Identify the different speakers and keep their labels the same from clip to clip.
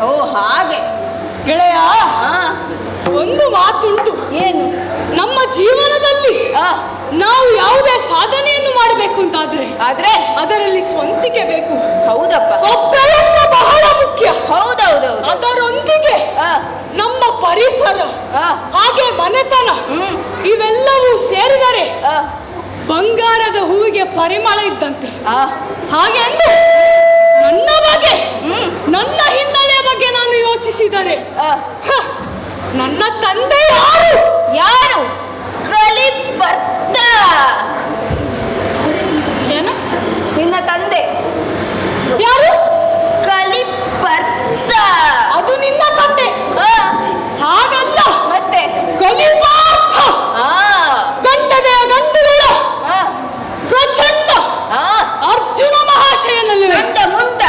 Speaker 1: ಓ ಹಾಗೆ
Speaker 2: ಗೆಳೆಯ. ಒಂದು ಮಾತುಂಟು.
Speaker 1: ಏನು?
Speaker 2: ನಮ್ಮ ಜೀವನದಲ್ಲಿ ನಾವು ಯಾವುದೇ ಸಾಧನೆಯನ್ನು ಮಾಡಬೇಕು ಅಂತಾದ್ರೆ ಅದರಲ್ಲಿ ಸ್ವಂತಿಕೆ ಬೇಕು.
Speaker 1: ಹೌದಪ್ಪ.
Speaker 2: ಸ್ವಪ್ರಯತ್ನ ಬಹಳ ಮುಖ್ಯ.
Speaker 1: ಹೌದೌದು.
Speaker 2: ಅದರೊಂದಿಗೆ ನಮ್ಮ ಪರಿಸರ ಹಾಗೆ ಮನೆತನ ಇವೆಲ್ಲವೂ ಸೇರಿದರೆ ಬಂಗಾರದ ಹೂವಿಗೆ ಪರಿಮಳ ಇದ್ದಂತೆ. ಹಾಗೆ ಅಂದು ನನ್ನ ಬಗ್ಗೆ ನನ್ನ ಹಿನ್ನೆಲೆ ಬಗ್ಗೆ ನಾನು ಯೋಚಿಸಿದರೆ ನನ್ನ ತಂದೆ
Speaker 1: ಯಾರು? ಕಲಿಪರ್ತ.
Speaker 2: ಏನು?
Speaker 1: ನಿನ್ನ ತಂದೆ
Speaker 2: ಯಾರು?
Speaker 1: ಕಲಿಪರ್ತ.
Speaker 2: ಅದು ನಿನ್ನ ತಂದೆ. ಹಾಗಲ್ಲ,
Speaker 1: ಮತ್ತೆ
Speaker 2: ಕಲಿಪಾರ್ಥ. ಗಂಡನೆಯ ಗಂಡುಗಳ ಪ್ರಚಂಡ ಅರ್ಜುನ ಮಹಾಶಯನಲ್ಲಿ
Speaker 1: ಗಂಡ ಮುಂಡ.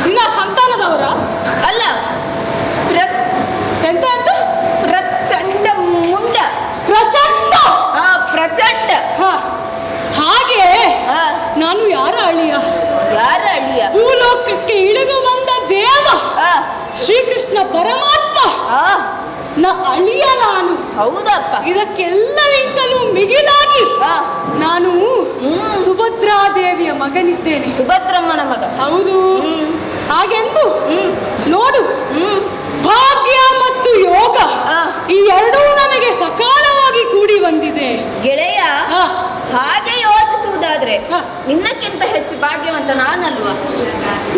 Speaker 2: ನಿನ್ನ ಸಂತಾನದವರ
Speaker 1: ಅಲ್ಲ,
Speaker 2: ಎಂತ ಅಂತ?
Speaker 1: ಪ್ರಚಂಡ ಮುಂಡ.
Speaker 2: ಪ್ರಚಂಡ.
Speaker 1: ಪ್ರಚಂಡ.
Speaker 2: ಹಾಗೆ ನಾನು ಯಾರ ಅಳಿಯ?
Speaker 1: ಯಾರ ಅಳಿಯ?
Speaker 2: ಭೂಲೋಕಕ್ಕೆ ಇಳಿದು ಬಂದ ದೇವ ಶ್ರೀಕೃಷ್ಣ ಪರಮಾತ್ಮ ಅಳಿಯ ನಾನು.
Speaker 1: ಹೌದಪ್ಪ.
Speaker 2: ಇದಕ್ಕೆಲ್ಲರಿಗಿಂತಲೂ ಮಿಗಿಲಾಗಿ ನಾನು ಸುಭದ್ರಾದೇವಿಯ ಮಗನಿದ್ದೇನೆ.
Speaker 1: ಸುಭದ್ರಮ್ಮನ ಮಗ.
Speaker 2: ಹೌದು. ಹಾಗೆಂದು ನೋಡು, ಭಾಗ್ಯ ಮತ್ತು ಯೋಗ ಈ ಎರಡೂ ನನಗೆ ಸಕಾಲವಾಗಿ ಕೂಡಿ ಬಂದಿದೆ
Speaker 1: ಗೆಳೆಯ. ಹಾಗೆ ಯೋಚಿಸುವುದಾದ್ರೆ ನಿನ್ನಕ್ಕಿಂತ ಹೆಚ್ಚು ಭಾಗ್ಯವಂತ ನಾನಲ್ವಾ?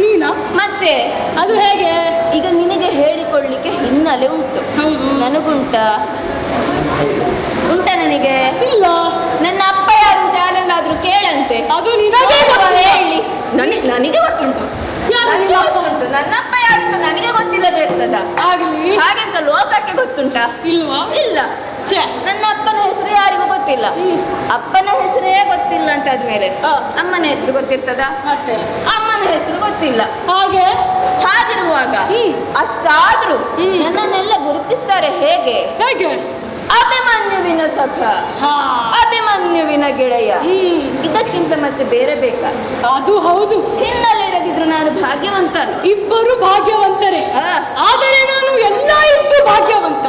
Speaker 2: ನೀನಾ?
Speaker 1: ಮತ್ತೆ
Speaker 2: ಅದು ಹೇಗೆ?
Speaker 1: ಈಗ ನಿನಗೆ ಹೇಳಿಕೊಳ್ಳಿಕ್ಕೆ ಹಿನ್ನೆಲೆ ಉಂಟು.
Speaker 2: ಹೌದು.
Speaker 1: ನನಗುಂಟ ನನಗೆ
Speaker 2: ಇಲ್ಲ.
Speaker 1: ನನ್ನ ಅಪ್ಪ ಯಾರು ಅಂತ ಯಾರನ್ನಾದ್ರೂ ಕೇಳಂತೆ.
Speaker 2: ಅದು ನಿನಗೆ
Speaker 1: ಹೇಳಿ. ನನಗೆ ಗೊತ್ತುಂಟು. ನನ್ನ ಅಪ್ಪ ಯಾರು ಅಂತ ನನಗೆ ಗೊತ್ತಿಲ್ಲದೆ ಇರ್ತದ?
Speaker 2: ಆಗಲಿ.
Speaker 1: ಹಾಗೆಂತ ಲೋಕಕ್ಕೆ ಗೊತ್ತುಂಟಾ?
Speaker 2: ಇಲ್ವಾ?
Speaker 1: ಇಲ್ಲ. ನನ್ನ ಅಪ್ಪನ ಹೆಸರು ಯಾರಿಗೂ ಗೊತ್ತಿಲ್ಲ. ಅಪ್ಪನ ಹೆಸರೇ ಗೊತ್ತಿಲ್ಲ ಅಂತ ಆದ್ಮೇಲೆ ಅಮ್ಮನ ಹೆಸರು ಗೊತ್ತಿರ್ತದ?
Speaker 2: ಮತ್ತೆ
Speaker 1: ಅಮ್ಮನ ಹೆಸರು ಗೊತ್ತಿಲ್ಲ. ಹಾಗಿರುವಾಗ ಅಷ್ಟಾದ್ರೂ ನನ್ನನ್ನೆಲ್ಲ ಗುರುತಿಸ್ತಾರೆ ಹೇಗೆ? ಅಭಿಮನ್ಯುವಿನ ಸಖ, ಅಭಿಮನ್ಯುವಿನ ಗೆಳೆಯ. ಇದಕ್ಕಿಂತ ಮತ್ತೆ ಬೇರೆ ಬೇಕಾ?
Speaker 2: ಅದು ಹೌದು.
Speaker 1: ಹಿನ್ನೆಲೆ ಇರದಿದ್ರು ನಾನು ಭಾಗ್ಯವಂತ.
Speaker 2: ಇಬ್ಬರು ಭಾಗ್ಯವಂತರೇ. ಆದರೆ ನಾನು ಎಲ್ಲ ಇದ್ದು ಭಾಗ್ಯವಂತ,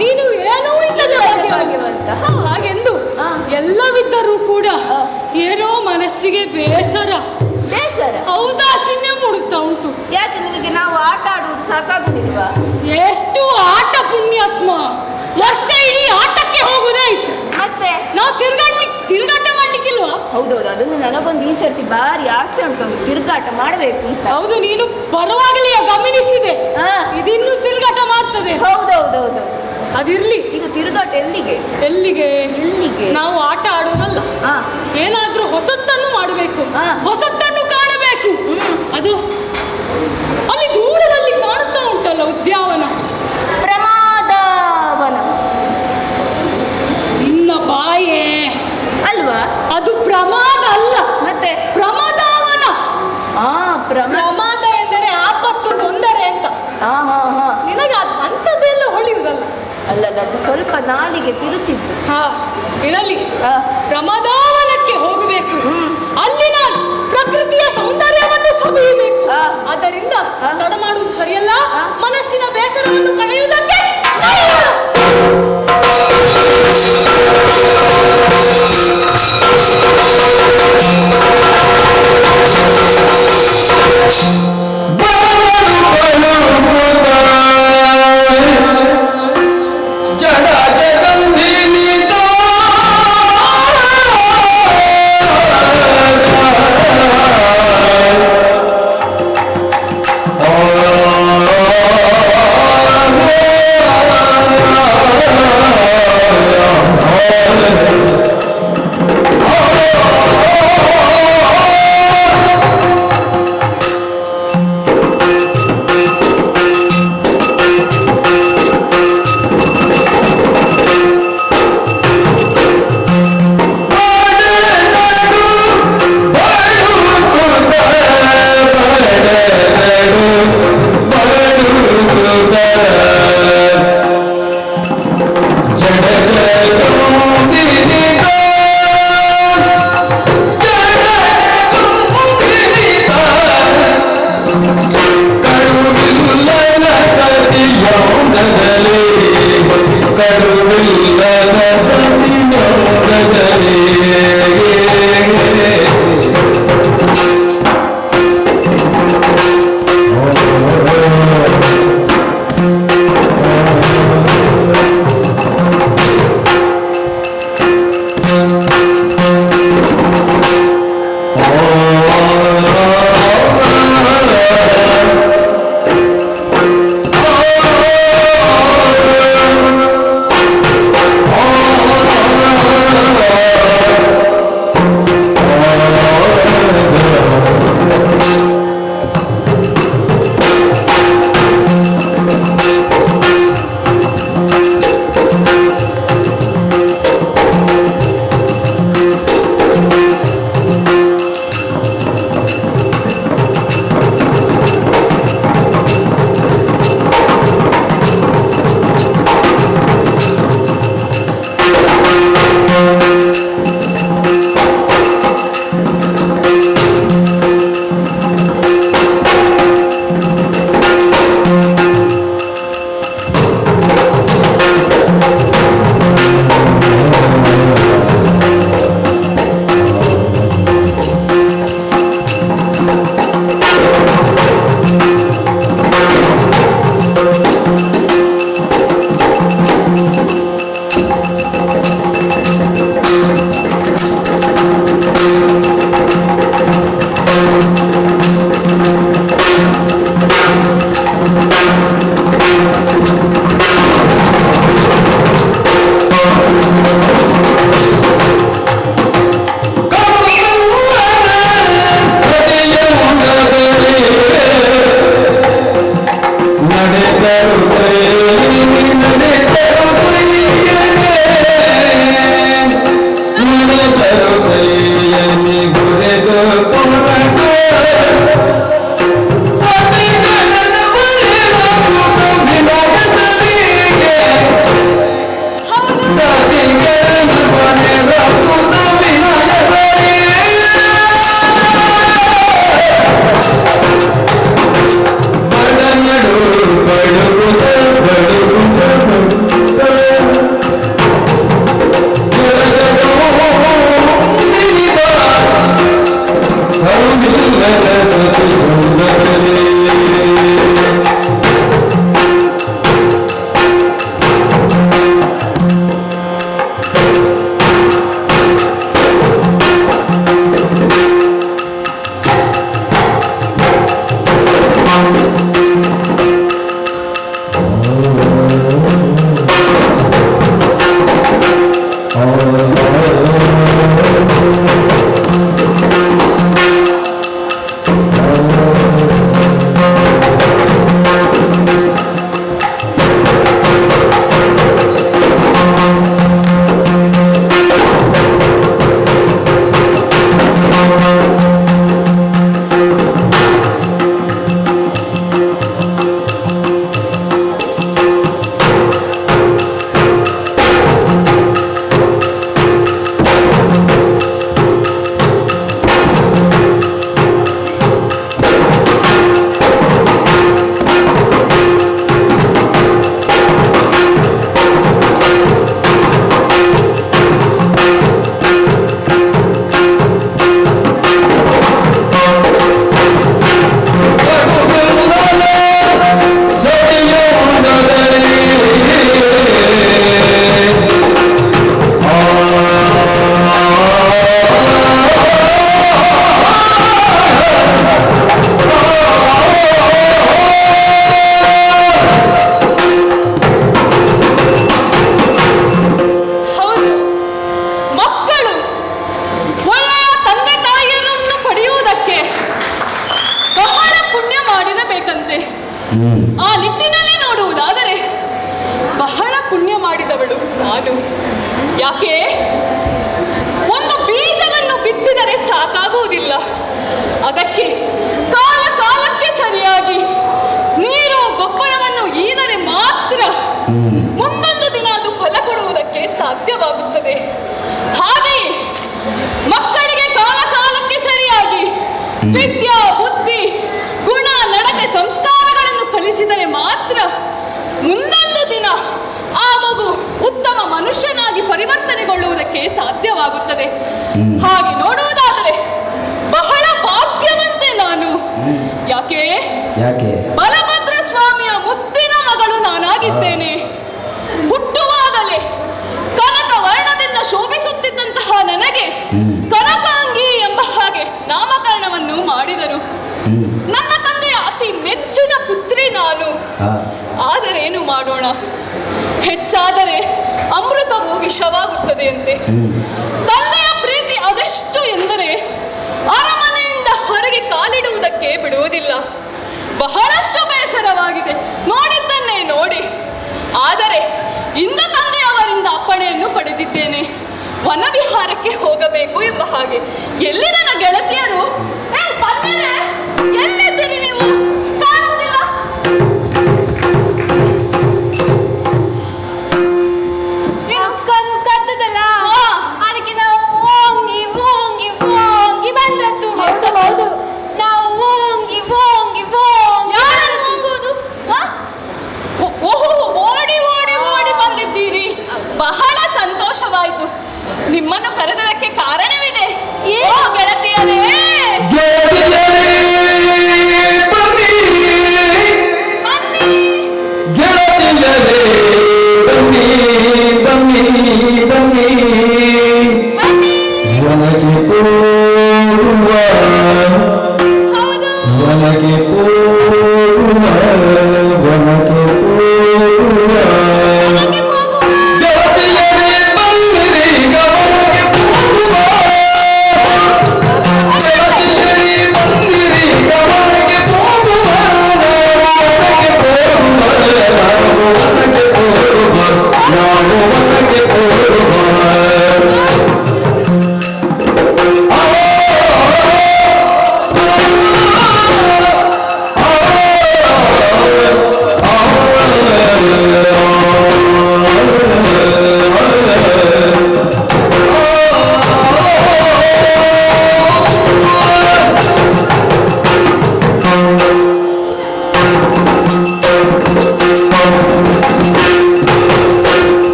Speaker 2: ನೀನು ಏನೂ ಇಲ್ಲದೆ ಭಾಗ್ಯವಂತ. ಹಾಗೆಂದು ಎಲ್ಲವಿದ್ದರೂ ಕೂಡ ಏನೋ ಮನಸ್ಸಿಗೆ ಬೇಸರ ಔದಾಸೀನ್ಯ ಮೂಡುತ್ತಾ ಉಂಟು.
Speaker 1: ಯಾಕೆ ನಿನಗೆ ನಾವು ಆಟ ಆಡುವುದು ಸಾಕಾಗುದಿಲ್ವಾ?
Speaker 2: ಎಷ್ಟು ಆಟ ಪುಣ್ಯಾತ್ಮ. ವರ್ಷ ಇಡೀ ಆಟಕ್ಕೆ ಹೋಗುದೇ ಆಯ್ತು.
Speaker 1: ಮತ್ತೆ
Speaker 2: ನಾವು ತಿರುಗಾಟ ಮಾಡ್ಲಿಕ್ಕಿಲ್ವಾ?
Speaker 1: ಹೌದೌದು. ಅದೊಂದು ನನಗೊಂದು ಈ ಸರ್ತಿ ಭಾರಿ ಆಸೆ ಉಂಟು, ಒಂದು ತಿರುಗಾಟ ಮಾಡ್ಬೇಕು ಅಂತ.
Speaker 2: ಹೌದು, ನೀನು ಪರವಾಗಿಲ್ಲ ಗಮನಿಸಿದೆ. ಇದಿನ್ನು ತಿರುಗಾಟ ಮಾಡ್ತದೆ.
Speaker 1: ಹೌದೌದೌದು.
Speaker 2: ಅದಿರ್ಲಿ.
Speaker 1: ಈಗ ತಿರುಗಾಟ ಎಲ್ಲಿಗೆ?
Speaker 2: ಎಲ್ಲಿಗೆ? ನಾವು ಆಟ ಆಡುವುದಲ್ಲ, ಏನಾದ್ರೂ ಹೊಸತನ್ನು ಮಾಡಬೇಕು, ಹೊಸತನ್ನು ಕಾಣಬೇಕು. ಅದು ಅಲ್ಲಿ ದೂರದಲ್ಲಿ ಕಾಣ್ತಾ ಉಂಟಲ್ಲ ಉದ್ಯಾನವನ,
Speaker 1: ಪ್ರಮಾದವನ.
Speaker 2: ನಿನ್ನ ಬಾಯೇ
Speaker 1: ಅಲ್ವಾ?
Speaker 2: ಅದು ಪ್ರಮಾದ ಅಲ್ಲ,
Speaker 1: ಮತ್ತೆ
Speaker 2: ಪ್ರಮಾದವನ. ಪ್ರಮಾದ ಎಂದರೆ ಆಪತ್ತು, ತೊಂದರೆ ಅಂತ. ನಿನಗೆ ಅಂಥದ್ದೆಲ್ಲ ಹೊಳೆಯುವುದಲ್ಲ.
Speaker 1: ಅಲ್ಲಲ್ಲ, ಅದು ಸ್ವಲ್ಪ ನಾಲಿಗೆ ತಿರುಚಿದ್ದು.
Speaker 2: ಇರಲಿ. ಪ್ರಮಾದವನಕ್ಕೆ ಹೋಗಬೇಕು. ಅಲ್ಲಿನ ಪ್ರಕೃತಿಯ ಸೌಂದರ್ಯವನ್ನು ಸವಿಯಬೇಕು. ಆದ್ದರಿಂದ ತಡ ಮಾಡುವುದು ಸರಿಯಲ್ಲ. ಮನಸ್ಸಿನ ಬೇಸರವನ್ನು ಕಳೆಯುವುದಕ್ಕೆ
Speaker 3: Go!
Speaker 2: ಮಾಡುವವಳು ನಾನು. ಯಾಕೆ? ಒಂದು ಬೀಜವನ್ನು ಬಿತ್ತಿದರೆ ಸಾಕಾಗುವುದಿಲ್ಲ, ಅದಕ್ಕೆ ಕಾಲ ಕಾಲಕ್ಕೆ ಸರಿಯಾಗಿ ನೀರು ಗೊಬ್ಬರವನ್ನು ಈದರೆ ಮಾತ್ರ ಮುಂದೊಂದು ದಿನ ಅದು ಫಲ ಕೊಡುವುದಕ್ಕೆ ಸಾಧ್ಯವಾಗುತ್ತದೆ. ಹಾಗೆಯೇ ಮಕ್ಕಳಿಗೆ ಕಾಲ ಕಾಲಕ್ಕೆ ಸರಿಯಾಗಿ ವಿದ್ಯಾ ಬುದ್ಧಿ ಗುಣ ನಡತೆ ಸಂಸ್ಕಾರಗಳನ್ನು ಕಲಿಸಿದರೆ ಮಾತ್ರ ಮುಂದೊಂದು ದಿನ ಆ ಮಗು ಉತ್ತಮ ಮನುಷ್ಯನಾಗಿ ಪರಿವರ್ತನೆಗೊಳ್ಳುವುದಕ್ಕೆ ಸಾಧ್ಯವಾಗುತ್ತದೆ. ಹಾಗೆ ನೋಡುವುದಾದರೆ ಬಹಳ ಭಾಗ್ಯವಂತೆ ನಾನು. ಯಾಕೆ? ಬಲಭದ್ರ ಸ್ವಾಮಿಯ ಮುದ್ದಿನ ಮಗಳು ನಾನಾಗಿದ್ದೇನೆ. ಹುಟ್ಟುವಾಗಲೇ ಕನಕ ವರ್ಣದಿಂದ ಶೋಭಿಸುತ್ತಿದ್ದಂತಹ ನನಗೆ ಕನಕಾಂಗಿ ಎಂಬ ಹಾಗೆ ನಾಮಕರಣವನ್ನು ಮಾಡಿದರು. ನನ್ನ ತಂದೆಯ ಅತಿ ಮೆಚ್ಚಿನ ಪುತ್ರಿ ನಾನು. ಆದರೇನು ಮಾಡೋಣ, ಹೆಚ್ಚಾದರೆ ಅಮೃತವು ವಿಷವಾಗುತ್ತದೆ ಅಂತೆ. ತಂದೆಯ ಪ್ರೀತಿ ಅದೆಷ್ಟು ಎಂದರೆ ಅರಮನೆಯಿಂದ ಹೊರಗೆ ಕಾಲಿಡುವುದಕ್ಕೆ ಬಿಡುವುದಿಲ್ಲ. ಬಹಳಷ್ಟು ಬೇಸರವಾಗಿದೆ ನೋಡಿದ್ದನ್ನೇ ನೋಡಿ. ಆದರೆ ಇಂದು ತಂದೆಯವರಿಂದ ಅಪ್ಪಣೆಯನ್ನು ಪಡೆದಿದ್ದೇನೆ, ವನವಿಹಾರಕ್ಕೆ ಹೋಗಬೇಕು ಎಂಬ ಹಾಗೆ. ಎಲ್ಲಿ ನನ್ನ ಗೆಳತಿಯರು? ಎಲ್ಲಿದ್ದೀರಿ ನೀವು? ಕಾಣುವುದಿಲ್ಲ.
Speaker 3: ಕದ್ದದಲ್ಲ, ಅದಕ್ಕೆ ನಾವು ಓಂಗಿ ಓಂಗಿ ಓಂಗಿ ಬಂದದ್ದು. ಹೌದು ಹೌದು, ನಾವು ಓಂಗಿ ಓಂಗಿ ಓಂಗಿ.
Speaker 2: ಯಾರನ್ನು ಹೋಗುವುದು? ಓಹೋ, ಓಡಿ ಓಡಿ ಓಡಿ ಬಂದಿದ್ದೀರಿ. ಬಹಳ ಸಂತೋಷವಾಯಿತು. ನಿಮ್ಮನ್ನು ಕರೆದದಕ್ಕೆ ಕಾರಣವಿದೆ. ಓ ಗೆಳತಿಯರೇ,
Speaker 4: ನಾವು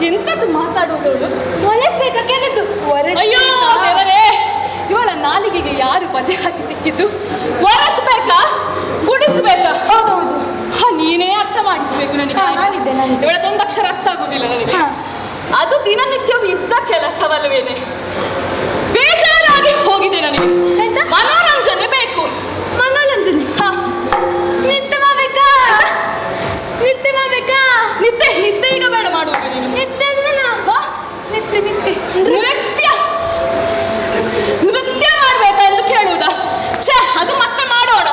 Speaker 2: ಎಂತದ್ದು ಮಾತಾಡುವುದವಳು?
Speaker 3: ಒಲಿಸ್ಬೇಕಾ ಕೇಳಿದ್ದು?
Speaker 2: ಅಯ್ಯೋ ದೇವರೇ, ಇವಳ ನಾಲಿಗೆಗೆ ಯಾರು ಬಜೆ ಹಾಕಿ ತಿಕ್ಕಿದ್ದು? ಒರೆಸ್ಬೇಕಾ ಗುಡಿಸ್ಬೇಕಾ?
Speaker 3: ಹೌದೌದು,
Speaker 2: ನೀನೇ ಅರ್ಥ ಮಾಡಿಸ್ಬೇಕು ನನಗೆ. ಇವಳದೊಂದು ಅಕ್ಷರ ಅರ್ಥ ಆಗುದಿಲ್ಲ ನನಗೆ. ಅದು ದಿನನಿತ್ಯವೂ ಇದ್ದ ಕೆಲಸವಲ್ಲವೇನೆ. ಬೇಜಾರಾಗಿ ಹೋಗಿದೆ ನನಗೆ. ಮನೋರಂಜನೆ ಬೇಕು.
Speaker 3: ಮನೋರಂಜನೆ ನಿತ್ಯ ಮಾಡ್ಬೇಕಾ? ನಿತ್ಯ ಮಾಡ್ಬೇಕಾ?
Speaker 2: ನಿತ್ಯ ನಿತ್ಯ ಈಗ ಬೇಡ ಮಾಡುವುದು ನೀನು.
Speaker 3: ನಿತ್ಯ ನಿತ್ಯ ನಿತ್ಯ
Speaker 2: ನೃತ್ಯ ನೃತ್ಯ ಮಾಡ್ಬೇಕಾ ಎಂದು ಕೇಳುವುದಾ? ಛೇ, ಅದು ಮತ್ತೆ ಮಾಡೋಣ.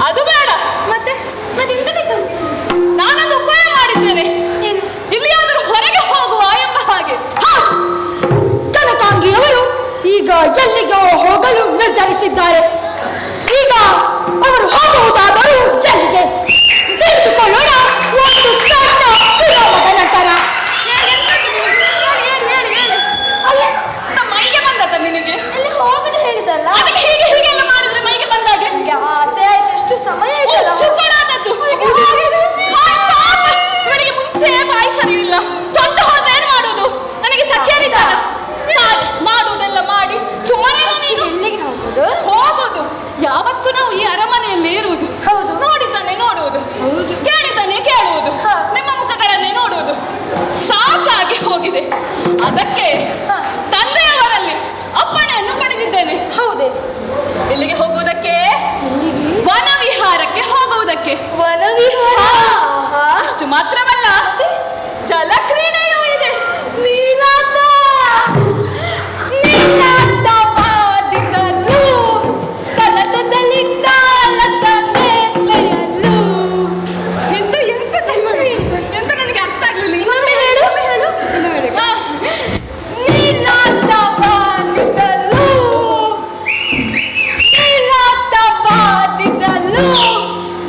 Speaker 2: ಅದು ಬೇಡ.
Speaker 3: ಮತ್ತೆ ಮತ್ತೆ ಎಂತ ಬೇಕು? ನಿರ್ಧರಿಸಿದ್ದಾರೆ. ಈಗ ಅವರು ಹೋಗುವುದಾದರೂ ಜಲ್ಲಿಗೆ ತಿಳಿದುಕೊಳ್ಳೋಣ ಒಂದು ಸಣ್ಣ ವಿರಾಮದ ನಂತರ.
Speaker 2: ಮೈಗೆ ಬಂದದ ನಿನಗೆ
Speaker 3: ಅಲ್ಲಿ ಹೋಗುದು ಹೇಳಿದಲ್ಲ,
Speaker 2: ಅದಕ್ಕೆ ಹೀಗೆ ಹೀಗೆಲ್ಲ ಮಾಡಿದ್ರೆ ಮೈಗೆ ಬಂದಾಗೆ
Speaker 3: ನನಗೆ ಆಸೆ ಆಯ್ತು. ಎಷ್ಟು ಸಮಯ ಆಯ್ತಲ್ಲ.
Speaker 2: ಸುಖಳಾದದ್ದು ಇವಳಿಗೆ ಮುಂಚೆ ಬಾಯಿ ಸರಿ ಇಲ್ಲ. ಸೊಂಟ ಹೋದ್ರೆ ಏನ್ ಮಾಡುದು? ನನಗೆ ಸಖ್ಯಾರಿದ್ದಾನ ಮಾಡುವುದೆಲ್ಲ ಮಾಡಿ ಸುಮ್ಮನೆ
Speaker 3: ಎಲ್ಲಿಗೆ ಹೋಗುದು?
Speaker 2: ಹೋಗುದು. ಯಾವತ್ತು ನಾವು ಈ ಅರಮನೆಯಲ್ಲಿ ಇರುವುದು.
Speaker 3: ಹೌದು.
Speaker 2: ನೋಡಿದ್ದಾನೆ ನೋಡುವುದು,
Speaker 3: ಹೌದು.
Speaker 2: ಕೇಳಿದ್ದಾನೆ ಕೇಳುವುದು, ನಿಮ್ಮ ಮುಖಗಳನ್ನೇ ನೋಡುವುದು. ಸಾಕಾಗಿ ಹೋಗಿದೆ. ಅದಕ್ಕೆ ತಂದೆಯವರಲ್ಲಿ ಅಪ್ಪಣೆಯನ್ನು ಪಡೆದಿದ್ದೇನೆ.
Speaker 3: ಹೌದೇ?
Speaker 2: ಎಲ್ಲಿಗೆ ಹೋಗುವುದಕ್ಕೆ? ವನವಿಹಾರಕ್ಕೆ ಹೋಗುವುದಕ್ಕೆ.
Speaker 3: ವನವಿಹಾರ?
Speaker 2: ಅಷ್ಟು ಮಾತ್ರವಲ್ಲ, ಜಲಕ್ರೀಡೆಯೂ ಇದೆ.
Speaker 3: ನೀಲಾಂತವಾದಿಗಲು ಕಲತದಲ್ಲಿ ಕಾಲದ ಮೇಲೆಯಲು.
Speaker 2: ಎಂತ ಎಂತ ಎಂತ ನನಗೆ ಅರ್ಥ ಆಗ್ಲಿಲ್ಲ.
Speaker 3: ಇನ್ನೊಮ್ಮೆ ಹೇಳು.
Speaker 2: ಹಾ.
Speaker 3: ನೀಲಾಂತವಾದಿಗಲು ನೀಲಾಂತವಾದಿಗಲು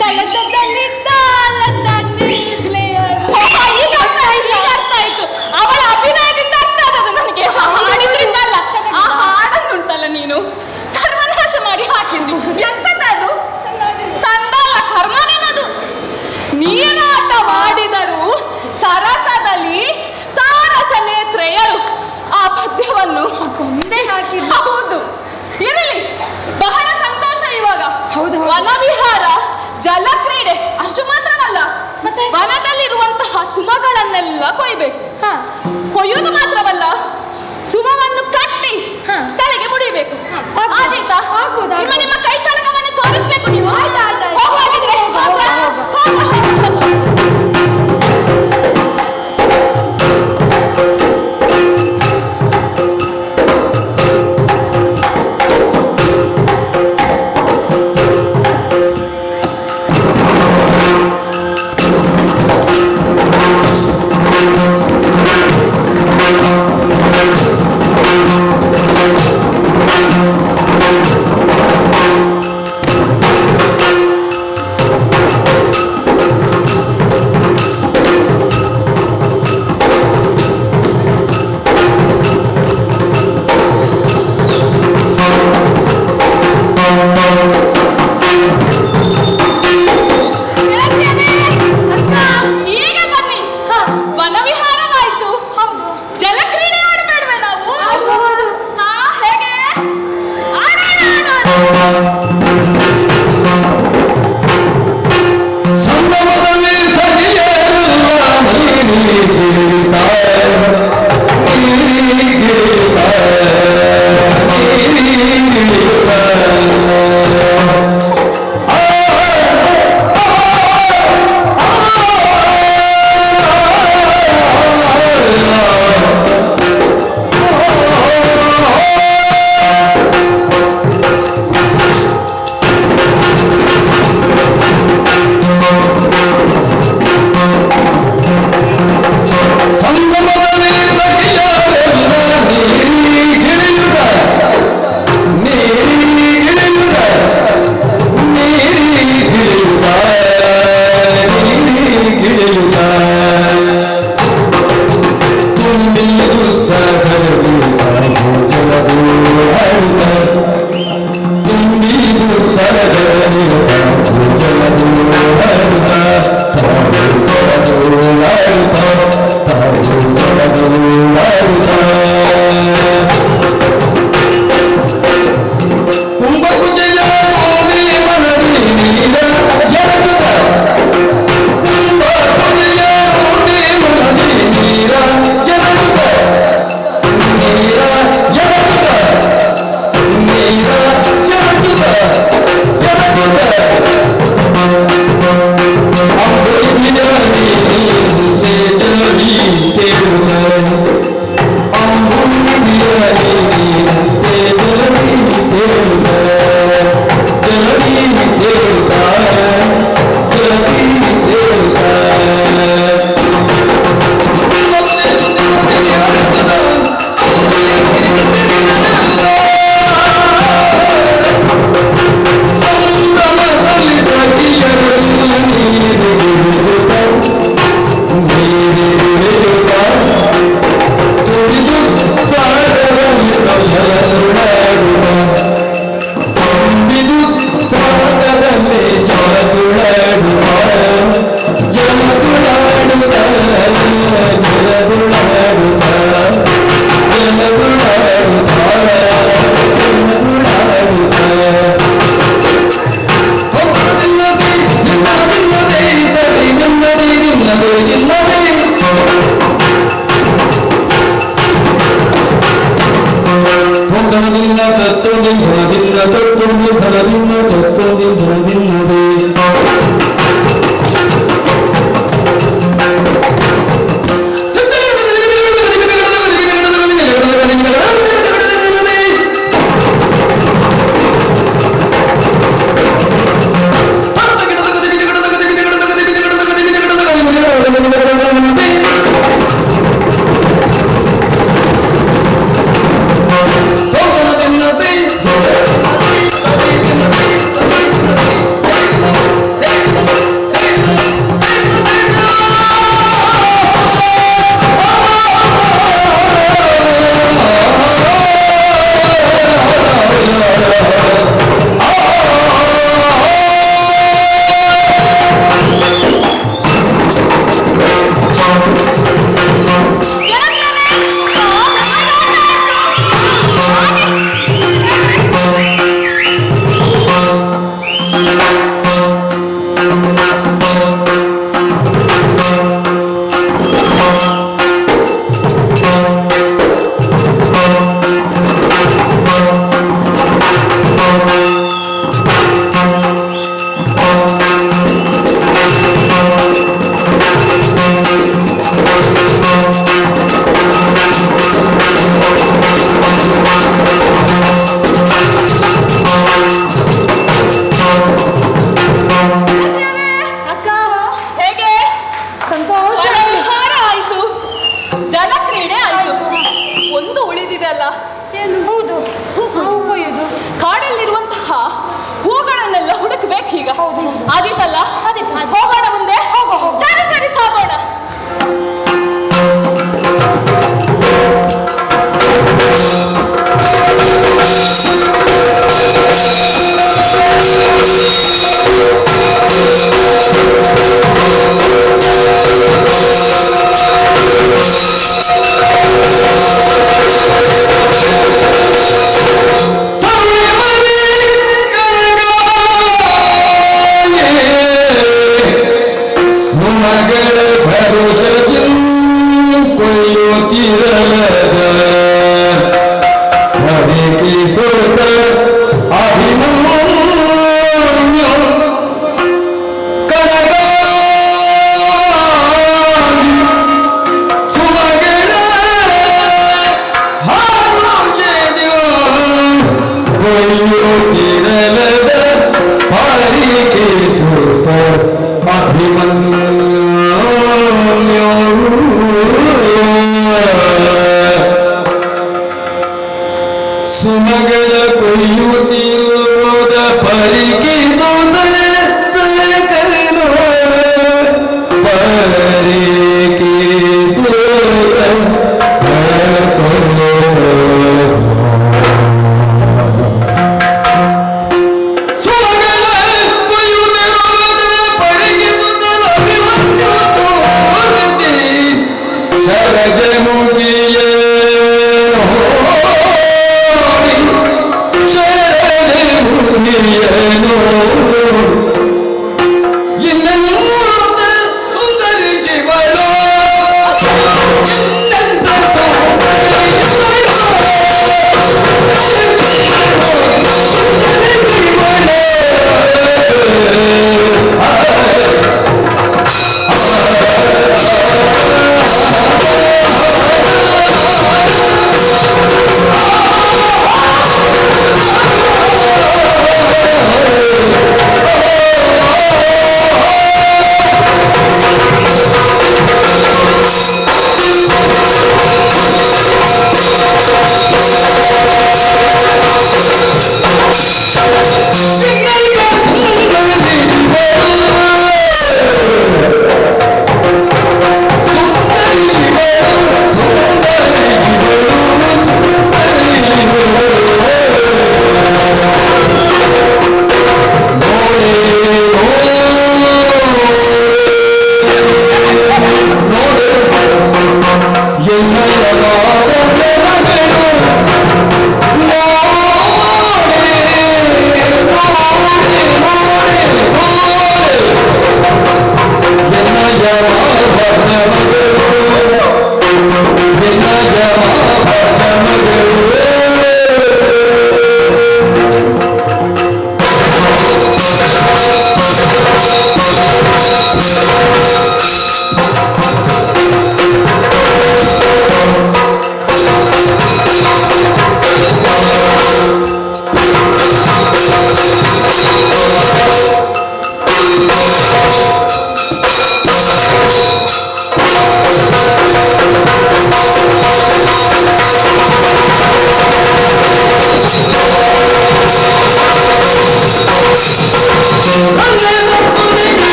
Speaker 3: ಕಲತದಲ್ಲಿ ಕಾಲದ ಮೇಲೆಯಲು.
Speaker 2: ಈಗ ಅರ್ಥ ಆಯ್ತು. ಅವಳ ಅಭಿನಯದಿಂದ ಅರ್ಥ ಆದದ್ದು ನನಗೆ. ಹಾಡಿದ್ರಿಂದ ಅಲ್ಲ. ಆ ಹಾಡನ್ನುಂಟಲ್ಲ ನೀನು ಸರ್ವನಾಶ ಮಾಡಿ ಹಾಕಿದ್ದಿ. ಎಂತದ್ದು? ಚಂದಲ್ಲ, ಕರ್ಮನೇನದು. ನೀನಾಟ ಮಾಡಿದರು ಸರಸದಲ್ಲಿ ಸಾರಸ ನೇತ್ರೆಯರು. ಆ ಪದ್ಯವನ್ನು
Speaker 3: ಕೊಂದೇ ಹಾಕಿಲ್ಲ.
Speaker 2: ಹೌದು, ಇರಲಿ, ಬಹಳ ಸಂತೋಷ. ಇವಾಗ
Speaker 3: ಹೌದು.
Speaker 2: ವನವಿಹಾರ, ಜಲಕ್ರೀಡೆ ಅಷ್ಟು ಮಾತ್ರವಲ್ಲ,
Speaker 3: ಮತ್ತೆ?
Speaker 2: ವನದಲ್ಲಿರುವಂತಹ ಸುಮಗಳನ್ನೆಲ್ಲ ಕೊಯ್ಬೇಕು. ಕೊಯ್ಯುವುದು ಮಾತ್ರವಲ್ಲ, ಸುಮವನ್ನು ಕಟ್ಟಿ ತಲೆಗೆ ಮುಡಿಬೇಕು. ಆದೀತಾ? ನಿಮ್ಮ ನಿಮ್ಮ ಕೈ ಚಳಕವನ್ನು ತೋರಿಸ್ಬೇಕು ನೀವು. ಹೋಗುವಾಗಿದ್ರೆ
Speaker 3: ಅಕ್ಕ
Speaker 2: ಹೇಗೆ
Speaker 3: ಸಂತೋಷ
Speaker 2: ವಿಹಾರ ಆಯ್ತು, ಜಲಕ್ರೀಡೆ ಆಯ್ತು, ಒಂದು ಉಳಿದಿದೆ ಅಲ್ಲ,
Speaker 3: ಏನು ಹೌದು ಹೂವು ಕೊಯ್ಯುದು.
Speaker 2: ಕಾಡಲ್ಲಿರುವಂತಹ ಹೂಗಳನ್ನೆಲ್ಲ ಹುಡುಕ್ಬೇಕೀಗ.
Speaker 3: ಹೌದು.
Speaker 2: ಆದಿತ್ತಲ್ಲ,
Speaker 3: ಆದೀತು.
Speaker 2: ಹೋಗೋಣ ಮುಂದೆ.
Speaker 3: ಹೋಗು, ಹೋಗು.
Speaker 2: ಸರಿ ಸರಿ ಸಾಗೋಣ.
Speaker 4: ಸುಮಗಳ ಭರೋಸೆಯು ಕೊಯ್ಯುತ್ತಿರಲದ ಹರಿಕಿಸುತ್ತ ಅಭಿಮನ್ಯು ಕನಕ ಸುಮಗಳ ಭರೋಸೆಯು ಕೊಯ್ಯುತ್ತಿರಲದ ಹರಿಕಿಸುತ್ತ ಅಭಿಮನ್ಯು ಸುಮಗಳ ಕೊಯ್ಯುತ್ತಿರುವುದ ಪರಿಕಿಸುವುದ ಸಲಕನು ಪರಿಕಿಸುವುದ ಸಲಕನು ಸುಮಗಳ ಕೊಯ್ಯುತ್ತಿರುವುದ ಪರಿಕಿಸುವುದ ಅಭಿಮನ್ಯು ತೋರುತ್ತಿ ಶರಜ ಮುಗಿಯೇ ಸುಂದರಿಗೆ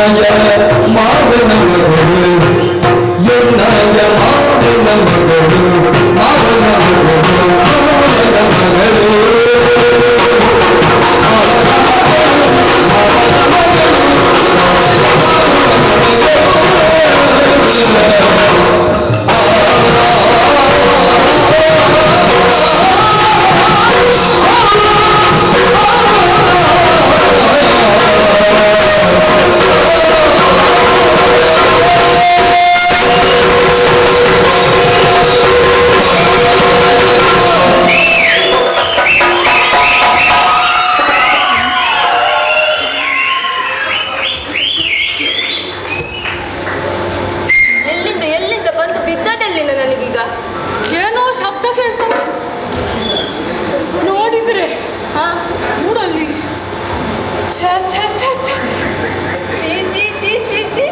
Speaker 4: ಎನ್ನಯ ಮಾವನ ಮಗಳು ಎನ್ನಯ ಮಾವನ ಮಗಳು ಮಾವನ ಮಗಳು ಮಾವನ ಮಗಳು
Speaker 3: ಎಲ್ಲಿಂದ ಬಂದು ಬಿದ್ದದೆಲ್ಲಿಂದ ನನಗೀಗ
Speaker 2: ಏನೋ ಶಬ್ದ ಕೇಳ್ತಾ ನೋಡಿದ್ರೆ ನೋಡಲ್ಲಿ ಛೇ ಛೇ ಛೇ ಛೇ ಛೇ.
Speaker 3: ಚೀ ಚೀ ಚೀ ಚೀ ಚೀ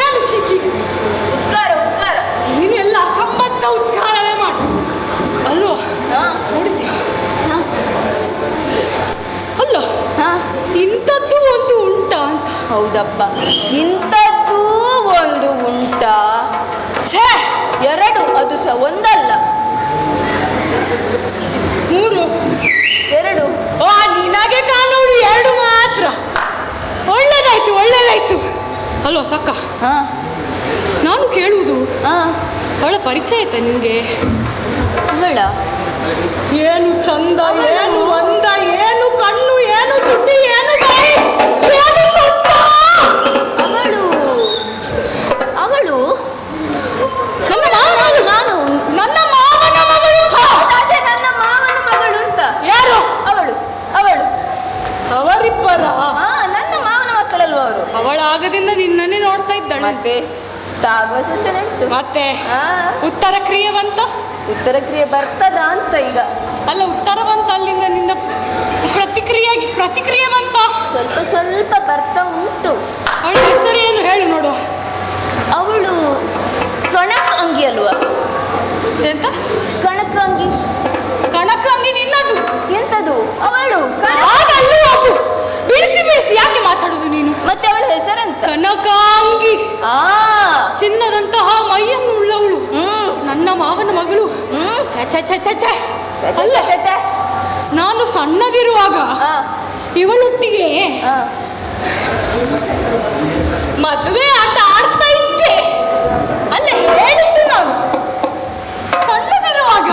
Speaker 2: ಏನು ಚೀಚಿ
Speaker 3: ಉದ್ಗಾರ
Speaker 2: ನೀನು ಎಲ್ಲ ಅಸಂಬದ್ಧ ಉದ್ಗಾರವೇ ಮಾಡು ಅಲ್ವೋ ನೋಡಿದ್ಯಾ ಅಲ್ಲ ಇಂಥದ್ದು ಒಂದು ಉಂಟಾ ಅಂತ.
Speaker 3: ಹೌದಪ್ಪ ಇಂಥದ್ದು ಒಂದು ಉಂಟಾ
Speaker 2: ಛೇ
Speaker 3: ಎರಡು ಅದು ಸಹ ಒಂದಲ್ಲ
Speaker 2: 3
Speaker 3: ಎರಡು
Speaker 2: ನಿನಗೆ ಕಾಣೋಡು 2 ಮಾತ್ರ. ಒಳ್ಳೇದಾಯ್ತು ಅಲ್ವಾ ಸಕ್ಕ. ನಾನು ಕೇಳುವುದು ಅವಳ ಪರಿಚಯ ಆಯ್ತಾ ನಿನಗೆ?
Speaker 3: ಅವಳ
Speaker 2: ಏನು ಚಂದ, ಏನು ಅಂದ, ಏನು ಕಣ್ಣು, ಏನು ತುಟಿ, ಏನು ಬಾಯಿ, ಏನು ಸೊಟ್ಟ.
Speaker 3: ಅವಳು
Speaker 2: ನನ್ನ ಮಾವನ ಮಗಳು.
Speaker 3: ಅದೇ ನನ್ನ ಮಾವನ ಮಗಳು ಅಂತ.
Speaker 2: ಯಾರು
Speaker 3: ಅವಳು
Speaker 2: ಅವರಿಬ್ಬರ?
Speaker 3: ನನ್ನ ಮಾವನ ಮಕ್ಕಳಲ್ವ ಅವರು?
Speaker 2: ಅವಳ ಆಗದಿಂದ ನಿನ್ನನ್ನೇ ನೋಡ್ತಾ ಇದ್ದಾಳೆ.
Speaker 3: ಮತ್ತೆ ತಾಗುವ ಸೂಚನೆ ಉಂಟು.
Speaker 2: ಮತ್ತೆ ಉತ್ತರ ಕ್ರಿಯೆ ಬಂತ?
Speaker 3: ಉತ್ತರ ಕ್ರಿಯೆ ಬರ್ತದ ಅಂತ ಈಗ.
Speaker 2: ಅಲ್ಲ ಉತ್ತರ ಬಂತ, ಅಲ್ಲಿಂದ ನಿನ್ನ ಪ್ರತಿಕ್ರಿಯೆ ಬಂತ?
Speaker 3: ಸ್ವಲ್ಪ ಬರ್ತಾ ಉಂಟು.
Speaker 2: ಅವಳ ಹೆಸರು ಏನು ಹೇಳು ನೋಡು.
Speaker 3: ಅವಳು ಕಣಕ ಅಂಗಿ ಅಲ್ವಾ?
Speaker 2: ಎಂತ
Speaker 3: ಕಣಕ ಅಂಗಿ?
Speaker 2: ಕಣಕ ಅಂಗಿ ನಿನ್ನದು?
Speaker 3: ಎಂತದು ಅವಳು?
Speaker 2: ಆಗಲ್ಲೂ ಅದು ಬಿಡಿಸಿ ಯಾಕೆ ಮಾತಾಡುದು ನೀನು?
Speaker 3: ಮತ್ತೆ ಅವಳ ಹೆಸರೆಂತ?
Speaker 2: ಕನಕಾಂಗಿ. ಚಿನ್ನದಂತಹ ಮೈಯನ್ನು ಉಳ್ಳವಳು ನನ್ನ ಮಾವನ ಮಗಳು. ಅಲ್ಲ, ನಾನು ಸಣ್ಣದಿರುವಾಗ ಇವಳೊಟ್ಟಿಗೆ ಮದುವೆ ಆಟ ಆಡ್ತಾ ಇದ್ದೆ. ಅಲ್ಲೇ ಹೇಳಿದ್ದು ನಾನು ಸಣ್ಣದಿರುವಾಗ.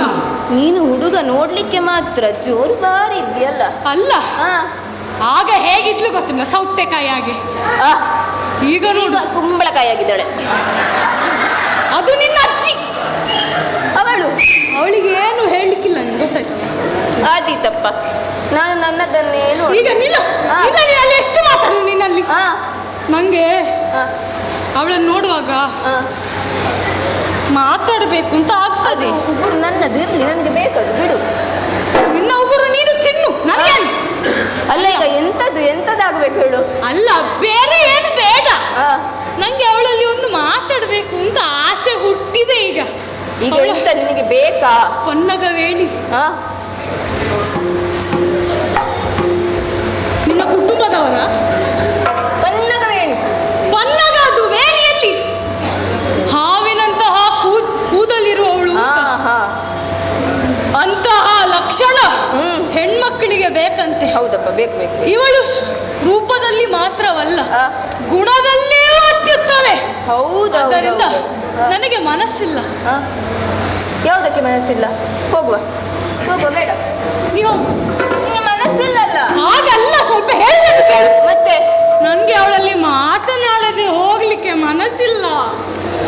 Speaker 3: ನೀನು ಹುಡುಗ ನೋಡ್ಲಿಕ್ಕೆ ಮಾತ್ರ ಜೋರು ಬಾರಿ ಇದೆಯಲ್ಲ.
Speaker 2: ಅಲ್ಲ, ಆಗ ಹೇಗಿದ್ಲು ಗೊತ್ತಿಲ್ಲ, ಸೌತೆಕಾಯಿ ಹಾಗೆ. ಈಗ
Speaker 3: ಕುಂಬಳಕಾಯಿ ಆಗಿದ್ದಾಳೆ.
Speaker 2: ಅದು ನಿನ್ನ ಅಜ್ಜಿ. ಅವಳಿಗೆ ಏನು ಹೇಳಲಿಕ್ಕಿಲ್ಲ, ನಿಂಗೆ ಗೊತ್ತಾಯ್ತಲ್ಲ.
Speaker 3: ಆದೀತಪ್ಪ, ನಾನು ನನ್ನದನ್ನೇ
Speaker 2: ಈಗ ಅಲ್ಲಿ ಎಷ್ಟು ಮಾತಾಡುದು ನೀನಲ್ಲಿ. ನಂಗೆ ಅವಳನ್ನು ನೋಡುವಾಗ ಮಾತಾಡಬೇಕು ಅಂತ ಆಗ್ತದೆ.
Speaker 3: ಉಗುರು ನನ್ನದು ಇರ್ಲಿ, ನನಗೆ ಬೇಕದು ಬಿಡು.
Speaker 2: ನಿನ್ನ ಉಗುರು ನೀನು ತಿನ್ನು, ನನಗೆ
Speaker 3: ಅಲ್ಲ. ಈಗ ಎಂತದಾಗಬೇಕು ಹೇಳು?
Speaker 2: ಅಲ್ಲ, ಬೇರೆ ಏನು ಬೇಡ. ನಂಗೆ ಅವಳಲ್ಲಿ ಒಂದು ಮಾತಾಡಬೇಕು ಅಂತ ಆಸೆ ಹುಟ್ಟಿದೆ ಈಗ.
Speaker 3: ಎಂತ ನಿನಗೆ ಬೇಕಾ?
Speaker 2: ಪನ್ನಗವೇಣಿ. ನಿನ್ನ ಕುಟುಂಬದವರ? ಪನ್ನಗ ಅದು ವೇಣಿಯಲ್ಲಿ ಹಾವಿನಂತಹ ಕೂದಲಿರುವವಳು. ಅಂತಹ ಲಕ್ಷಣ ಹೆಣ್ಮಕ್ಕಳಿಗೆ ಬೇಕಂತೆ.
Speaker 3: ಹೌದಪ್ಪ, ಬೇಕು.
Speaker 2: ಇವಳು ರೂಪದಲ್ಲಿ ಮಾತ್ರವಲ್ಲ, ಗುಣದಲ್ಲೇ ಅತ್ಯುತ್ತಮೆ. ಆದ್ದರಿಂದ ನನಗೆ ಮನಸ್ಸಿಲ್ಲ.
Speaker 3: ಯಾವುದಕ್ಕೆ ಮನಸ್ಸಿಲ್ಲ? ಹೋಗುವ ಬೇಡ.
Speaker 2: ನೀವು
Speaker 3: ನಿಮಗೆ ಮನಸ್ಸಿಲ್ಲಲ್ಲ?
Speaker 2: ಹಾಗಲ್ಲ, ಸ್ವಲ್ಪ ಹೇಳಿದ್ರು ಕೇಳು.
Speaker 3: ಮತ್ತೆ
Speaker 2: ನನಗೆ ಅವಳಲ್ಲಿ ಮಾತನಾಡದೆ ಹೋಗ್ಲಿಕ್ಕೆ ಮನಸ್ಸಿಲ್ಲ.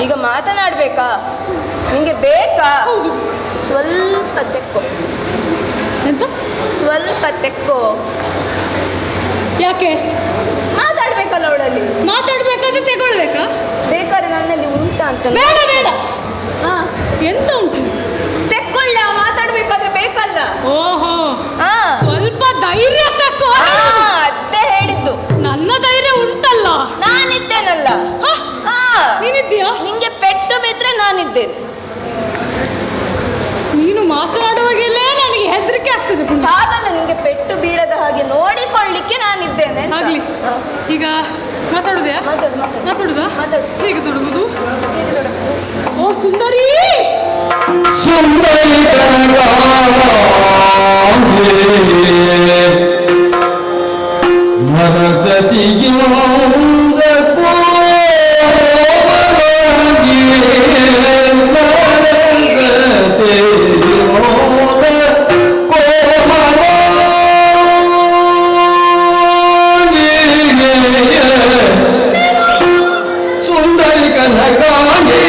Speaker 3: ಈಗ ಮಾತನಾಡ್ಬೇಕಾ? ನಿಂಗೆ ಬೇಕಾ?
Speaker 2: ಹೌದು.
Speaker 3: ಸ್ವಲ್ಪ ತೆಕ್ಕೋ.
Speaker 2: ಎಂತ?
Speaker 3: ಸ್ವಲ್ಪ ತೆಕ್ಕೋ.
Speaker 2: ಯಾಕೆ?
Speaker 3: ಮಾತಾಡ್ಬೇಕಲ್ಲ ಅವಳಲ್ಲಿ.
Speaker 2: ಮಾತಾಡ್ಬೇಕಾದ್ರೆ ತಗೊಳ್ಬೇಕಾ?
Speaker 3: ಬೇಕಾದ್ರೆ ನನ್ನಲ್ಲಿ ಉಂಟಾ ಅಂತ.
Speaker 2: ಬೇಡ. ಎಂತ ಉಂಟು?
Speaker 3: ತೆಕ್ಕೊಳ್ಳ, ಮಾತಾಡ್ಬೇಕಾದ್ರೆ ಬೇಕಲ್ಲ.
Speaker 2: ಓಹೋ, ಸ್ವಲ್ಪ ಧೈರ್ಯ ತಕ್ಕೋ.
Speaker 3: ಅದೇ ಹೇಳಿದ್ದು.
Speaker 2: ನನ್ನ ಧೈರ್ಯ ಉಂಟಲ್ಲ,
Speaker 3: ನಾನಿದ್ದೇನಲ್ಲ.
Speaker 2: ನೀನಿದ್ದೀಯಾ?
Speaker 3: ನಿಂಗೆ ಪೆಟ್ಟು ಬಿದ್ರೆ ನಾನಿದ್ದೇನೆ.
Speaker 2: ನೀನು ಮಾತನಾಡುವಾಗೆಲ್ಲೇ ನನಗೆ ಹೆದರಿಕೆ ಆಗ್ತದೆ.
Speaker 3: ಹಾಗಲ್ಲ, ನಿಂಗೆ ಪೆಟ್ಟು ಬೀಳದ ಹಾಗೆ ನೋಡಿಕೊಳ್ಳಿಕ್ಕೆ ನಾನಿದ್ದೇನೆ.
Speaker 2: ಆಗ್ಲಿ, ಈಗ ಮಾತಾಡುದೇ ಮಾತಾಡುದಾ ಹೇಗೆ ತೊಡಗುದು ಓ ಸುಂದರಿ
Speaker 4: ಸುಂದರಿ ಮನಸತಿಗಿಂದ ಸುಂದರಿ ಕನಕಾಂಗಿ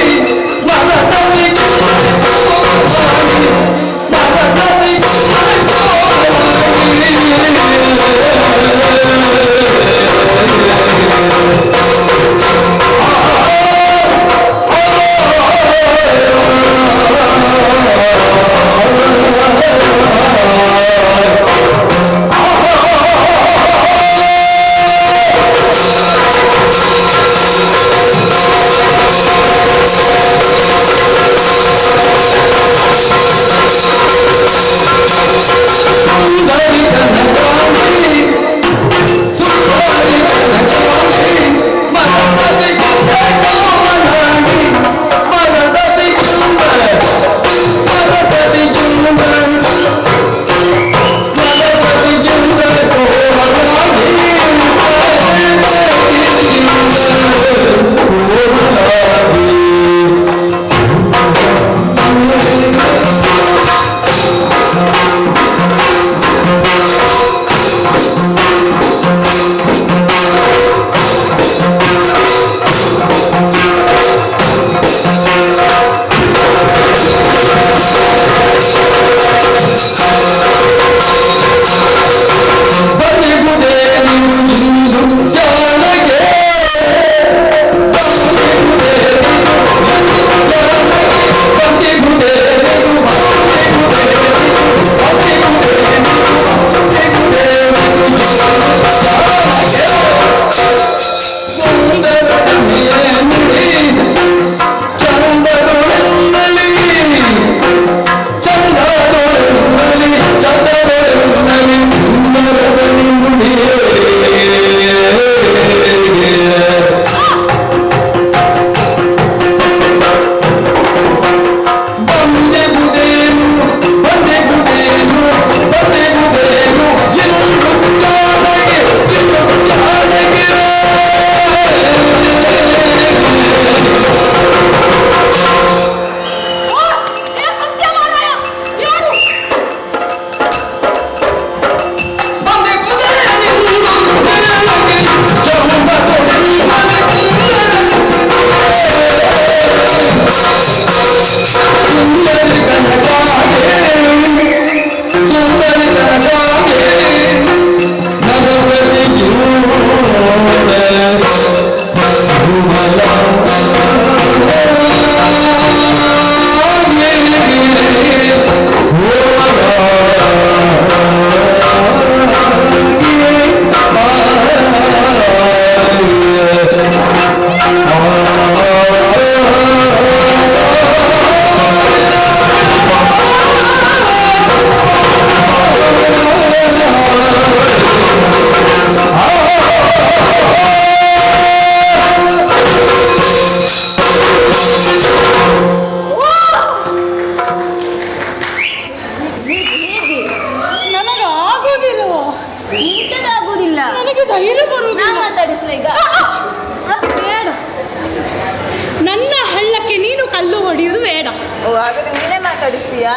Speaker 1: ಮಾತಾಡಿಸ್ತೀಯಾ?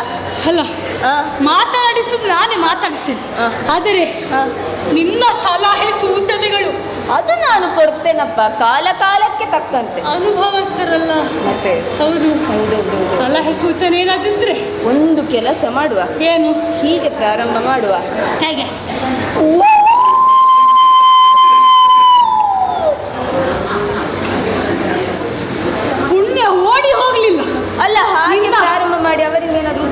Speaker 2: ಅಲ್ಲ, ಮಾತಾಡಿಸುದು ನಾನೇ ಮಾತಾಡಿಸ್ತೇನೆ. ಆದರೆ ನಿನ್ನ ಸಲಹೆ ಸೂಚನೆಗಳು
Speaker 1: ಅದು ನಾನು ಕೊಡ್ತೇನಪ್ಪ, ಕಾಲ ಕಾಲಕ್ಕೆ ತಕ್ಕಂತೆ.
Speaker 2: ಅನುಭವಸ್ಥರಲ್ಲ
Speaker 1: ಮತ್ತೆ?
Speaker 2: ಹೌದು
Speaker 1: ಹೌದೌದು.
Speaker 2: ಸಲಹೆ ಸೂಚನೆ ಏನಾದಿದ್ರೆ
Speaker 1: ಒಂದು ಕೆಲಸ ಮಾಡುವ.
Speaker 2: ಏನು?
Speaker 1: ಹೀಗೆ ಪ್ರಾರಂಭ ಮಾಡುವ.
Speaker 2: ಹೇಗೆ? ಪುಣ್ಯ ಓಡಿ ಹೋಗ್ಲಿಲ್ಲ.
Speaker 1: ಅಲ್ಲ, ಹಾಗೆ ಪ್ರಾರಂಭ ಮಾಡಿ ಅವರಿಂದ ಏನಾದ್ರು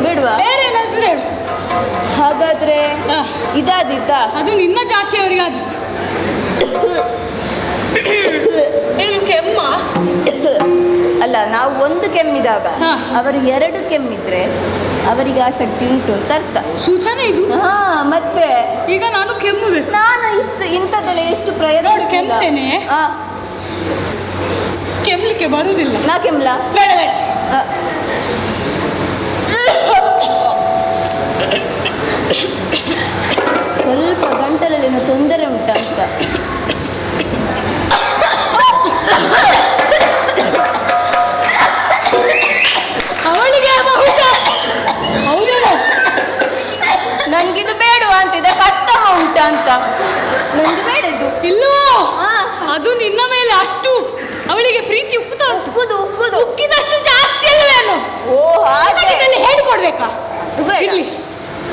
Speaker 1: ಬಿಡುವ.
Speaker 2: ಬೇರೆ ಏನಾದ್ರು ಹೇಳು.
Speaker 1: ಹಾಗಾದ್ರೆ ಇದಾದಿತ್ತ?
Speaker 2: ಅದು ನಿನ್ನ ಜಾತಿಯವರಿಗಾದಿತ್ತು. ಏನು ಕೆಮ್ಮ?
Speaker 1: ಅಲ್ಲ, ನಾವು ಒಂದು ಕೆಮ್ಮಿದಾಗ ಅವರು ಎರಡು ಕೆಮ್ಮಿದ್ರೆ ಅವರಿಗೆ ಆಸಕ್ತಿ ಉಂಟು ಅಂತ ಅರ್ಥ.
Speaker 2: ಸೂಚನೆ ಇದು.
Speaker 1: ಮತ್ತೆ
Speaker 2: ಈಗ ನಾನು ಕೆಮ್ಮಬೇಕು.
Speaker 1: ನಾನು ಇಂಥದ್ದೆಲ್ಲ ಎಷ್ಟು ಪ್ರಯತ್ನ
Speaker 2: ನೋಡು, ಕೆಮ್ತೇನೆ. ಕೆಮ್ಮಲಿಕ್ಕೆ ಬರುವುದಿಲ್ಲ.
Speaker 1: ನಾ ಕೆಮ್ಲ
Speaker 2: ಬೇಡ ಬೇಡ.
Speaker 1: ಸ್ವಲ್ಪ ಗಂಟಲಲ್ಲಿ ತೊಂದರೆ ಉಂಟಾ ಅಂತ.
Speaker 2: ಅವಳಿಗೆ ಹೌದೇನೋ
Speaker 1: ನನ್ಗಿದು ಬೇಡುವ ಅಂತಿದೆ, ಕಷ್ಟ ಉಂಟಾ ಅಂತ. ನನ್ಗೆ ಬೇಡದು
Speaker 2: ಇಲ್ಲವೋ, ಅದು ನಿನ್ನ ಮೇಲೆ ಅಷ್ಟು ಅವಳಿಗೆ ಪ್ರೀತಿ ಉಕ್ಕುತ್ತಾ ಉಂಟು.
Speaker 1: ಉಕ್ಕುದು
Speaker 2: ಉಕ್ಕಿದಷ್ಟು ಜಾಸ್ತಿ ಅಲ್ವೇನು?
Speaker 1: ಓ ಹಾಗೆ
Speaker 2: ಹೇಳಿಕೊಡ್ಬೇಕಾ? ಇರ್ಲಿ,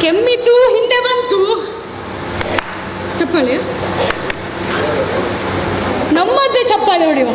Speaker 2: ಕೆಮ್ಮಿದ್ದು ಹಿಂದೆ ಬಂತು. ಚಪ್ಪಾಳೆ ನಮ್ಮದ್ದೇ ಚಪ್ಪಾಳೆ ಹೊಡೆಯುವ.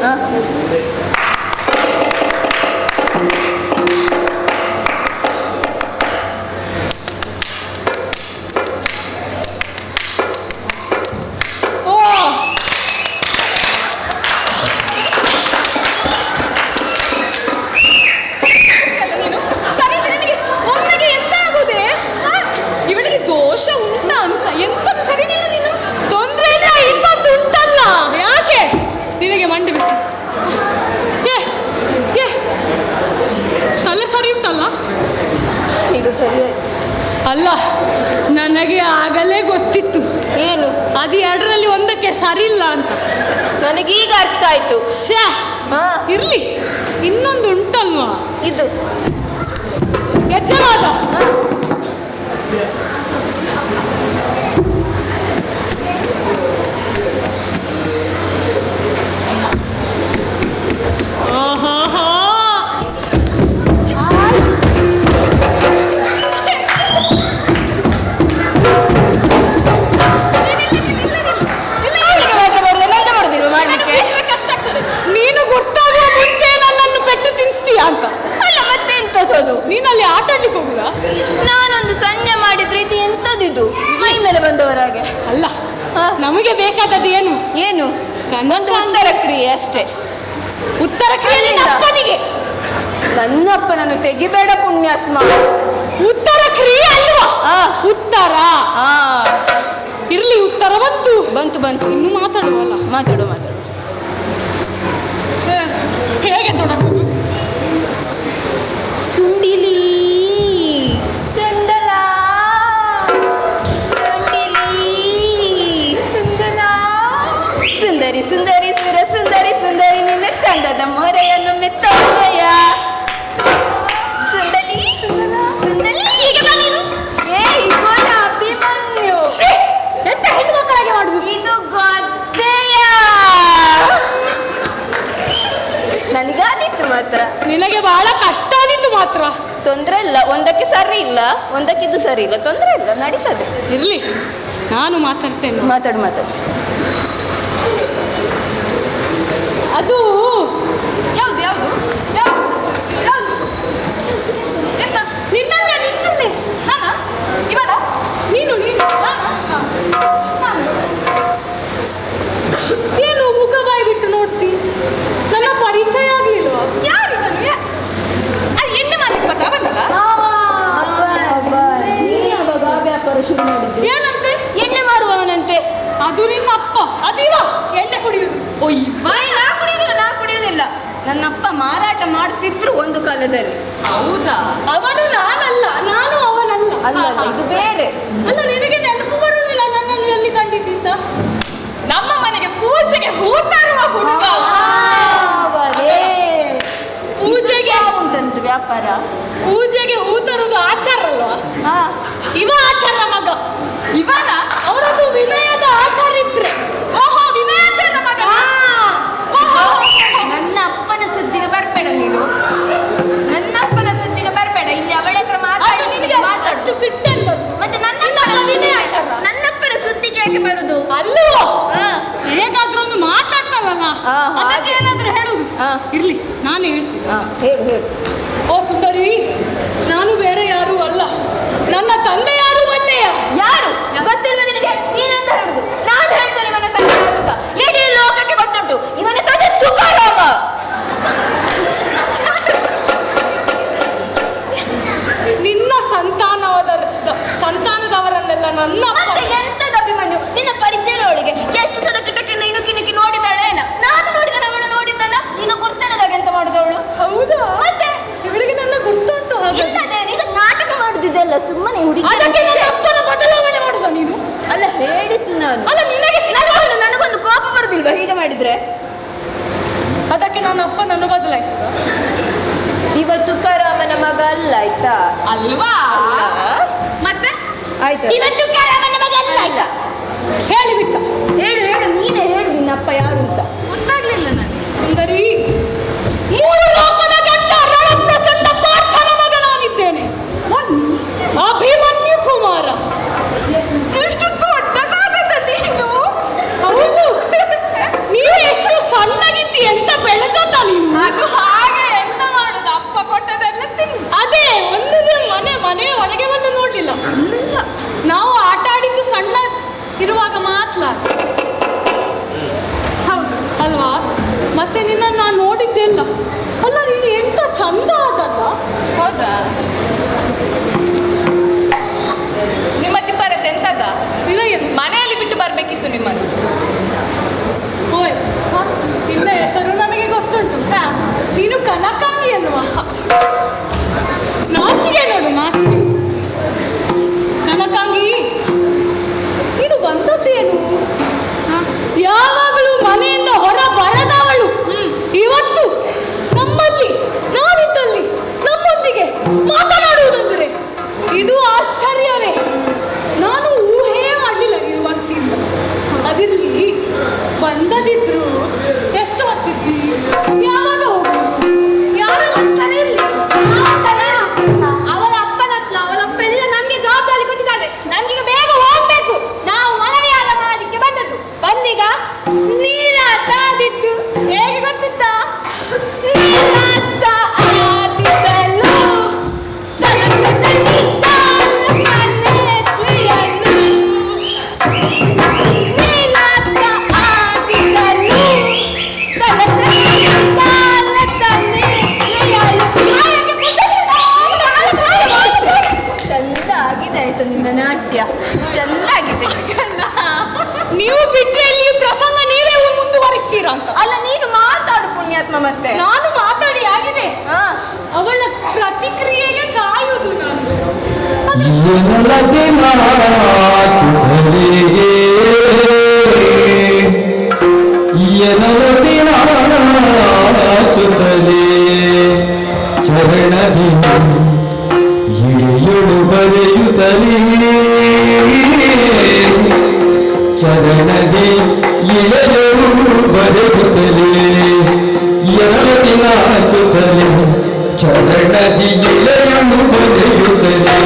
Speaker 2: ದೋಷ ಉಂಟಾ ಅಂತ ಎಂತ ಸರಿಗಿಲ್ಲ ನೀನು. ತೊಂದ್ರೆ ಇಲ್ಲ, ಇನ್ನೊಂದು ಉಂಟಲ್ಲ. ಯಾಕೆ ನಿನಗೆ ಮಂಡಿ ಬಿಸಿ? ತಲೆ ಸರಿ ಉಂಟಲ್ಲ?
Speaker 1: ಇದು ಸರಿ ಆಯ್ತು.
Speaker 2: ಅಲ್ಲ, ನನಗೆ ಆಗಲೇ ಗೊತ್ತಿತ್ತು.
Speaker 1: ಏನು?
Speaker 2: ಅದು ಎರಡರಲ್ಲಿ ಒಂದಕ್ಕೆ ಸರಿ ಇಲ್ಲ ಅಂತ
Speaker 1: ನನಗೀಗ ಅರ್ಥ ಆಯ್ತು.
Speaker 2: ಇರ್ಲಿ, ಇನ್ನೊಂದು ಉಂಟಲ್ವಾ?
Speaker 1: ಇದು
Speaker 2: ಎಚ್ಚರಾದ ನೀನು ಗೊತ್ತಾಗುವ ಮುಂಚೆ ನನ್ನನ್ನು ಪೆಟ್ಟು ತಿನ್ಸ್ತೀಯ ಅಂತ.
Speaker 1: ಅಲ್ಲ ಮತ್ತೆ ಎಂತದ್ದು?
Speaker 2: ನೀನಲ್ಲಿ ಆಟ ಆಡ್ಲಿಕ್ಕೆ ಹೋಗುದ?
Speaker 1: ನಾನೊಂದು ಸಂಜೆ ಮಾಡಿದ್ರೆ ಇದು ಎಂತದಿದು? ಮೈ ಮೇಲೆ ಬಂದವರಾಗೆ
Speaker 2: ಅಲ್ಲ, ನಮಗೆ ಬೇಕಾದದ್ದು ಏನು?
Speaker 1: ಏನು? ಒಂದು ಉತ್ತರ ಕ್ರಿಯೆ ಅಷ್ಟೇ.
Speaker 2: ಉತ್ತರ ಕ್ರಿಯೆ ಅಪ್ಪನಿಗೆ.
Speaker 1: ನನ್ನ ಅಪ್ಪನನ್ನು ತೆಗಿಬೇಡ ಪುಣ್ಯಾತ್ಮ.
Speaker 2: ಉತ್ತರ ಕ್ರಿಯೆ ಅಲ್ವಾ? ಉತ್ತರ. ಇರ್ಲಿ, ಉತ್ತರ ಬಂತು.
Speaker 1: ಬಂತು.
Speaker 2: ಇನ್ನು ಮಾತಾಡುವಲ್ಲ?
Speaker 1: ಮಾತಾಡು.
Speaker 2: ಹೇಗೆ ತೊಡಗುದು?
Speaker 1: ಸುಂಡಿಲಿ ಸುಂದಲ ಸುಂದರಿ ಸುಂದರಿ ನಿನ್ನ ಚಂದದ ಮೊರೆಯನ್ನು ಮೆತ್ತೊಯ್ಯ. ಸುಂದರಿ
Speaker 2: ಹೀಗೆ ಬನ್ನಿರು.
Speaker 1: ಅಭಿಮನ್ಯು
Speaker 2: ಎಂತ ಹೆಣ್ಣು ಮಕ್ಕಳಿಗೆ ಮಾಡುದು?
Speaker 1: ಇದು ಗೊತ್ತೆಯ. ನನಗಾದಿತ್ತು ಮಾತ್ರ.
Speaker 2: ನಿನಗೆ ಬಹಳ ಕಷ್ಟ ಆದಿತ್ತು ಮಾತ್ರ.
Speaker 1: ತೊಂದರೆ ಇಲ್ಲ, ಒಂದಕ್ಕೆ ಸರಿ ಇಲ್ಲ, ಒಂದಕ್ಕಿದ್ದು ಸರಿ ಇಲ್ಲ, ತೊಂದರೆ ಇಲ್ಲ, ನಡೀತದೆ.
Speaker 2: ಇರ್ಲಿ, ನಾನು ಮಾತಾಡ್ತೇನೆ.
Speaker 1: ಮಾತಾಡು.
Speaker 2: ಅದು ಯಾವುದು ಎಂತ? ನಿನ್ನಲ್ಲೇ ನಾನಾ? ಇವಳ? ನೀನು ಏನು ಮುಖ ಬಾಯಿ ಬಿಟ್ಟು ನೋಡ್ತಿ? ನನ್ನ ಪರಿಚಯ ಆಗ್ಲಿಲ್ವಾ? ಯಾರಿವನು? ಎಣ್ಣೆ ಮಾಡ್ಲಿಕ್ಕೆ ಬರ್ತಾವಲ್ಲ?
Speaker 1: ವ್ಯಾಪಾರ ಶುರು ಮಾಡಿದ್ದು
Speaker 2: ಏನಂತೆ?
Speaker 1: ಎಣ್ಣೆ ಮಾರುವವನಂತೆ.
Speaker 2: ಅದು ನಿನ್ನ ಅಪ್ಪ. ಅದಿವ ಎಣ್ಣೆ ಕುಡಿಯುವುದು.
Speaker 1: ನಾ ಕುಡಿಯುವುದಿಲ್ಲ. ನನ್ನಪ್ಪ ಮಾರಾಟ ಮಾಡ್ತಿದ್ರು ಒಂದು ಕಾಲದಲ್ಲಿ.
Speaker 2: ಹೌದಾ? ಅವನು ನಾನಲ್ಲ, ನಾನು ಅವನಲ್ಲ.
Speaker 1: ಅಲ್ಲ, ಇದು ಬೇರೆ.
Speaker 2: ಅಲ್ಲ, ನಿನಗೆ ನೆನಪು ಬರುವುದಿಲ್ಲ ನನ್ನನ್ನು ಎಲ್ಲಿ ಕಂಡಿದ್ದ? ನಮ್ಮ ಮನೆಗೆ ಪೂಜೆಗೆ ಹೂ ತರುವ ಹುಡುಗ. ಪೂಜೆಗೆ
Speaker 1: ಉಂಟಂತೆ ವ್ಯಾಪಾರ.
Speaker 2: ಪೂಜೆಗೆ ಹೂ ತರುವುದು ಆಚಾರ ಅಲ್ವಾ? ಇವ ಆಚಾರ ಮಗ. ಇವನ ಅವರದ್ದು ವಿನಯದ ಆಚಾರಿದ್ರೆ. ಓಹೋ, ವಿನಯಾಚಾರ ಮಗ.
Speaker 1: ನನ್ನ ಅಪ್ಪನ ಸುದ್ದಿಗೆ ಬರ್ಬೇಡ ನೀನು. ನನ್ನ ಅಪ್ಪನ ಸುದ್ದಿಗೆ ಬರ್ಬೇಡ. ಇಲ್ಲಿ ಅವಳ ಹತ್ರ
Speaker 2: ಮಾತಾಡು. ಸಿಟ್ಟಲ್ಲಿ
Speaker 1: ಮತ್ತೆ
Speaker 2: ವಿನಯಾಚಾರ.
Speaker 1: ನನ್ನಪ್ಪನ ಸುದ್ದಿಗೆ ಯಾಕೆ ಬರುದು?
Speaker 2: ಅಲ್ಲವೋ, ಹೇಗಾದ್ರೂ ಒಂದು ಮಾತಾಡ್ತಲ್ಲ, ಅದಕ್ಕೆ ಏನಾದ್ರೂ ಹೇಳುದು. ಇರ್ಲಿ, ನಾನು ಹೇಳ್ತೀನಿ.
Speaker 1: ಹೇಳು.
Speaker 2: ಓ ಸುಂದರಿ, ನಾನು ಬೇರೆ ಯಾರು ಅಲ್ಲ, ನನ್ನ ತಂದೆ ಯಾರು ಬಲ್ಲೆಯ?
Speaker 1: ಯಾರು ಗೊತ್ತಿಲ್ವ ನಿನಗೆ? ನೀನೆಂತ ಹೇಳುದು? ನಾನು ಹೇಳ್ತೇನೆ ಇವನ ತಂದೆ ಯಾರು ಅಂತ. ಇಡೀ ಲೋಕಕ್ಕೆ ಗೊತ್ತುಂಟು ಇವನ ತಂದೆ ತುಕಾರಾಮ.
Speaker 2: ನಿನ್ನ ಸಂತಾನದವರನ್ನೆಲ್ಲ ನನ್ನ
Speaker 1: ಎಂತದ ಅಭಿಮನ್ಯು ನಿನ್ನ ಪರಿಚಯದೊಳಗೆ ಎಷ್ಟು ಸಲ ಕಿಟಕಿಯಿಂದ ಇಣುಕಿ ನೋಡಿದಾಳೇನ? ನಾನು ನೋಡಿದ ಅವಳು ನೋಡಿದ್ದಲ್ಲ. ಈಗ ಗುರ್ತನದಾಗ ಎಂತ ಮಾಡಿದವಳು?
Speaker 2: ಹೌದಾ?
Speaker 1: ಮತ್ತೆ
Speaker 2: ಇವಳಿಗೆ ನನ್ನ ಗುರ್ತುಂಟು.
Speaker 1: ಇಲ್ಲದೆ ಈಗ ನಾಟಕ ಮಾಡುದಿದ್ದೆಲ್ಲ ಸುಮ್ಮನೆ ಹುಡುಗಿ.
Speaker 2: ಅದಕ್ಕೆ ನನ್ನ ಅಪ್ಪನ ಬದಲಾವಣೆ ಮಾಡುದ ನೀನು?
Speaker 1: ಅಲ್ಲ ಹೇಳಿದ್ದು ನಾನು.
Speaker 2: ಅಲ್ಲ ನಿನಗೆ
Speaker 1: ನನಗೊಂದು ಕೋಪ ಬರುದಿಲ್ವಾ ಹೀಗೆ ಮಾಡಿದ್ರೆ?
Speaker 2: ಅದಕ್ಕೆ ನನ್ನ ಅಪ್ಪ ನನ್ನ ಬದಲಾಯಿಸುದ?
Speaker 1: ಇವತ್ತು ಕರಾಮನ ಮಗ ಅಲ್ಲ ಆಯ್ತಾ?
Speaker 2: ಅಲ್ವಾ? ಮತ್ತೆ
Speaker 1: ಆಯ್ತು.
Speaker 2: ಇವತ್ತು ಕರಾಮನ ಮಗ ಅಲ್ಲ ಆಯ್ತಾ? ಹೇಳಿಬಿಟ್ಟ.
Speaker 1: ಹೇಳು ನೀನೇ ಹೇಳು ನಿನ್ನ ಅಪ್ಪ ಯಾರು ಅಂತ.
Speaker 2: ಗೊತ್ತಾಗ್ಲಿಲ್ಲ ನನಗೆ. ಸುಂದರಿ, ಮೂರು ಲೋಕದ ಗಂಡ ರಣಪ್ರಚಂಡ ಪಾರ್ಥನ ಮಗ ನಾನಿದ್ದೇನೆ. ಅಭಿಮನ್ಯು ಕುಮಾರ. ಎಷ್ಟು ದೊಡ್ಡದಾಗದ ನೀನು. ಹೌದು, ನೀನು ಎಷ್ಟು ಸಣ್ಣಗಿದ್ದಿ, ಎಂತ ಬೆಳೆದ ನೀನು. ಅದು ಹಾಗೆ ಎಂತ ಮಾಡುದು, ಅಪ್ಪ ಕೊಟ್ಟದೆಲ್ಲ ತಿನ್ನು. ಅದೇ ಒಂದು ಮನೆ ಒಳಗೆ ಬಂದು ನೋಡ್ಲಿಲ್ಲ. ನಾವು ಆಟ ಆಡಿದ್ದು ಸಣ್ಣ ಇರುವಾಗ ಮಾತ್ರ. ಹೌದು ಅಲ್ವಾ? ಮತ್ತೆ ನಿನ್ನ ನಾನು ನೋಡಿದ್ದೆಲ್ಲ. ಅಲ್ಲ ನೀನು ಎಂತ ಚಂದ ಆದಲ್ಲ. ಹೌದಾ? ನಿಮ್ಮತ್ತಿ ಬರತ್ತೆ ಎಂತದ? ಇಲ್ಲ, ಏನು ಮನೆಯಲ್ಲಿ ಬಿಟ್ಟು ಬರ್ಬೇಕಿತ್ತು ನಿಮ್ಮನ್ನು. ಓಯ್, ನಿನ್ನ ಹೆಸರು ನನಗೆ ಗೊತ್ತುಂಟು. ನೀನು ಕನಕಾಂಗಿ ಅನ್ನುವ. ನಾಚಿಗೆ ನೋಡು, ನಾಚಿಗೆ. ಕನಕಾಂಗಿ, ನೀನು ಬಂದದ್ದೇನು? ಯಾವಾಗಲೂ ಮನೆಯಿಂದ ಹೊರ ಬರದವಳು ಇವತ್ತು ನಮ್ಮಲ್ಲಿ, ನಾವಿದ್ದಲ್ಲಿ ನಮ್ಮೊಂದಿಗೆ ಮಾತನಾಡುವುದಂದರೆ ಇದು ಆಶ್ಚರ್ಯವೇ. ನಾನು ಊಹೆ ಮಾಡಲಿಲ್ಲ ನೀವು ಬರ್ತಿದ್ದ. ಅದಿರ್ಲಿ, ಬಂದದಿದ್ರು ಎಷ್ಟು ಹೊತ್ತಿದ್ವಿ, ಯಾವಾಗ ಹೋಗುದು, ಯಾರು
Speaker 3: ಸರಿ ಇರ್ಲಿ. ಅವಳ ಅಪ್ಪನ ಹತ್ರ ಅವಳ ಅಪ್ಪ ಎಲ್ಲ ನಮ್ಗೆ ಜವಾಬ್ದಾರಿ ಕೊಟ್ಟಿದ್ದಾರೆ. ನಮ್ಗೀಗ ಬೇಗ ಹೋಗ್ಬೇಕು. ನಾವು ಮನವಿಯಾದ ಮಾಡಲಿಕ್ಕೆ ಬಂದದ್ದು. ಬಂದೀಗ ನೀರ ತಾದಿತ್ತು. ಹೇಗೆ ಗೊತ್ತಿತ್ತಾ? ನೀರಾಟ ಆಡಿದಳು ಸಲಕದಲ್ಲಿ ತಾನು ಮನೆಯಲ್ಲಿಯನು. ನೀರಾಟ ಆಡಿದಳು ಸಲಕದಲ್ಲಿ ತಾನು ತನ್ನೆಯಲು.
Speaker 1: ಚಂದ ಆಗಿದೆ ಆಯ್ತು ನಿನ್ನ ನಾಟ್ಯ, ಚಂದ ಆಗಿದೆ.
Speaker 2: ನೀವು ಬಿಟ್ಟರೆ ಇಲ್ಲಿ ಪ್ರಸಂಗ ನೀವೇ ಮುಂದುವರಿಸ್ತೀರಾ ಅಂತ.
Speaker 1: ಅಲ್ಲ ನೀನು ಮಾತಾಡು ಪುಣ್ಯಾತ್ಮ. ಮತ್ತೆ
Speaker 2: ನಾನು ಮಾತಾಡಿ ಆಗಿದೆ.
Speaker 1: ಹಾ,
Speaker 2: ಅವಳ ಪ್ರತಿಕ್ರಿಯೆಗೆ ಕಾಯುವುದು ನಾನು.
Speaker 4: ಏನಲ್ಲದೆ ನಾಚುತ್ತಲೇ ಏನಲ್ಲದೆ ನಾಚುತ್ತಲೇ ಚರಣದಿ ಇಳಿಯುಳು ಬರೆಯುತ್ತಲೇ ಚರಣದಿ ಇಳೆಯುಳು ಬರೆಯುತ್ತಲೇ ಏನಲ್ಲದೆ ನಾಚುತ್ತಲೇ ಚರಣದಿ ಇಳೆಯುಳು ಬರೆಯುತ್ತಲೇ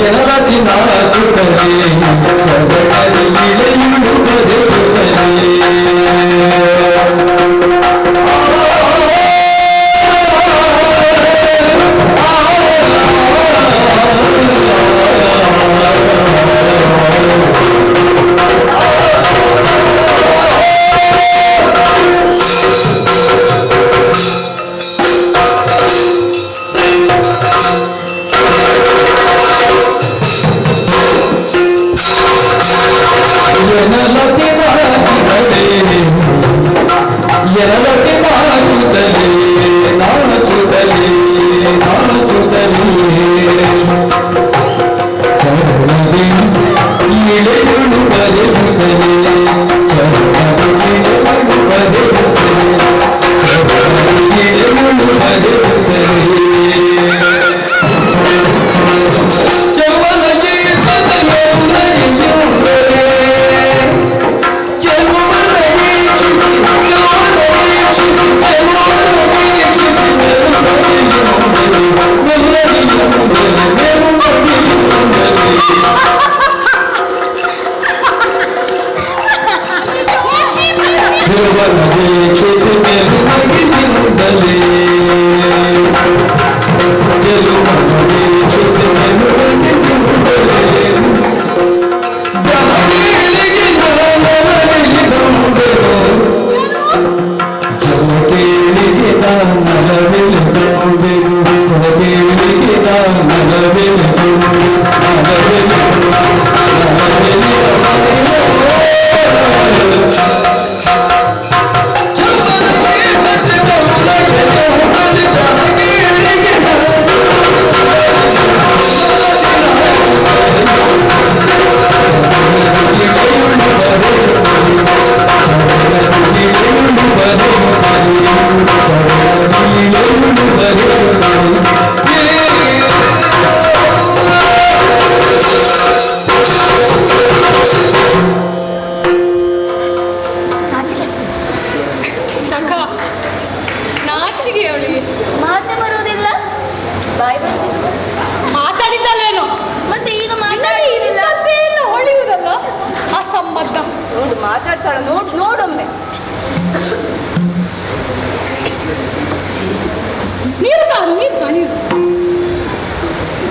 Speaker 4: ಎಲ್ಲದಿ ನಾಚುತ್ತಲೇ
Speaker 1: ಮಾತಾಡ್ತಾಳ ನೋಡೊಮ್ಮೆ.
Speaker 2: ನೀರು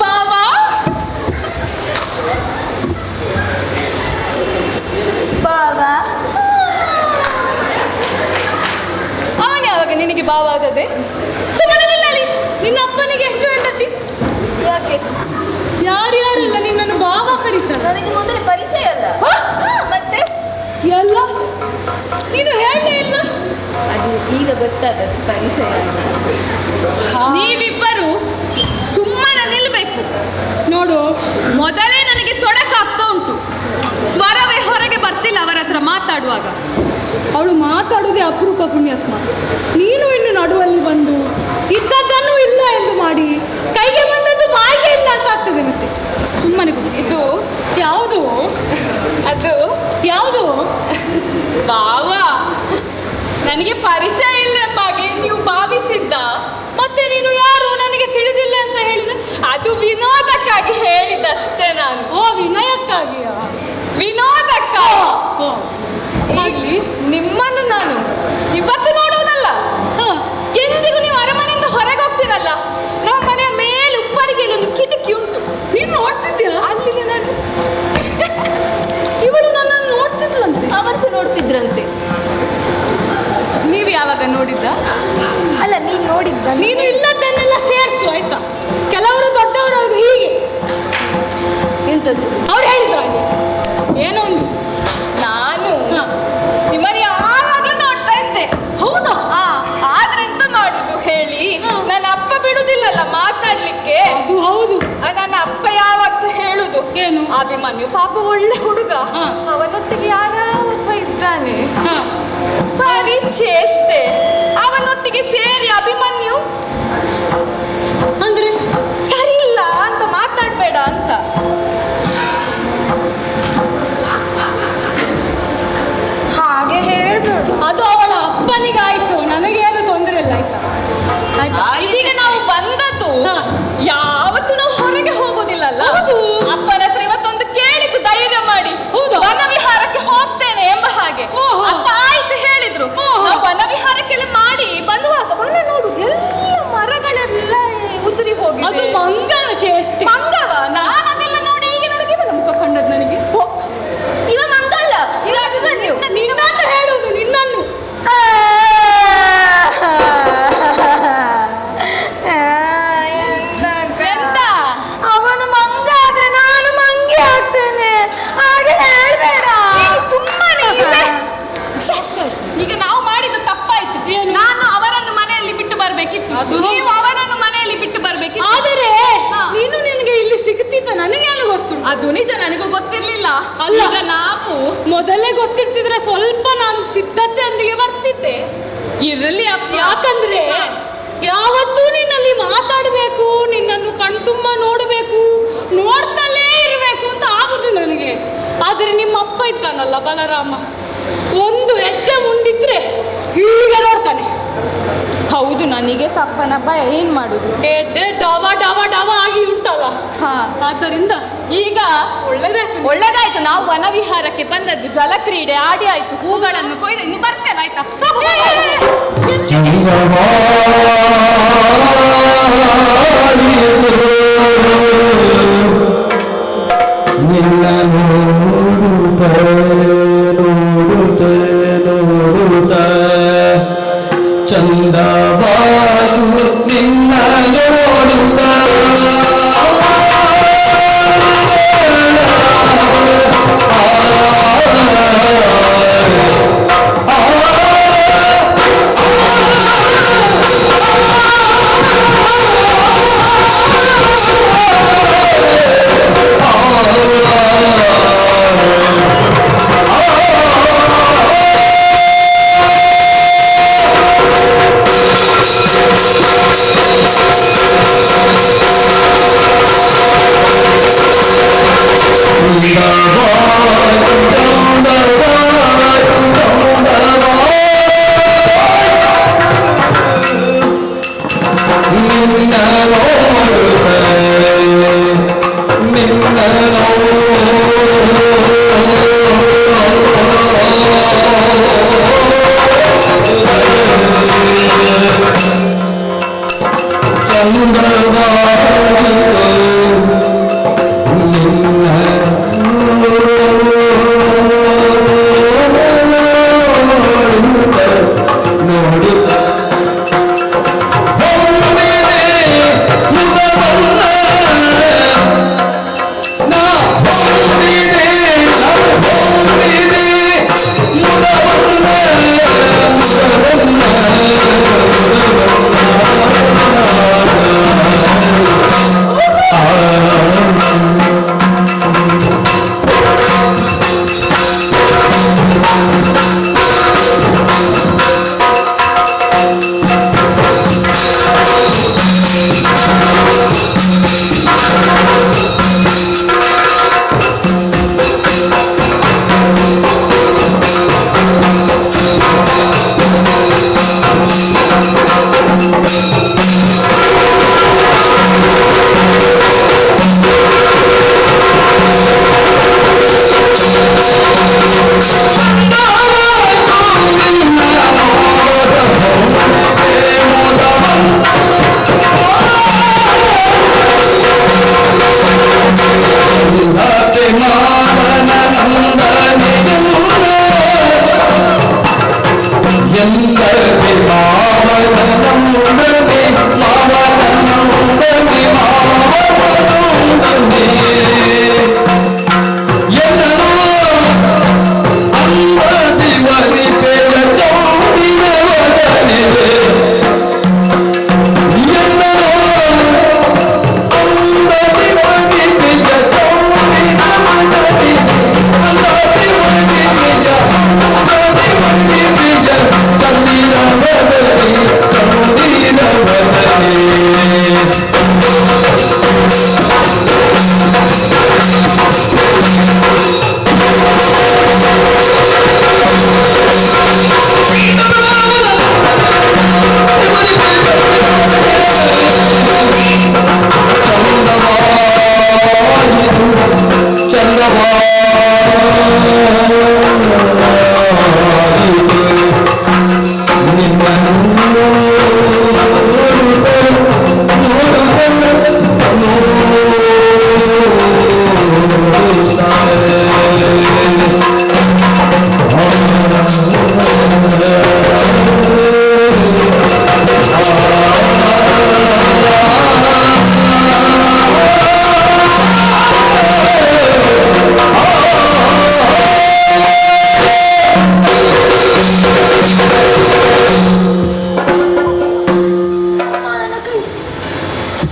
Speaker 2: ಬಾವಾ
Speaker 1: ಬಾವಾ
Speaker 2: ಅವನು ಯಾವಾಗ ನಿನಗೆ ಬಾವ ಆಗದೆ? ಸುಮ್ಮನೆ ನಿನ್ನ ಅಪ್ಪನಿಗೆ ಎಷ್ಟು ಹೆಂಡತಿ?
Speaker 1: ಯಾಕೆ
Speaker 2: ಯಾರ್ಯಾರೆಲ್ಲ ನಿನ್ನನ್ನು ಬಾವ ಕರೀತಾರೆ?
Speaker 1: ನನಗೆ ಮೊದಲೇ ಪರಿಚಯ ಅಲ್ಲ. ಮತ್ತೆ
Speaker 2: ಎಲ್ಲ ನೀನು ಹೇಳಲೇ ಇಲ್ಲ.
Speaker 1: ಅದು ಈಗ ಗೊತ್ತಾದದ್ದು ಪರಿಚಯ ಅಲ್ಲ.
Speaker 2: ನೀವಿಬ್ಬರು ಸುಮ್ಮನೆ ನಿಲ್ಬೇಕು. ನೋಡು, ಮೊದಲೇ ನನಗೆ ತೊಡಕಾಗ್ತಾ ಉಂಟು. ಸ್ವರವೇ ಹೊರಗೆ ಬರ್ತಿಲ್ಲ ಅವರ ಹತ್ರ ಮಾತಾಡುವಾಗ. ಅವಳು ಮಾತಾಡುವುದೇ ಅಪರೂಪ ಪುಣ್ಯಾತ್ಮ. ನೀನು ಇನ್ನು ನಡುವಲ್ಲಿ ಬಂದು ಇದ್ದದ್ದನ್ನು ಇಲ್ಲ ಎಂದು ಮಾಡಿ ಕೈಗೆ ಬಂದದ್ದು ಬಾಯಿಗೆ ಇಲ್ಲ ಅಂತ ಆಗ್ತದೆ. ಮತ್ತೆ ಸುಮ್ಮನೆ ಇದು ಯಾವುದು? ಅದು ಯಾವುದು? ಬಾವ, ನನಗೆ ಪರಿಚಯ ಇಲ್ಲ ಎಂಬಾಗೆ ನೀವು ಭಾವಿಸಿದ್ದ. ಮತ್ತೆ ನೀನು ಯಾರು ನನಗೆ ತಿಳಿದಿಲ್ಲ ಅಂತ ಹೇಳಿದ? ಅದು ವಿನೋದಕ್ಕಾಗಿ ಹೇಳಿದಷ್ಟೇ ನಾನು. ಓ, ವಿನಯಕ್ಕಾಗಿಯಾ? ವಿನೋದಕ್ಕಾಗಿ ನಿಮ್ಮನ್ನು ನಾನು ಇವತ್ತು ನೋಡುವುದಲ್ಲ, ಎಂದಿಗೂ ನೀವು ಅರಮನೆಯಿಂದ ಹೊರಗೆ ಹೋಗ್ತಿರಲ್ಲ, ನಮ್ಮ ಮನೆಯ ಮೇಲೆ ಉಪ್ಪರಿಗೆ ಒಂದು ಕಿಟಕಿ ಉಂಟು. ನೀನು ನೋಡ್ತಿದ್ದೀರಾ? ಅಲ್ಲಿಗೆ ನಾನು ಇವಳು ನನ್ನನ್ನು ನೋಡ್ತಿದ್ಲಂತೆ.
Speaker 1: ಅವರು ನೋಡ್ತಿದ್ರಂತೆ.
Speaker 2: ನೀವು ಯಾವಾಗ ನೋಡಿದ್ದ?
Speaker 3: ಅಲ್ಲ, ನೀನು ನೋಡಿದ್ದ?
Speaker 2: ನೀನು ಇಲ್ಲದನ್ನೆಲ್ಲ ಸೇರಿಸು ಆಯ್ತಾ? ಕೆಲವರು ದೊಡ್ಡವರು ಹೀಗೆ
Speaker 1: ಎಂತದ್ದು
Speaker 2: ಅವ್ರು ಹೇಳಿದ್ರು ಹಾಗೆ ಏನೋ ಒಂದು. ನಾನು ನಿಮ್ಮನ್ನು ಯಾವಾಗ ನೋಡ್ತಾ ಇದ್ದೆ. ಹೌದಾ? ಆದ್ರೆ ಎಂತ ಮಾಡುದು ಹೇಳಿ, ನನ್ನ ಅಪ್ಪ ಬಿಡುದಿಲ್ಲಲ್ಲ ಮಾತಾಡ್ಲಿಕ್ಕೆ. ಅದು ಹೌದು. ನನ್ನ ಅಪ್ಪ ಯಾವಾಗ ಹೇಳುದು ಏನು, ಅಭಿಮನ್ಯು ಪಾಪ ಒಳ್ಳೆ ಹುಡುಗ, ಅವನೊಟ್ಟಿಗೆ ಯಾರ ಒಬ್ಬ ಇದ್ದಾನೆ, ಪರಿಚೇಷ್ಟೆ, ಅವನೊಟ್ಟಿಗೆ ಸೇರಿ ಅಭಿಮನ್ಯು ಅಂದ್ರೆ ಸರಿ ಇಲ್ಲ ಅಂತ ಮಾತಾಡ್ಬೇಡ ಅಂತ.
Speaker 3: ಹಾಗೆ ಹೇಳ್ಬೇಡ.
Speaker 2: ಅದು ಅವಳ ಅಪ್ಪನಿಗಾಯ್ತು, ನನಗೇನು ತೊಂದರೆ ಇಲ್ಲ ಆಯ್ತಾ? ಇದೀಗ ನಾವು ಬಂದದ್ದು ಯಾವತ್ತು ನಾವು ಹೊರಗೆ ಹೋಗೋದಿಲ್ಲಲ್ಲ. ಅಪ್ಪನ ಹತ್ರ ಇವತ್ತೊಂದು ಕೇಳಿದ್ದು ಧೈರ್ಯ ಮಾಡಿ, ವನವಿಹಾರಕ್ಕೆ ಹೋಗ್ತೇನೆ ಎಂಬ ಹಾಗೆ. ಅಪ್ಪ ಆಯ್ತು ಹೇಳಿದ್ರು. ನಾವು ವನವಿಹಾರಕ್ಕೆಲ್ಲ ಮಾಡಿ ಬರುವಾಗ ವನ ನೋಡು, ಎಲ್ಲ ಮರಗಳೆಲ್ಲ ಉದುರಿ ಹೋಗಿ. ಅದು ಮಂಗನ ಚೇಷ್ಟೆ. ಮಂಗವ? ನಾನು ಅದೆಲ್ಲ ನೋಡಿ ಈಗ ನೋಡಿ ಇವನ ಮುಖ ಕಂಡದ್ದು ನನಗೆ.
Speaker 1: ಇವ ಮಂಗಲ್ಲ, ಇವ ಅಭಿಮನ್ಯು.
Speaker 2: ನಿನ್ನನ್ನು ಹೇಳುವುದು, ನಿನ್ನನ್ನು.
Speaker 1: ಎಂತ? ಅವನು ಮಂಗ ಆದ್ರೆ ನಾನು ಮಂಗಿ ಆಗ್ತೇನೆ, ಹಾಗೆ ಹೇಳ್ಬೇಡ.
Speaker 2: ಸುಮ್ಮನೆ ಈಗ ನಾವು ಮಾಡಿದ್ದು ತಪ್ಪಾಯ್ತು. ನಾನು ಅವರನ್ನು ಮನೆಯಲ್ಲಿ ಬಿಟ್ಟು ಬರ್ಬೇಕಿತ್ತು, ನೀವು ಅವರನ್ನು ಮನೆಯಲ್ಲಿ ಬಿಟ್ಟು ಬರ್ಬೇಕಿತ್ತು. ಆದರೆ ನೀನು ನಿನಗೆ ಇಲ್ಲಿ ಸಿಗುತ್ತಿದ್ದ ನನಗೇನು ಗೊತ್ತು? ಅದು ನಿಜ, ನನಗೂ ಗೊತ್ತಿರ್ಲಿಲ್ಲ. ಅಲ್ಲ, ನಾವು ಮೊದಲೇ ಗೊತ್ತಿರ್ತಿದ್ರೆ ಸ್ವಲ್ಪ ನಾನು ಸಿದ್ಧತೆಯೊಂದಿಗೆ ಬರ್ತಿದ್ದೆ. ಇರಲಿ ಅಪ್ಪ, ಯಾಕಂದ್ರೆ ಯಾವತ್ತೂ ನಿನ್ನಲ್ಲಿ ಮಾತಾಡಬೇಕು, ನಿನ್ನನ್ನು ಕಣ್ತುಂಬ ನೋಡಬೇಕು, ನೋಡ್ತಲೇ ಇರಬೇಕು ಅಂತ ಆಗುದು ನನಗೆ. ಆದರೆ ನಿಮ್ಮ ಅಪ್ಪ ಇದ್ದಾನಲ್ಲ ಬಲರಾಮ, ಒಂದು ಹೆಜ್ಜೆ ಮುಂದಿದ್ರೆ ಹೀಗೆ ನೋಡ್ತಾನೆ. ಹೌದು, ನನಗೆ ಸಪ್ಪನ ಭಯ, ಏನ್ ಮಾಡುದು? ಎದ್ದೆ ಡವ ಡವ ಡವ ಆಗಿ ಉಂಟಲ್ಲ. ಆದ್ದರಿಂದ ಈಗ ಒಳ್ಳೆದಾಯ್ತು. ನಾವು ವನವಿಹಾರಕ್ಕೆ ಬಂದದ್ದು, ಜಲಕ್ರೀಡೆ ಆಡಿ ಆಯ್ತು, ಹೂಗಳನ್ನು ಕೊಯ್ದು ಇನ್ನು ಬರ್ತೇವೆ ಆಯ್ತಾ?
Speaker 4: ನಿನ್ನ ನೋಡುತ್ತ ಚಂದವಾದು ನಿನ್ನ ನೋಡುತ್ತ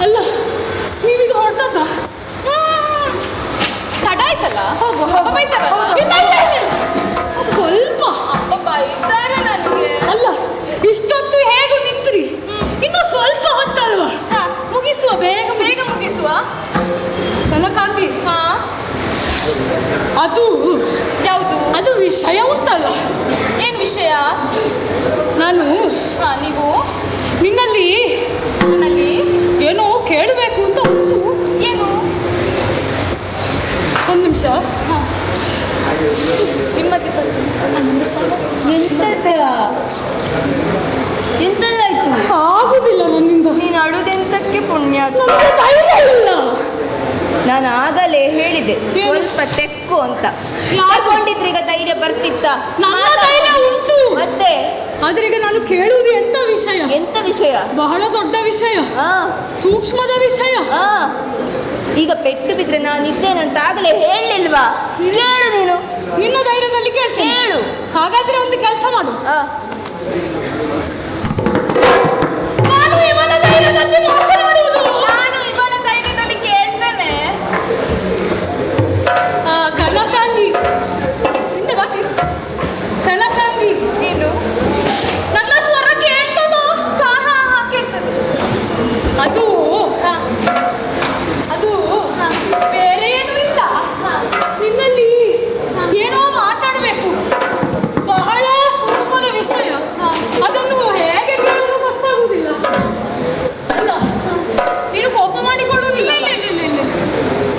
Speaker 2: ಅಲ್ಲ ನೀವೀಗ ಹೊರಟದ ತಡ ಆಯ್ತಲ್ಲ
Speaker 3: ಹೋಗು, ಹೋಗು.
Speaker 2: ಬೈತಾರಲ್ಲ?
Speaker 3: ಹೌದು.
Speaker 2: ಇಲ್ಲ, ಇಲ್ಲ, ಇಲ್ಲ. ಸ್ವಲ್ಪ ಅಪ್ಪ ಬೈತಾರೆ ನನಗೆ. ಅಲ್ಲ ಇಷ್ಟೊತ್ತು ಹೇಗೂ ನಿಂತ್ರಿ ಇನ್ನು ಸ್ವಲ್ಪ ಹೊತ್ತಲ್ವಾ ಮುಗಿಸುವ ಬೇಗ ಬೇಗ ಮುಗಿಸುವ ಕನಕಾಂತಿ. ಅದು ಯಾವುದು ಅದು ವಿಷಯ ಉಂಟಲ್ಲ. ಏನು ವಿಷಯ? ನಾನು ನೀವು ನಿನ್ನಲ್ಲಿ ಏನೋ ಕೇಳಬೇಕು ಅಂತ ಉಂಟು. ಏನು? ಒಂದು ನಿಮಿಷ ನಿಮ್ಮಲ್ಲಿ
Speaker 1: ಎಂತದಾಯ್ತು?
Speaker 2: ಆಗುದಿಲ್ಲ ನನ್ನಿಂದ.
Speaker 1: ನೀನು ಅಳುದೆಂತಕ್ಕೆ ಪುಣ್ಯ.
Speaker 2: ನನಗೆ ಧೈರ್ಯ ಇಲ್ಲ.
Speaker 1: ನಾನು ಆಗಲೇ ಹೇಳಿದೆ
Speaker 2: ಏನು?
Speaker 1: ಸ್ವಲ್ಪ ತೆಕ್ಕು ಅಂತ.
Speaker 2: ಯಾರು?
Speaker 1: ತಗೊಂಡಿದ್ರೆ ಈಗ ಧೈರ್ಯ ಬರ್ತಿತ್ತ?
Speaker 2: ನನ್ನ ಧೈರ್ಯ ಉಂಟು.
Speaker 1: ಮತ್ತೆ
Speaker 2: ಆದ್ರೆ ಈಗ ನಾನು ಕೇಳುವುದು ಎಂತ ವಿಷಯ?
Speaker 1: ಎಂತ ವಿಷಯ?
Speaker 2: ಬಹಳ ದೊಡ್ಡ ವಿಷಯ,
Speaker 1: ಹಾ
Speaker 2: ಸೂಕ್ಷ್ಮದ ವಿಷಯ.
Speaker 1: ಹಾ ಈಗ ಪೆಟ್ಟು ಬಿದ್ರೆ ನಾನು ಇದ್ದೇನಂತ ಆಗಲೇ ಹೇಳಲಿಲ್ವಾ? ಹೇಳು ನೀನು.
Speaker 2: ನಿನ್ನ ಧೈರ್ಯದಲ್ಲಿ ಕೇಳ್ತೇನೆ.
Speaker 1: ಹೇಳು.
Speaker 2: ಹಾಗಾದ್ರೆ ಒಂದು ಕೆಲಸ ಮಾಡು.
Speaker 1: ಆ,
Speaker 2: ನಾನು ಇವನ ಧೈರ್ಯದಲ್ಲಿ ಮಾತನಾಡುವುದು.
Speaker 1: ನಾನು ಇವನ ಧೈರ್ಯದಲ್ಲಿ ಕೇಳ್ತೇನೆ.
Speaker 2: ಕನಕಾಂಗಿ ಹಿಂದೆ ಬಾ. ಕನಕಾಂಗಿ
Speaker 1: ಏನು?
Speaker 2: ನನ್ನ ಸ್ವರ ಕೇಳ್ತದೋ?
Speaker 1: ಕೇಳ್ತದೆ.
Speaker 2: ಅದು ಅದು ಬೇರೆ ಏನೂ ಇಲ್ಲ. ನಿನ್ನಲ್ಲಿ ಏನೋ ಮಾತಾಡಬೇಕು, ಬಹಳ ಸೂಕ್ಷ್ಮದ ವಿಷಯ. ಅದನ್ನು ಹೇಗೆ ಕೇಳೋದು ಗೊತ್ತಾಗುವುದಿಲ್ಲ. ಅಲ್ಲ ನೀನು ಕೋಪ ಮಾಡಿಕೊಳ್ಳುವುದಿಲ್ಲ?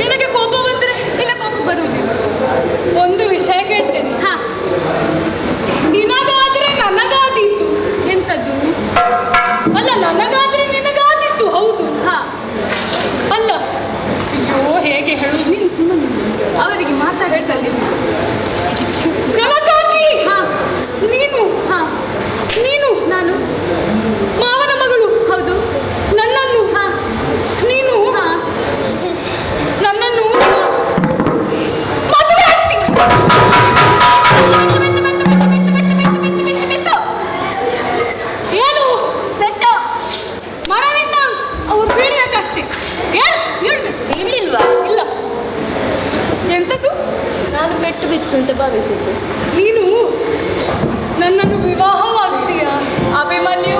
Speaker 2: ನಿನಗೆ ಕೋಪ ಬಂದರೆ? ಇಲ್ಲ, ಕೋಪ ಬರುವುದಿಲ್ಲ. ಒಂದು ವಿಷಯ ಕೇಳ್ತೇನೆ. ನಿನಗಾದ್ರೆ ನನಗಾದೀತು. ಎಂತದ್ದು? ಅಲ್ಲ ನನಗಾದ್ರೆ ನಿನಗಾದೀತು. ಹೌದು. ಅಲ್ಲ ಅಯ್ಯೋ ಹೇಗೆ ಹೇಳುದು? ನೀನು ಸುಮ್ಮನೆ ಅವರಿಗೆ ಮಾತಾಡ್ತಾರೆ. ಕನಕಾಂಗಿ ನೀನು ನೀನು ನಾನು ಮಾವನ ಮಗಳು. ಹೌದು. ನನ್ನನ್ನು ನೀನು ನನ್ನನ್ನು ಮದುವೆ ಆಗ್ತಿ. ಏನು ಮರವಿಂದ ಅವ್ರು ಬೀಳ್ಬೇಕಷ್ಟೇ.
Speaker 1: ಇರ್ಲಿಲ್ವಾ?
Speaker 2: ಇಲ್ಲ. ಎಂತದ್ದು?
Speaker 1: ನಾನು ಪೆಟ್ಟು ಬಿತ್ತು ಅಂತ ಭಾವಿಸಿದ್ದು.
Speaker 2: ನೀನು ನನ್ನನ್ನು ವಿವಾಹವಾಗ್ತೀಯ? ಅಭಿಮನ್ಯು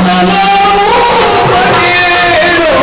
Speaker 4: Hello.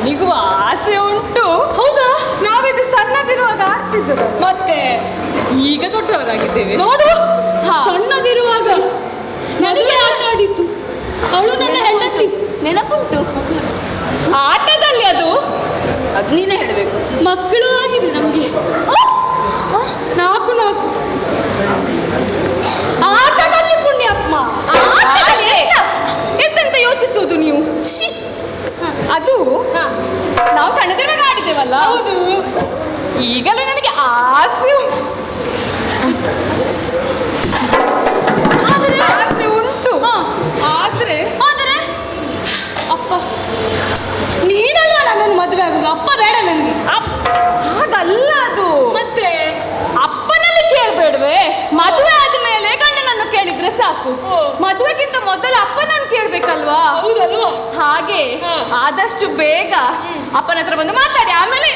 Speaker 2: ನನಗೂ ಆಸೆ ಉಂಟು. ಹೌದಾ? ನಾವಿದು ಸಣ್ಣದಿರುವಾಗ ಆಡ್ತಿದ್ದು, ಮತ್ತೆ ಈಗ ದೊಡ್ಡವರಾಗಿದ್ದೇವೆ ನೋಡು. ಸಣ್ಣದಿರುವಾಗ ನನಗೆ ಆಟ ಆಡಿತ್ತು, ಅವಳು ನನ್ನ ಹೆಂಡತಿ.
Speaker 1: ನೆನಪುಂಟು
Speaker 2: ಆಟದಲ್ಲಿ ಅದು
Speaker 1: ನೀನೇ ಹೇಳಬೇಕು.
Speaker 2: ಮಕ್ಕಳು ಆಗಿದೆ ನಮ್ಗೆ, 4 ಆಟದಲ್ಲಿ ಪುಣ್ಯಾತ್ಮ. ಎಂತೆಂತ ಯೋಚಿಸೋದು ನೀವು? ಅದು ನಾವು ಸಣ್ಣದಿರುವಾಗ ಆಡಿದ್ದೇವಲ್ಲ. ಹೌದು. ಈಗಲೂ ನನಗೆ ಆಸೆ ಉಂಟು. ಆದ್ರೆ ಅಪ್ಪ ನೀನಲ್ವ ನನ್ನನ್ನು ಮದುವೆ ಆಗುದು, ಅಪ್ಪ ಬೇಡ ನನಗೆ. ಹಾಗಲ್ಲ ಅದು. ಮತ್ತೆ ಅಪ್ಪನಲ್ಲಿ ಕೇಳ್ಬೇಡ್ವೆ? ಮದುವೆ ಆದ್ಮೇಲೆ ಗಂಡನನ್ನು ಕೇಳಿದ್ರೆ ಸಾಕು. ಮದುವೆಗಿಂತ ಮೊದಲು ಅಪ್ಪನನ್ನು ಕೇಳ್ಬೇಕಲ್ವಾ? ಹೌದಲ್ವಾ? ಹಾಗೆ ಆದಷ್ಟು ಬೇಗ ಅಪ್ಪನ ಹತ್ರ ಬಂದು ಮಾತಾಡಿ, ಆಮೇಲೆ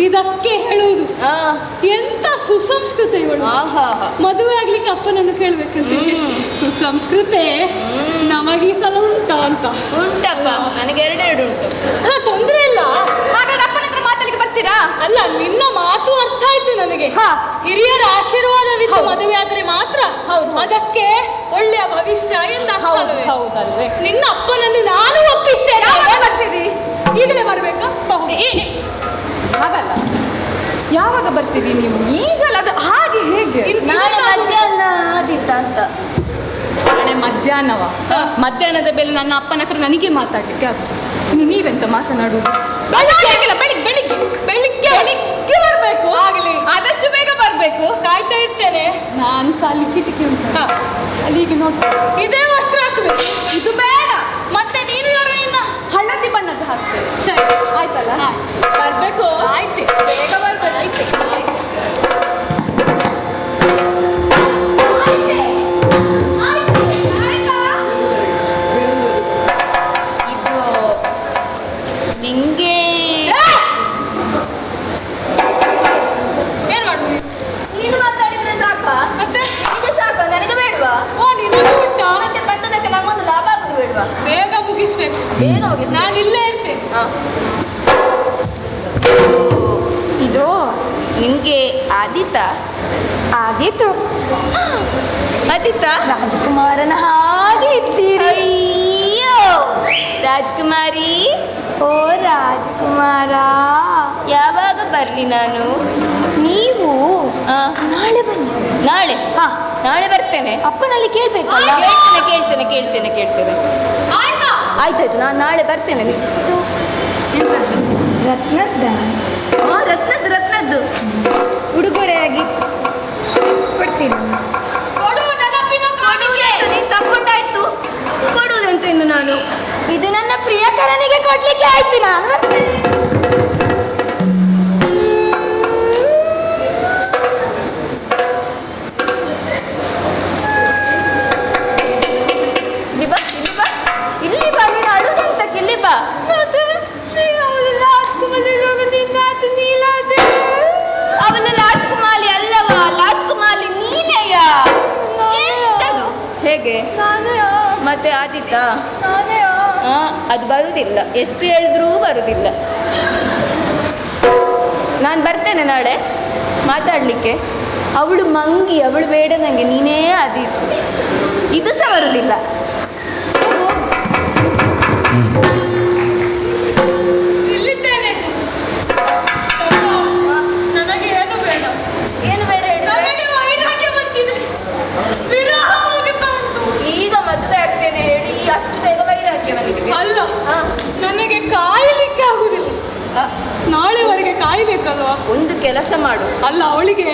Speaker 2: ಇದಕ್ಕೆ ಹೇಳುವುದು. ಎಂತ ಸುಸಂಸ್ಕೃತ ಇವಳು. ಮದುವೆ ಆಗ್ಲಿಕ್ಕೆ ಅಪ್ಪನನ್ನು ಕೇಳ್ಬೇಕಂತ. ಸುಸಂಸ್ಕೃತೆ ನಮಗೆ ಈ ಸಲ ಉಂಟಾ ಅಂತ.
Speaker 1: ಉಂಟಪ್ಪ, ನನಗೆ 2 ಉಂಟು.
Speaker 2: ತೊಂದ್ರೆ ಇಲ್ಲ. ಹಾಗಾದ್ರೆ ಅಪ್ಪನ ಹತ್ರ ಮಾತಾಡ್ಲಿಕ್ಕೆ ಬರ್ತೀರಾ? ಅಲ್ಲ, ನಿನ್ನ ಮಾತು ಅರ್ಥ ಆಯ್ತು ನನಗೆ. ಹಿರಿಯರ ಆಶೀರ್ವಾದವಿದ್ದು ಮದುವೆ ಆದ್ರೆ ಮಾತ್ರ ಅದಕ್ಕೆ ಒಳ್ಳೆಯ ಭವಿಷ್ಯ ಎಂದು. ಹೌದಲ್ವೇ? ನಿನ್ನ ಅಪ್ಪನನ್ನು ನಾನು ಒಪ್ಪಿಸ್ತೇನೆ. ಬರ್ತೀರಿ? ಈಗಲೇ ಬರ್ಬೇಕಾ? ಹಾಗಲ್ಲ, ಯಾವಾಗ ಬರ್ತೀರಿ ನೀವು? ಈಗಲ್ಲ, ಅದು ಹಾಗೆ ಹೇಗೆ?
Speaker 1: ನಾಳೆ ಮಧ್ಯಾಹ್ನ ಆದಿತ್ತ ಅಂತ.
Speaker 2: ನಾಳೆ ಮಧ್ಯಾಹ್ನವ? ಮಧ್ಯಾಹ್ನದ ಬೆಲೆ ನನ್ನ ಅಪ್ಪನ ಹತ್ರ ನನಗೆ ಮಾತಾಡ್ಲಿಕ್ಕೆ ಆಗ್ತದೆ. ಇನ್ನು ನೀವೆಂತ ಮಾತನಾಡುವುದು? ಬೆಳಿಗ್ಗೆ ಬರ್ಬೇಕು. ಆಗಲಿ, ಆದಷ್ಟು ಬೇಗ ಬರ್ಬೇಕು. ಕಾಯ್ತಾ ಇರ್ತೇನೆ. ನಾನು ಸಾಲಿ ಕಿಟಕಿ ಉಂಟು, ಅಲ್ಲಿಗೆ ನೋಡಿ. ಇದೇ ವಸ್ತ್ರ ಹಾಕಬೇಕು, ಇದು ಬೇಡ. ಮತ್ತೆ ನೀನು ಯಾರು? ಇನ್ನ ಹಳದಿ ಬಣ್ಣದ ಹಾಕ್ತೇವೆ. ಸರಿ, ಆಯ್ತಲ್ಲ? ಬರ್ಬೇಕು. ಆಯ್ತು, ಬೇಗ ಬರ್ಬೇಕು. ಆಯ್ತು.
Speaker 1: ನಿಂಗೆ
Speaker 2: ಏನ್ ಮಾಡುದು?
Speaker 1: ನೀನು ಮಾತಾಡಿದ್ರೆ ಸಾಕ? ಮತ್ತೆ ಇದು ಸಾಕ, ನನಗೆ ಬೇಡವಾ?
Speaker 2: ನಿನಗೆ ಉಂಟಾ?
Speaker 1: ಮತ್ತೆ ಬಂದದಕ್ಕೆ ನಂಗೊಂದು ಲಾಭ ಆಗುದು ಬೇಡವಾ?
Speaker 2: ಬೇಗ ಮುಗಿಸ್ಬೇಕು.
Speaker 1: ಬೇಗ ಮುಗಿಸ್.
Speaker 2: ನಾನು ಇಲ್ಲೇ ಇರ್ತೇನೆ.
Speaker 1: ಇದು ನಿಂಗೆ ಆದಿತಾ?
Speaker 3: ಆದೀತು.
Speaker 1: ಆದಿತಾ?
Speaker 3: ರಾಜಕುಮಾರನ ಹಾಗೆ ಇದ್ದೀರಿ.
Speaker 1: ಅಯ್ಯೋ ರಾಜಕುಮಾರಿ.
Speaker 3: ಓ ರಾಜಕುಮಾರ,
Speaker 1: ಯಾವಾಗ ಬರ್ಲಿ ನಾನು?
Speaker 3: ನೀವು ನಾಳೆ ಬನ್ನಿ.
Speaker 1: ನಾಳೆ? ನಾಳೆ ಬರ್ತೇನೆ.
Speaker 3: ಅಪ್ಪನಲ್ಲಿ ಕೇಳ್ಬೇಕಲ್ಲ?
Speaker 1: ಕೇಳ್ತೇನೆ. ಆಯ್ತಾಯ್ತು, ನಾನು ನಾಳೆ ಬರ್ತೇನೆ.
Speaker 3: ರತ್ನದ್ದ?
Speaker 1: ರತ್ನದ್ದು
Speaker 3: ಉಡುಗೊರೆಯಾಗಿ ಕೊಡ್ತೀನಿ.
Speaker 1: ನೀನು ತಗೊಂಡಾಯ್ತು, ಕೊಡುವುದಂತ ಇನ್ನು ನಾನು.
Speaker 3: ಇದು ನನ್ನ ಪ್ರಿಯಕರನಿಗೆ ಕೊಡ್ಲಿಕ್ಕೆ ಆಯ್ತು. ನಾನು
Speaker 1: ಇಲ್ಲಿ ಬಾ, ನೀನು ಅಳುದಂತಕ್ಕೆ ಇಲ್ಲಿ ಬಾ. ಅವಳು ರಾಜ್ಕುಮಾರಿ ಅಲ್ಲವಾ? ರಾಜ್ಕುಮಾರಿ ನೀನೆಯ? ಹೇಗೆ ಮತ್ತೆ ಆದಿತಾ? ಅದು ಬರುವುದಿಲ್ಲ, ಎಷ್ಟು ಹೇಳಿದ್ರೂ ಬರುವುದಿಲ್ಲ. ನಾನು ಬರ್ತೇನೆ ನಾಳೆ ಮಾತಾಡಲಿಕ್ಕೆ. ಅವಳು ಮಂಗಿ, ಅವಳು ಬೇಡ ನನಗೆ, ನೀನೇ ಆದೀತು. ಇದು ಸಹ ಬರುವುದಿಲ್ಲ.
Speaker 2: ಇಲ್ಲಿದ್ದೇನೆ. ನನಗೆ ಏನು ಬೇಡ.
Speaker 1: ಏನು ಬೇಡ ಹೇಳಿ?
Speaker 2: ನನಗೆ ವೈರಾಗ್ಯ ಬಂದಿದೆ. ವಿರಹ ಆಗುತ್ತಾ ಉಂಟು.
Speaker 1: ಈಗ ಮದುವೆ ಆಗ್ತೇನೆ ಹೇಳಿ ಅಷ್ಟು ಬೇಗ ವೈರಾಗ್ಯ ಬಂದಿದೆ?
Speaker 2: ಅಲ್ಲ, ನನಗೆ ಕಾಯಲಿಕ್ಕೆ ಆಗುದಿಲ್ಲ. ನಾಳೆವರೆಗೆ ಕಾಯ್ಬೇಕಲ್ವಾ?
Speaker 1: ಒಂದು ಕೆಲಸ ಮಾಡು.
Speaker 2: ಅಲ್ಲ, ಅವಳಿಗೆ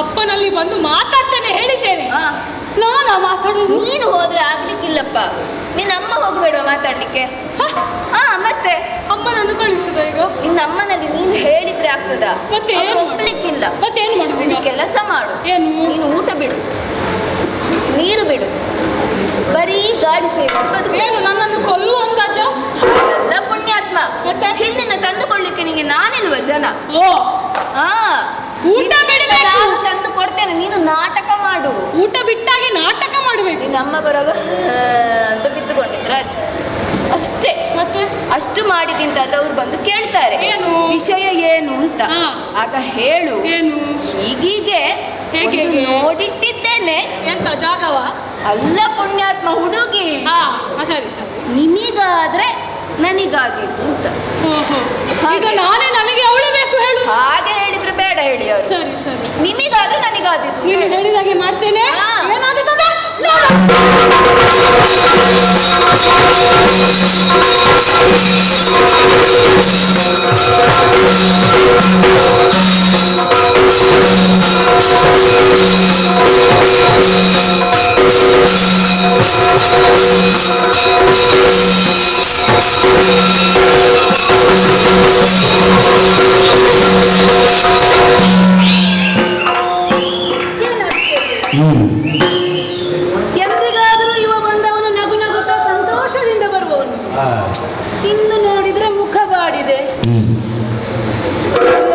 Speaker 2: ಅಪ್ಪನಲ್ಲಿ ಬಂದು ಮಾತಾಡ್ತೇನೆ ಹೇಳಿದ್ದೇನೆ. ನಾನಾ ಮಾತಾಡೋದು?
Speaker 1: ನೀನು ಹೋದ್ರೆ ಆಗ್ಲಿಕ್ಕಿಲ್ಲಪ್ಪ. ನಿನ್ನ ಅಮ್ಮ ಹೋಗಬೇಡುವ ಮಾತಾಡ್ಲಿಕ್ಕೆ? ಮತ್ತೆ
Speaker 2: ಅಮ್ಮನನ್ನು ಕಳಿಸುದ ಈಗ?
Speaker 1: ನಿನ್ನ ಅಮ್ಮನಲ್ಲಿ ನೀನು ಹೇಳಿದ್ರೆ ಆಗ್ತದಾ?
Speaker 2: ಮತ್ತೆ
Speaker 1: ಒಪ್ಲಿಕ್ಕಿಲ್ಲ.
Speaker 2: ಮತ್ತೆ ಏನು ಮಾಡುದು?
Speaker 1: ನೀನು ಕೆಲಸ ಮಾಡು.
Speaker 2: ಏನು?
Speaker 1: ನೀನು ಊಟ ಬಿಡು, ನೀರು ಬಿಡು, ಬರೀ ಗಾಡಿ ಸೇರಿಸಿ ಬದುಕು.
Speaker 2: ಏನು ನನ್ನನ್ನು ಕೊಲ್ಲುವ ಅಂದಾಜ?
Speaker 1: ಎಲ್ಲ ಪುಣ್ಯಾತ್ಮ.
Speaker 2: ಮತ್ತೆ
Speaker 1: ಹಿಂದಿನ ತಂದುಕೊಳ್ಳಿಕ್ಕೆ ನಿನಗೆ ನಾನಿಲ್ವ ಜನ?
Speaker 2: ಊಟ ಬಿಡಬೇಕು.
Speaker 1: ನಾನು ತಂದು ಕೊಡ್ತೇನೆ, ನೀನು ನಾಟಕ ಮಾಡು.
Speaker 2: ಊಟ ಬಿಟ್ಟಾಗೆ ನಾಟಕ ಮಾಡಬೇಕು.
Speaker 1: ನಿನ್ನ ಅಮ್ಮ ಬರುವಾಗ ಅಂತ ಬಿದ್ದುಕೊಂಡಿದ್ರೆ ಅಷ್ಟೇ.
Speaker 2: ಮತ್ತೆ
Speaker 1: ಅಷ್ಟು ಮಾಡಿದಿಂತಾದ್ರೆ ಅವ್ರು ಬಂದು ಕೇಳ್ತಾರೆ
Speaker 2: ಏನು?
Speaker 1: ವಿಷಯ ಏನು ಅಂತ. ಆಗ ಹೇಳು
Speaker 2: ಏನು
Speaker 1: ಹೀಗೀಗೆ
Speaker 2: ಹೇಗೆ?
Speaker 1: ಒಂದು ನೋಡಿಟ್ಟಿದ್ದೇನೆ.
Speaker 2: ಎಂತ ಜಾಗವ?
Speaker 1: ಅಲ್ಲ ಪುಣ್ಯಾತ್ಮ ಹುಡುಗಿ,
Speaker 2: ಸರಿ ಸರಿ.
Speaker 1: ನಿನಗಾದ್ರೆ ನನಗಾಗಿತ್ತು ಅಂತ.
Speaker 2: ಈಗ ನಾನೇ ನನಗೆ ಅವಳು ಬೇಕು ಹೇಳು.
Speaker 1: ಹಾಗೆ ಹೇಳಿದ್ರೆ ಬೇಡ ಹೇಳಿ ಅವ್ರು.
Speaker 2: ಸರಿ ಸರಿ.
Speaker 1: ನಿಮಗಾದ್ರೆ ನನಗಾದಿತ್ತು.
Speaker 2: ನೀವು ಹೇಳಿದಾಗೆ ಮಾಡ್ತೇನೆ. ಏನಾಗುತ್ತದೆ
Speaker 3: ಎಂದಿಗಾದರೂ ಇವ ಬಂದವನು ನಗು ನಗುತ್ತಾ ಸಂತೋಷದಿಂದ ಬರುವವನು. ಇನ್ನು ನೋಡಿದ್ರೆ ಮುಖ ಬಾಡಿದೆ.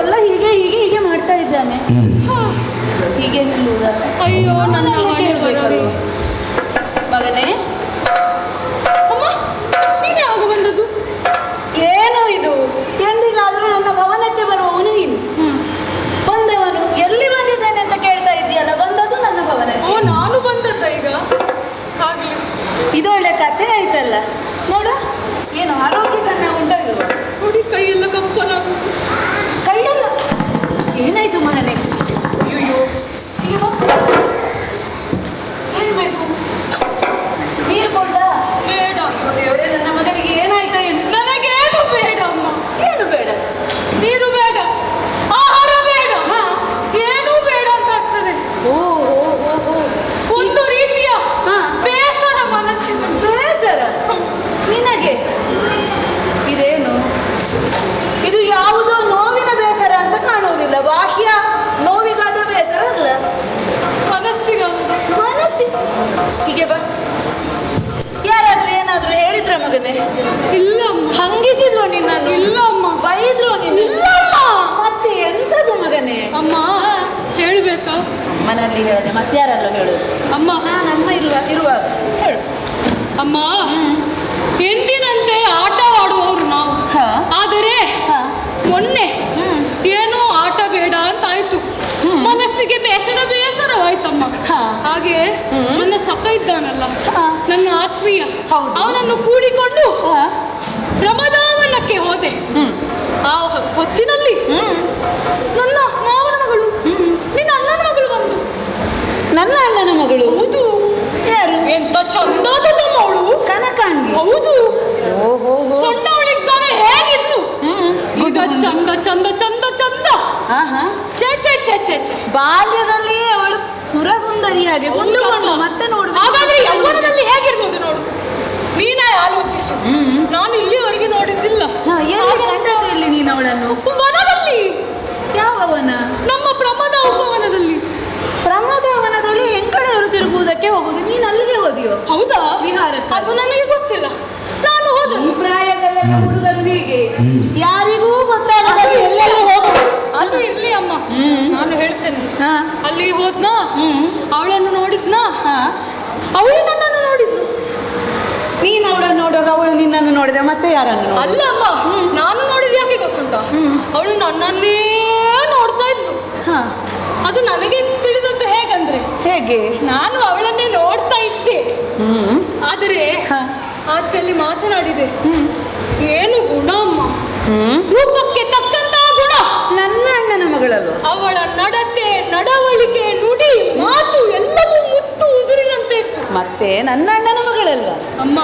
Speaker 3: ಎಲ್ಲ ಹೀಗೆ ಹೀಗೆ ಹೀಗೆ ಮಾಡ್ತಾ ಇದ್ದಾನೆ. ಹೀಗೆ ನಿಲ್ಲುವುದ?
Speaker 2: ಅಯ್ಯೋ ನನ್ನ
Speaker 3: ಕೇಳಬೇಕಲ್ಲ ಮಗನೇ.
Speaker 2: ಅಮ್ಮ ನೀನು ಯಾವಾಗ ಬಂದದ್ದು?
Speaker 3: ಏನು ಇದು? ಎಂದಿಗಾದರೂ ನನ್ನ ಭವನಕ್ಕೆ ಬರುವವನು ನೀನು. ಬಂದವನು ಎಲ್ಲಿ ಬಂದಿದ್ದೇನೆ ಅಂತ ಕೇಳ್ತಾ ಇದೆಯಲ್ಲ. ಬಂದದ್ದು ನನ್ನ ಭವನಕ್ಕೆ.
Speaker 2: ಓ ನಾನು ಬಂದದ್ದ ಈಗ? ಹಾಗೆ
Speaker 3: ಇದೊಳ್ಳೆ ಕಥೆ ಆಯ್ತಲ್ಲ. ನೋಡು ಏನು ಆರೋಗ್ಯ ತನ್ನ ಉಂಟಾಗಿರುವ.
Speaker 2: ನೋಡಿ ಕೈಯೆಲ್ಲ ಕಪ್ಪನ.
Speaker 3: ಕೈಯಲ್ಲ ಏನಾಯ್ತು ಮಗನೇ? ಅಯ್ಯೋ ಏನು ಬೇಕು? ನೀರು ಕೊಡ್ದ?
Speaker 2: ಬೇಡ.
Speaker 3: ದೇವರೇ, ನನ್ನ ಮಗನಿಗೆ ಏನಾಯ್ತಾ ಏನು?
Speaker 2: ನನಗೇನು ಬೇಡ ಅಮ್ಮ.
Speaker 3: ಏನು ಬೇಡ?
Speaker 2: ನೀರು ಬೇಡ, ಆಹಾರ ಬೇಡ, ಏನೂ ಬೇಡ ಅಂತ ಆಗ್ತದೆ.
Speaker 3: ಓ
Speaker 2: ಒಂದು ರೀತಿಯ ಬೇಸರ ಮನಸ್ಸಿನ.
Speaker 3: ಬೇಸರ ನಿನಗೆ? ಇದೇನು ಇದು? ಯಾವುದೋ ನೋವಿನ ಬೇಸರ ಅಂತ ಕಾಣುವುದಿಲ್ಲ. ಬಾಹ್ಯ ನೋವಿಗಾದ ಬೇಸರ ಅಲ್ಲ.
Speaker 2: ಮನಸ್ಸಿಗಾದ
Speaker 3: ಮನಸ್ಸಿ ಹೀಗೆ ಬಾ. ಯಾರಾದ್ರೂ ಏನಾದ್ರೂ ಹೇಳಿದ್ರ ಮಗನೇ?
Speaker 2: ಇಲ್ಲ ಅಮ್ಮ.
Speaker 3: ಹಂಗಿಸಿದ್ರು ನಿನ್ನನ್ನು?
Speaker 2: ಇಲ್ಲ ಅಮ್ಮ.
Speaker 3: ಬೈದ್ರು ನಿನ್ನ?
Speaker 2: ಇಲ್ಲ ಅಮ್ಮ.
Speaker 3: ಮತ್ತೆ ಎಂತದು ಮಗನೇ?
Speaker 2: ಅಮ್ಮ ಹೇಳ್ಬೇಕಾ?
Speaker 3: ಮನೆಯಲ್ಲಿ ಹೇಳಿದೆ ಮತ್ತೆ ಯಾರಲ್ಲ ಹೇಳುದು?
Speaker 2: ಅಮ್ಮ
Speaker 3: ನಾನಮ್ಮ ಇರುವಾಗ ಹೇಳು.
Speaker 2: ಅಮ್ಮ ಎಂದಿನಂತೆ ಆಟವಾಡುವವರು ನಾವು. ಆದರೆ ಮೊನ್ನೆ ಏನೋ ಆಟ ಬೇಡ ಅಂತ ಆಯ್ತು. ಮನಸ್ಸಿಗೆ ಬೇಸರವಾಯ್ತಮ್ಮ. ಹಾಗೆ ನನ್ನ ಸಖ ಇದ್ದಾನಲ್ಲ, ನನ್ನ ಆತ್ಮೀಯ, ಅವನನ್ನು ಕೂಡಿಕೊಂಡು ಪ್ರಮದಾವನಕ್ಕೆ ಹೋದೆ. ಆ ಹೊತ್ತಿನಲ್ಲಿ ನನ್ನ ಮಾವನ ಮಗಳು, ನಿನ್ನ ಅಣ್ಣನ ಮಗಳು ಬಂದು.
Speaker 3: ನನ್ನ ಅಣ್ಣನ ಮಗಳು?
Speaker 2: ಹೌದು.
Speaker 3: ಯಾರು?
Speaker 2: ಎಂತ ಚಂದಾದಮ್ಮ ಅವಳು.
Speaker 3: ಕನಕಾಂಗಿ?
Speaker 2: ಹೌದು.
Speaker 3: ಓಹೋ.
Speaker 2: ಸಣ್ಣವಳಿದ್ದಾನೆ ಹೇಗಿದ್ಲು, ಈಗ ಚಂದ ಚಂದ ಚಂದ ಚಂದ. ಛೇ ಛೇ ಛೇ ಛೇ ಛೇ.
Speaker 3: ಬಾಲ್ಯದಲ್ಲಿ ಅವಳು ಸುರಸುಂದರಿಯಾಗಿ ಉಂಟುಕೊಂಡು ಮತ್ತೆ ನೋಡು.
Speaker 2: ಹಾಗಾದ್ರೆ ಯೌವನದಲ್ಲಿ ಹೇಗಿರ್ಬೋದು ನೋಡು. ನೀನೇ ಆಲೋಚಿಸು. ನಾನು ಇಲ್ಲಿವರೆಗೆ ನೋಡಿದ್ದಿಲ್ಲ.
Speaker 3: ಎಲ್ಲಿ ಕಂಡದ್ದು? ಎಲ್ಲಿ ನೀನು ಅವಳನ್ನು?
Speaker 2: ವನದಲ್ಲಿ.
Speaker 3: ಯಾವ ವನ?
Speaker 2: ನಮ್ಮ ಪ್ರಮದ ಉಪವನದಲ್ಲಿ.
Speaker 3: ಪ್ರಮೋದವನದಲ್ಲಿ ಹೆಂಗಳೆಯವರು ತಿರುಗುವುದಕ್ಕೆ ಹೋಗುದು. ನೀನು ಅಲ್ಲಿಗೆ ಹೋದಿಯೋ?
Speaker 2: ಹೌದಾ?
Speaker 3: ವಿಹಾರಕ್ಕೆ?
Speaker 2: ಅದು ನನಗೆ ಗೊತ್ತಿಲ್ಲ. ನಾನು ಹೋದನು.
Speaker 3: ಪ್ರಾಯದಲ್ಲ ಹುಡುಗರು ಹೀಗೆ ಯಾರಿಗೂ ಗೊತ್ತಾಗಲ್ಲ ಎಲ್ಲೆಲ್ಲ ಹೋಗುದು.
Speaker 2: ಅದು ಇರ್ಲಿ ಅಮ್ಮ, ನಾನು ಹೇಳ್ತೇನೆ. ಅಲ್ಲಿ ಹೋದ್ನಾ, ಅವಳನ್ನು ನೋಡಿದ್ನಾ, ಅವಳು ನನ್ನನ್ನು ನೋಡಿದ್ನು.
Speaker 3: ನೀನು ಅವಳನ್ನು ನೋಡುವಾಗ ಅವಳು ನಿನ್ನನ್ನು ನೋಡಿದ, ಮತ್ತೆ ಯಾರನ್ನು?
Speaker 2: ಅಲ್ಲ ಅಮ್ಮ, ನಾನು ನೋಡಿದ ಯಾಕೆ ಗೊತ್ತುಂಟ? ಅವಳು ನನ್ನನ್ನೇ ನೋಡ್ತಾ ಇದ್ಲು. ಅದು ನನಗೆ ತಿಳಿದದ್ದು ಹೇಗಂದ್ರೆ,
Speaker 3: ಹೇಗೆ?
Speaker 2: ನಾನು ಅವಳನ್ನೇ ನೋಡ್ತಾ ಇದ್ದೆ. ಆದರೆ ಆತಲ್ಲಿ ಮಾತನಾಡಿದೆ. ಏನು ಗುಣ ಅಮ್ಮ, ರೂಪಕ್ಕೆ ತಕ್ಕಂತ ಗುಣ.
Speaker 3: ನನ್ನ ಅಣ್ಣನ ಮಗಳಲ್ವ?
Speaker 2: ಅವಳ ನಡತೆ, ನಡವಳಿಕೆ, ನುಡಿ, ಮಾತು ಎಲ್ಲವೂ ಮುತ್ತು ಉದುರಿದಂತೆ ಇತ್ತು.
Speaker 3: ಮತ್ತೆ ನನ್ನ ಅಣ್ಣನ ಮಗಳಲ್ವ?
Speaker 2: ಅಮ್ಮ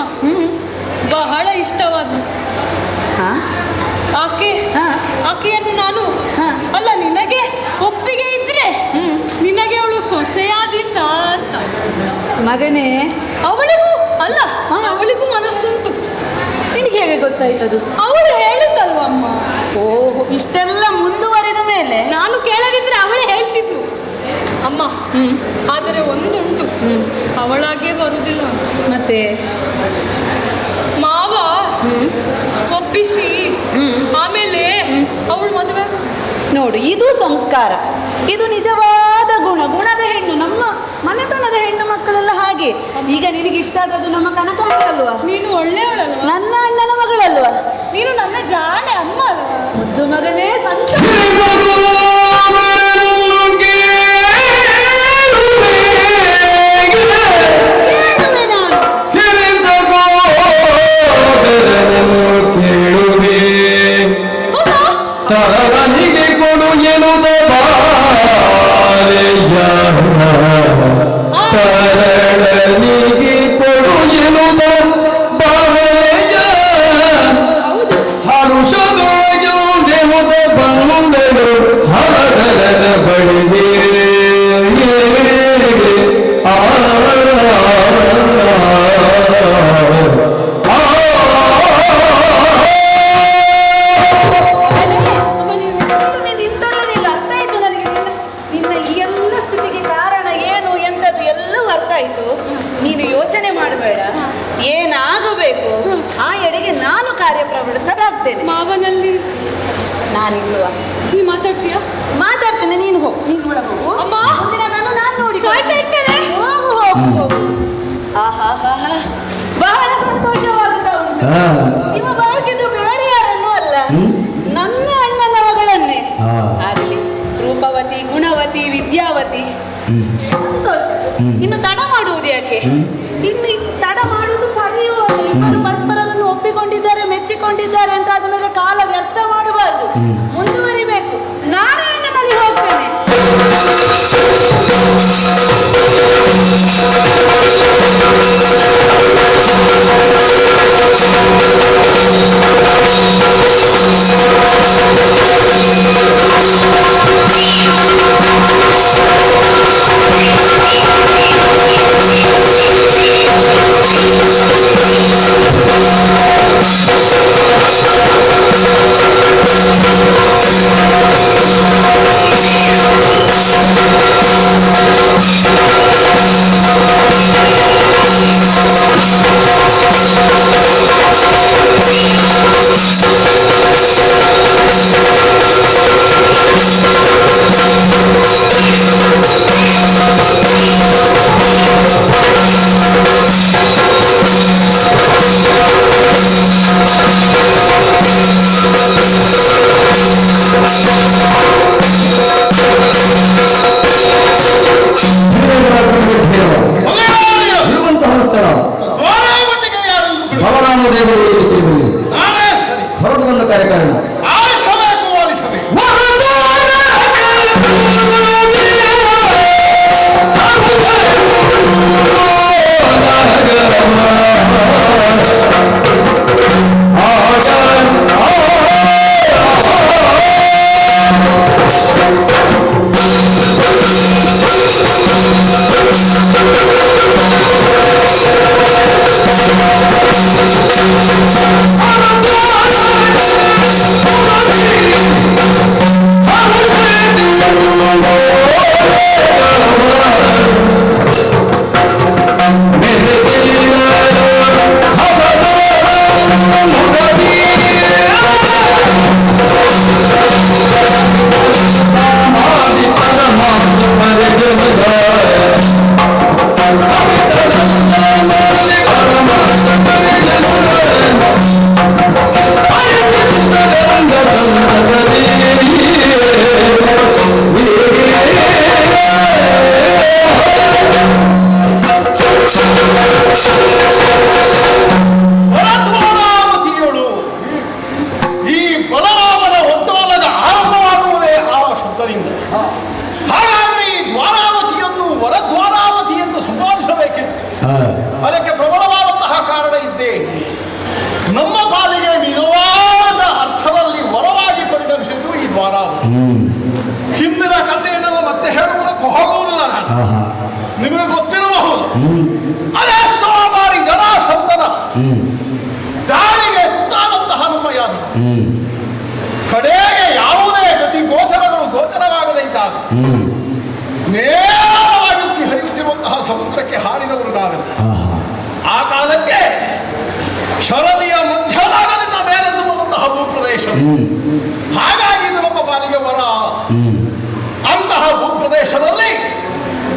Speaker 2: ಬಹಳ ಇಷ್ಟವಾದ ಆಕೆಯನ್ನು ನಾನು ಅಲ್ಲ, ನಿನಗೆ ಒಪ್ಪಿಗೆ ಇದ್ರೆ ನಿನಗೆ ಅವಳು ಸೊಸೆಯಾದಿತ್ತ ಅಂತ.
Speaker 3: ಮಗನೇ,
Speaker 2: ಅವಳಿಗೂ ಅಲ್ಲ, ಅವಳಿಗೂ ಮನಸ್ಸುಂಟು.
Speaker 3: ನಿನಗೆ ಹೇಗೆ ಗೊತ್ತಾಯ್ತದು?
Speaker 2: ಅವಳು ಹೇಳಿದ್ದಲ್ವ ಅಮ್ಮ.
Speaker 3: ಓಹೋ, ಇಷ್ಟೆಲ್ಲ ಮುಂದುವರಿದ ಮೇಲೆ
Speaker 2: ನಾನು ಕೇಳದಿದ್ರೆ ಅವಳೇ ಹೇಳ್ತಿದ್ಲು ಅಮ್ಮ. ಆದರೆ ಒಂದುಂಟು, ಅವಳಾಗೆ ಬರುವುದಿಲ್ಲ.
Speaker 3: ಮತ್ತೆ
Speaker 2: ಮಾವ ಒಪ್ಪಿಸಿ ಆಮೇಲೆ ಅವಳು ಮದುವೆ.
Speaker 3: ನೋಡು, ಇದು ಸಂಸ್ಕಾರ, ಇದು ನಿಜವಾದ ಗುಣ. ಗುಣದ ಹೆಣ್ಣು, ನಮ್ಮ ಮನೆತನದ ಹೆಣ್ಣು ಮಕ್ಕಳೆಲ್ಲ ಹಾಗೆ. ಈಗ ನಿನಗೆ ಇಷ್ಟ ಆದದ್ದು ನಮ್ಮ ಕನಕಾಂಗಿ ಅಲ್ವಾ?
Speaker 2: ನೀನು ಒಳ್ಳೆಯವಳಲ್ವಾ?
Speaker 3: ನನ್ನ ಅಣ್ಣನ ಮಗಳಲ್ವಾ?
Speaker 1: ಬರ್ತೇನೆ.
Speaker 2: ಮಾವನಲ್ಲಿ
Speaker 1: ನಾನಿಲ್ವ?
Speaker 2: ನೀ ಮಾತಾಡ್ತೀಯಾ?
Speaker 1: ಮಾತಾಡ್ತೇನೆ, ನೀನು ಹೋಗು. ನೀನು ಕೂಡ ಹೋಗು.
Speaker 2: ಅಮ್ಮ
Speaker 1: ನಾನು ನೋಡಿ
Speaker 2: ಕಾಯ್ತಾ ಇರ್ತೇನೆ.
Speaker 1: ಹೋಗು ಹೋಗು ಹೋಗು. ಆಹಾ ಬಹಳ ಸಂತೋಷವಾಗ್ತಾ ಉಂಟು.
Speaker 4: ಹಾ.
Speaker 1: ನಿಮ್ಮ ಬಯಸಿದ್ದು ಬೇರೆ ಯಾರನ್ನೂ ಅಲ್ಲ, ನನ್ನ ಅಣ್ಣನ ಮಗಳನ್ನೇ.
Speaker 4: ಹಾ.
Speaker 1: ಆಗಲಿ, ರೂಪವತಿ, ಗುಣವತಿ, ವಿದ್ಯಾವತಿ. ಸಂತೋಷ. ಇನ್ನು ತಡ ಮಾಡುವುದು ಯಾಕೆ? ಇನ್ನು ತಡ ಮಾಡುವುದು ಸರಿಯೂ ಅಲ್ಲ. ಇಬ್ಬರು ಪರಸ್ಪರರನ್ನು ಒಪ್ಪಿಕೊಂಡಿದ್ದಾರೆ, ಮೆಚ್ಚಿಕೊಂಡಿದ್ದಾರೆ ಅಂತ ಆದ್ಮೇಲೆ ಕಾಲ ವ್ಯರ್ಥ ಮಾಡಬಾರ್ದು, ಮುಂದುವರಿಬೇಕು. ನಾನೇ ಹೆಣ್ಣಿನಲ್ಲಿ ಹೋಗ್ತೇನೆ.
Speaker 4: ಇರುವಂತಹ ಸ್ಥಳ ಬಲರಾಮ ದೇವರು ಹೊರಟು ಬಂದ ಕಾರ್ಯಕಾರಣ
Speaker 5: ಅದಕ್ಕೆ ಪ್ರಬಲವಾದಂತಹ ಕಾರಣ ಇದ್ದೇ ನಮ್ಮ ಪಾಲಿಗೆ ನಿಜವಾದ ಅರ್ಥದಲ್ಲಿ ವರವಾಗಿ ಪರಿಣಮಿಸಿದ್ದು ಈ ದ್ವಾರಾವತಿ. ಹಿಂದಿನ ಕಥೆಯನ್ನೆಲ್ಲ ಮತ್ತೆ ಹೇಳುವುದಕ್ಕೂ ಹೋಗುವುದಿಲ್ಲ ನಾನು. ನಿಮಗೆ ಗೊತ್ತಿರಬಹುದು, ಅದೆಷ್ಟೋ ಬಾರಿ ಜನಾಸಂದನ ದಾಳಿಗೆ ತುತ್ತಾದಂತಹ ನಮ್ಮ ಯಾರು ಕಡೆಗೆ ಯಾವುದೇ ಗತಿ ಗೋಚರವಾಗದೇ ಇದ್ದಾಗ ನೇರವಾಗಿ ಉಕ್ಕಿ ಹರಿಯುತ್ತಿರುವಂತಹ ಸಮುದ್ರಕ್ಕೆ ಹಾರಿದವರು ನಾವೆಲ್ಲ. ಆ ಕಾಲಕ್ಕೆ ಶರದಿಯ ಮಧ್ಯಭಾಗದಿಂದ ಮೇಲೆಂದು ಬಂದಂತಹ ಭೂಪ್ರದೇಶ. ಹಾಗಾಗಿ ಇದು ನಮ್ಮ ಪಾಲಿಗೆ ವರ. ಅಂತಹ ಭೂಪ್ರದೇಶದಲ್ಲಿ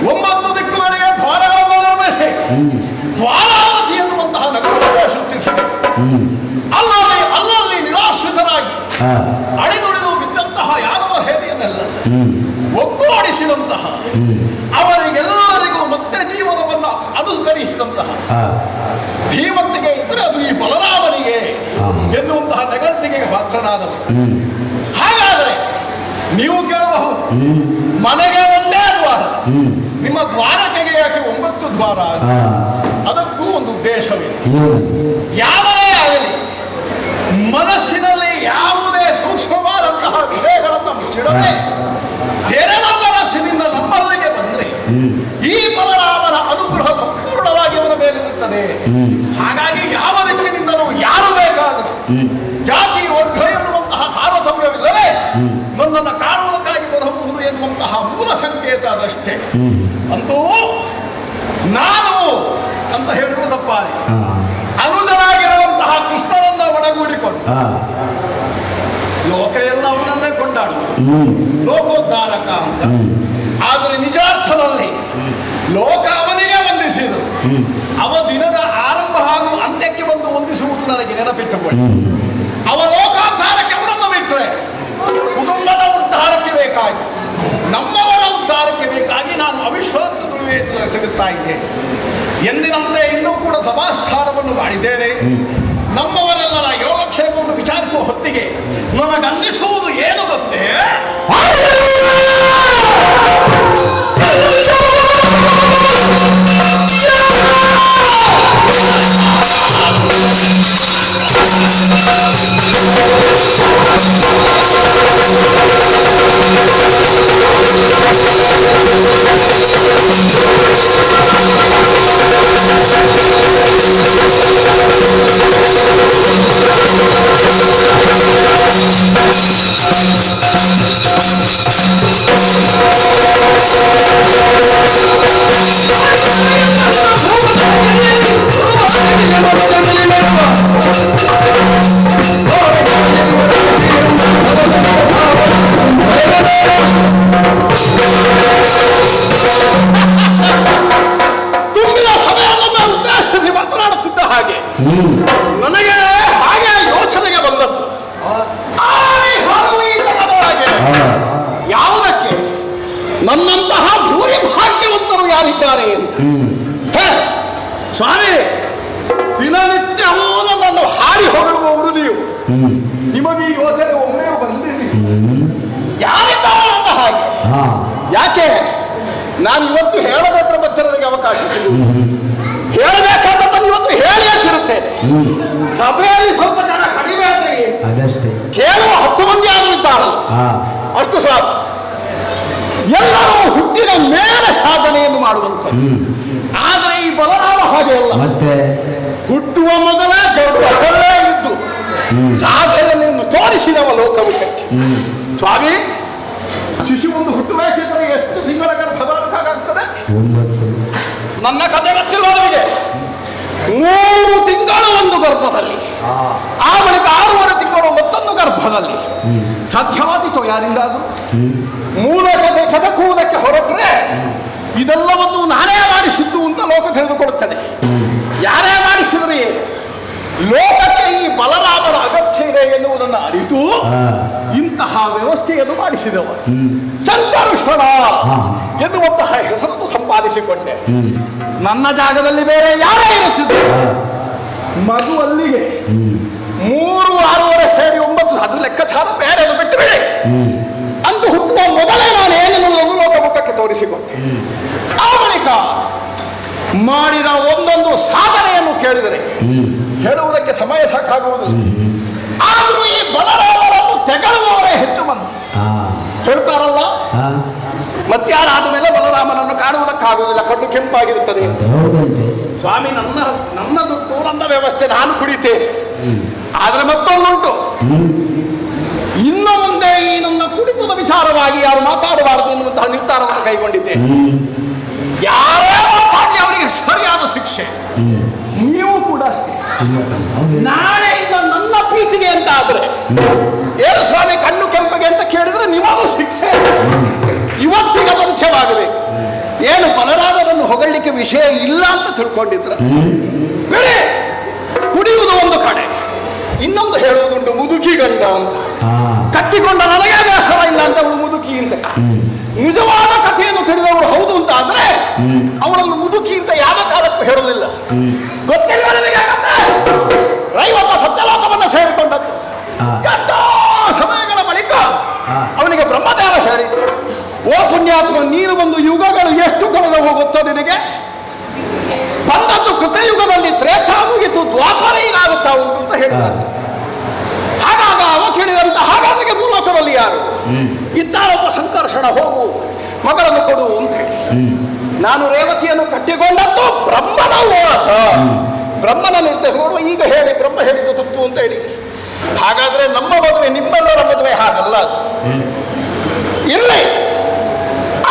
Speaker 5: 9 ದಿಕ್ಕುಗಳಿಗೆ ದ್ವಾರಗಳನ್ನು ನಿರ್ಮಿಸಿ ದ್ವಾರಾವತಿ ಎನ್ನುವಂತಹ ನಗರವನ್ನು ಸೃಷ್ಟಿಸಿ ಅಲ್ಲಲ್ಲಿ ನಿರಾಶ್ರಿತರಾಗಿ ಅಳಿದುಳಿದು ಬಿದ್ದಂತಹ ಯಾದವ ಹೇರಿಯನ್ನೆಲ್ಲ ಒಗ್ಗೂಡಿಸಿದಂತಹ, ಅವರಿಗೆಲ್ಲರಿಗೂ ಮತ್ತೆ ಜೀವನವನ್ನು ಅನುಕರಿಸಿದಂತಹ ಧೀಮಂತಿಗೆ ಇದ್ರೆ ಅದು ಈ ಬಲರಾಮನಿಗೆ ಎನ್ನುವಂತಹ ನೆಗಳ್ತಿಗೆ ಪಾತ್ರನಾದವರು. ಹಾಗಾದರೆ ನೀವು ಕೇಳಬಹುದು, ಮನೆಗೆ ಒಂದೇ ದ್ವಾರ, ನಿಮ್ಮ ದ್ವಾರಕೆಗೆ ಯಾಕೆ 9 ದ್ವಾರ? ಅದಕ್ಕೂ ಒಂದು ಉದ್ದೇಶವಿದೆ. ಯಾವನೇ ಆಗಲಿ ಮನಸ್ಸಿನಲ್ಲಿ ಯಾವುದೇ ಸೂಕ್ಷ್ಮವಾದಂತಹ ವಿಷಯಗಳನ್ನು ಮುಚ್ಚಿಡದೆ ತೆರೆದ ಮನಸ್ಸಿನಿಂದ ನಮ್ಮಲ್ಲಿಗೆ ಬಂದರೆ ಈ ಬಲರಾಮನ ಅನುಗ್ರಹ ಸಂಪೂರ್ಣವಾಗಿ ಅವನ ಮೇಲಿರುತ್ತದೆ. ಹಾಗಾಗಿ ಯಾವ ದಿಕ್ಕಿನಿಂದಲೂ ಯಾರು ಬೇಕಾದರೂ ಜಾತಿ ವರ್ಗ ಎನ್ನುವಂತಹ ತಾರತಮ್ಯವಿಲ್ಲದೆ ನನ್ನನ್ನು ಕಾಣುವುದಕ್ಕಾಗಿ ಬರಬಹುದು ಎನ್ನುವಂತಹ ಮೂಲ ಸಂಕೇತ ಅದಷ್ಟೇ. ಅಂತೂ ನಾನು ಅಂತ ಹೇಳುವುದಪ್ಪಾರಿ ಅನುಜನಾಗಿರುವಂತಹ ಕೃಷ್ಣನನ್ನ ಒಡಗೂಡಿ ಮಾಡಿಕೊಂಡು ಲೋಕ ಎಲ್ಲ ಅವನನ್ನೇ ಕೊಂಡಾಡುವುದು ಲೋಕೋದ್ಧಾರಕ ಅಂತ. ಆದರೆ ನಿಜಾರ್ಥದಲ್ಲಿ ಲೋಕ ಅವನಿಗೆ ವಂದಿಸಿದರು. ಅವ ದಿನದ ಆರಂಭ ಹಾಗೂ ಅಂತ್ಯಕ್ಕೆ ಬಂದು ವಂದಿಸುವುದು ನನಗೆ ನೆನಪಿಟ್ಟುಕೊಳ್ಳಿ. ಅವ ಲೋಕೋದ್ಧಾರಕ್ಕೆ ಅವರನ್ನು ಬಿಟ್ಟರೆ ಕುಟುಂಬದ ಉದ್ಧಾರಕ್ಕೆ ಬೇಕಾಗಿ, ನಮ್ಮವರ ಉದ್ಧಾರಕ್ಕೆ ಬೇಕಾಗಿ ನಾನು ಅವಿಶ್ರಾಂತ ಸಿಗುತ್ತಾ ಇದ್ದೇನೆ. ಎಂದಿನಂತೆ ಇನ್ನೂ ಕೂಡ ಸಭಾಸ್ಥಾನವನ್ನು ಮಾಡಿದ್ದೇನೆ. ನಮ್ಮವರೆಲ್ಲರ ಯೋಗಕ್ಷೇಮವನ್ನು ವಿಚಾರಿಸುವ ಹೊತ್ತಿಗೆ ನನಗನ್ನಿಸುವುದು ಏನು ಗೊತ್ತೇ? ತುಂಬಿದ ಸಮಯವನ್ನು ಉದ್ದೇಶಿಸಿ ಮಾತನಾಡುತ್ತಿದ್ದ ಹಾಗೆ ನನಗೆ ಹಾಗೆ ಯೋಚನೆಗೆ ಬಂದದ್ದು. ಯಾವುದಕ್ಕೆ ನನ್ನಂತಹ ಭೂರಿ ಭಾಗ್ಯವಂತರು ಯಾರಿದ್ದಾರೆ ಸ್ವಾಮಿ, ದಿನನಿತ್ಯವೂ ನನ್ನನ್ನು ಹಾಡಿ ಹೊರಡುವವರು ನೀವು. ನಿಮಗೆ ಈ ಯೋಚನೆ ಒಮ್ಮೆ ಬಂದಿದೆ ಯಾರಿದ್ದಾರೆ ಅಂತ ಹಾಗೆ. ಯಾಕೆ ನಾನು ಇವತ್ತು ಹೇಳಬೇಕಂದ್ರೆ ಮತ್ತೆ ನನಗೆ ಅವಕಾಶ ಸಿಗುವುದು. ಹೇಳಬೇಕಾದದ್ದನ್ನು ಇವತ್ತು ಹೇಳಿ ಹಚ್ಚಿರುತ್ತೇನೆ. ಸಭೆಯಲ್ಲಿ ಸ್ವಲ್ಪ ಜನ ಕಡಿಮೆ ಆದರೆ ಕೇಳುವ 10 ಮಂದಿ ಆದರೂ ಇದ್ದಾರಲ್ಲ, ಅಷ್ಟು ಸಾಕು. ಎಲ್ಲರೂ ಹುಟ್ಟಿನ ಮೇಲೆ ಸಾಧನೆಯನ್ನು ಮಾಡುವಂತ. ಆದರೆ ಈ ಬಲರಾಮ ಹಾಗೆ ಅಲ್ಲ. ಹುಟ್ಟುವ ಮೊದಲೇ ಗರ್ಭದಲ್ಲೇ ಇದ್ದು ಸಾಧನೆಯನ್ನು ತೋರಿಸಿದವ ಲೋಕವಿಟ್ಟಕ್ಕೆ. ಸ್ವಾಮಿ, ಶಿಶುವೊಂದು ಹುಟ್ಟಬೇಕಿದ್ದರೆ ಎಷ್ಟು ತಿಂಗಳ ಗರ್ಭಧಾರಕಾಗ್ತದೆ? ನನ್ನ ಕಥೆ ಗೊತ್ತಿಲ್ಲ ಅವರಿಗೆ. 3 ತಿಂಗಳು ಒಂದು ಗರ್ಭದಲ್ಲಿ, ಆ ಬಳಿಕ 6 ತಿಂಗಳು ಮತ್ತೊಂದು ಗರ್ಭದಲ್ಲಿ. ಸಾಧ್ಯವಾದೀತು ಯಾರಿಂದಾದರೂ? ಮೂಲ ಕಥೆ ಕೆದಕುವುದಕ್ಕೆ ಹೊರಟ್ರೆ ಇದೆಲ್ಲವನ್ನು ನಾನೇ ಮಾಡಿಸಿದ್ದು ಅಂತ ಲೋಕ ತಿಳಿದುಕೊಳ್ಳುತ್ತದೆ. ಯಾರೇ ಮಾಡಿಸಿದ್ರೆ ಲೋಕಕ್ಕೆ ಈ ಬಲರಾಮನ ಅಗತ್ಯ ಇದೆ ಎನ್ನುವುದನ್ನು ಅರಿತು ಇಂತಹ ವ್ಯವಸ್ಥೆಯನ್ನು ಮಾಡಿಸಿದವ ಸಂಕರುಷಣ ಎನ್ನುವಂತಹ ಹೆಸರನ್ನು ಸಂಪಾದಿಸಿಕೊಂಡೆ. ನನ್ನ ಜಾಗದಲ್ಲಿ ಬೇರೆ ಯಾರೇ ಇರುತ್ತಿದ್ದರು, ಮಗು ಅಲ್ಲಿಗೆ 3, 6 ಸೇರಿ 9, ಅದು ಲೆಕ್ಕಾಚಾರ ಬೇರೆ, ಅದು ಬಿಟ್ಟು ಬಿಡಿ. ಅಂತೂ ಹುಟ್ಟುವ ಮೊದಲೇ ನಾನು ಏನೆನ್ನುವುದನ್ನು ಲೋಕಮುಖಕ್ಕೆ ತೋರಿಸಿಕೊಂಡೆ. ಆ ಬಳಿಕ ಮಾಡಿದ ಒಂದೊಂದು ಸಾಧನೆಯನ್ನು ಕೇಳಿದರೆ ಹೇಳುವುದಕ್ಕೆ ಸಮಯ ಸಾಕಾಗುವುದು. ಆದರೂ ಈ ಬಲರಾಮನನ್ನು ತೆಗಳುವವರೇ ಹೆಚ್ಚು ಮಂದಿ. ಹೇಳ್ತಾರಲ್ಲ, ಮಧ್ಯಾಹ್ನ ಮೇಲೆ ಬಲರಾಮನನ್ನು ಕಾಣುವುದಕ್ಕಾಗುವುದಿಲ್ಲ, ಕಣ್ಣು ಕೆಂಪಾಗಿರುತ್ತದೆ. ಸ್ವಾಮಿ, ನನ್ನ ದುಡ್ಡು, ನನ್ನ ವ್ಯವಸ್ಥೆ, ನಾನು ಕುಡಿತೇನೆ. ಆದರೆ ಮತ್ತೊಂದುಂಟು, ಇನ್ನು ಮುಂದೆ ಈ ನನ್ನ ಕುಡಿತದ ವಿಚಾರವಾಗಿ ಯಾರು ಮಾತಾಡಬಾರದು ಎನ್ನುವಂತಹ ನಿರ್ಧಾರವನ್ನು ಕೈಗೊಂಡಿದ್ದೆ. ಯಾರೇ ಮಾತಾಡಲಿ ಅವರಿಗೆ ಸರಿಯಾದ ಶಿಕ್ಷೆ. ನೀವು ಕೂಡ ಅಷ್ಟೇ. ನಾಳೆಯಿಂದ ನನ್ನ ಪ್ರೀತಿಗೆ ಅಂತ ಆದ್ರೆ ಏನು ಸ್ವಾಮಿ ಕಣ್ಣು ಕೆಂಪಗೆ ಅಂತ ಕೇಳಿದ್ರೆ ನಿಮಗೂ ಶಿಕ್ಷೆ. ಇವತ್ತಿಗೆ ಅಂತ್ಯವಾಗಬೇಕು. ಏನು ಬಲರಾಮನನ್ನು ಹೊಗಳಲಿಕ್ಕೆ ವಿಷಯ ಇಲ್ಲ ಅಂತ ತಿಳ್ಕೊಂಡಿದ್ರ ಬೇರೆ. ಕುಡಿಯುವುದು ಒಂದು ಕಡೆ, ಇನ್ನೊಂದು ಹೇಳುವುದುಂಟು ಮುದುಕಿ ಗಂಡ ಅಂತ. ಕಟ್ಟಿಕೊಂಡ ನನಗೆ ಬೇಸರ ಇಲ್ಲ ಅಂತ ಅವಳು ಮುದುಕಿ ಅಂತ. ನಿಜವಾದ ಕಥೆಯನ್ನು ತಿಳಿದವರು ಹೌದು ಅಂತ ಆದ್ರೆ ಅವಳನ್ನು ಮುದುಕಿ ಅಂತ ಯಾವ ಕಾಲಕ್ಕೂ ಹೇಳುವುದಿಲ್ಲ. ಗೊತ್ತಿಲ್ಲ ನನಗೆ. ರೈವತ ಸತ್ಯಲೋಕವನ್ನು ಸೇರಿಕೊಂಡದ್ದು ಎಷ್ಟೋ ಸಮಯಗಳ ಬಳಿಕ ಅವನಿಗೆ ಬ್ರಹ್ಮದೇವ ಹೇಳಿದ್ರು, ಓ ಪುಣ್ಯಾತ್ಮ, ನೀನು ಒಂದು ಯುಗಗಳು ಎಷ್ಟು ಕಳೆದವು ಗೊತ್ತೋ ನಿನಗೆ? ಬಂದದ್ದು ಕೃತಯುಗದಲ್ಲಿ, ತ್ರೇತಾ ಮುಗಿತು, ದ್ವಾಪರ ಏನಾಗುತ್ತಾ ಉಂಟು ಅಂತ ಹೇಳಿದ್ದಾರೆ. ಹಾಗಾಗ ಅವ ಕೇಳಿದಂತ ಹಾಗಾದ್ರೆ ಭೂಲೋಕದಲ್ಲಿ ಯಾರು ಇದ್ದಾರೊಬ್ಬ ಸಂಕರ್ಷಣ, ಹೋಗು ಮಗಳನ್ನು ಕೊಡು ಅಂತ ಹೇಳಿ ನಾನು ರೇವತಿಯನ್ನು ಕಟ್ಟಿಕೊಂಡದ್ದು ಬ್ರಹ್ಮನ ಓಟ. ಬ್ರಹ್ಮನ ನಿರ್ದೇಶ ನೋಡುವ. ಈಗ ಹೇಳಿ ಬ್ರಹ್ಮ ಹೇಳಿದ್ದು ತಪ್ಪು ಅಂತ ಹೇಳಿ. ಹಾಗಾದ್ರೆ ನಮ್ಮ ಮದುವೆ, ನಿಮ್ಮೆಲ್ಲರ ಮದುವೆ ಹಾಗಲ್ಲ. ಇರಲಿ.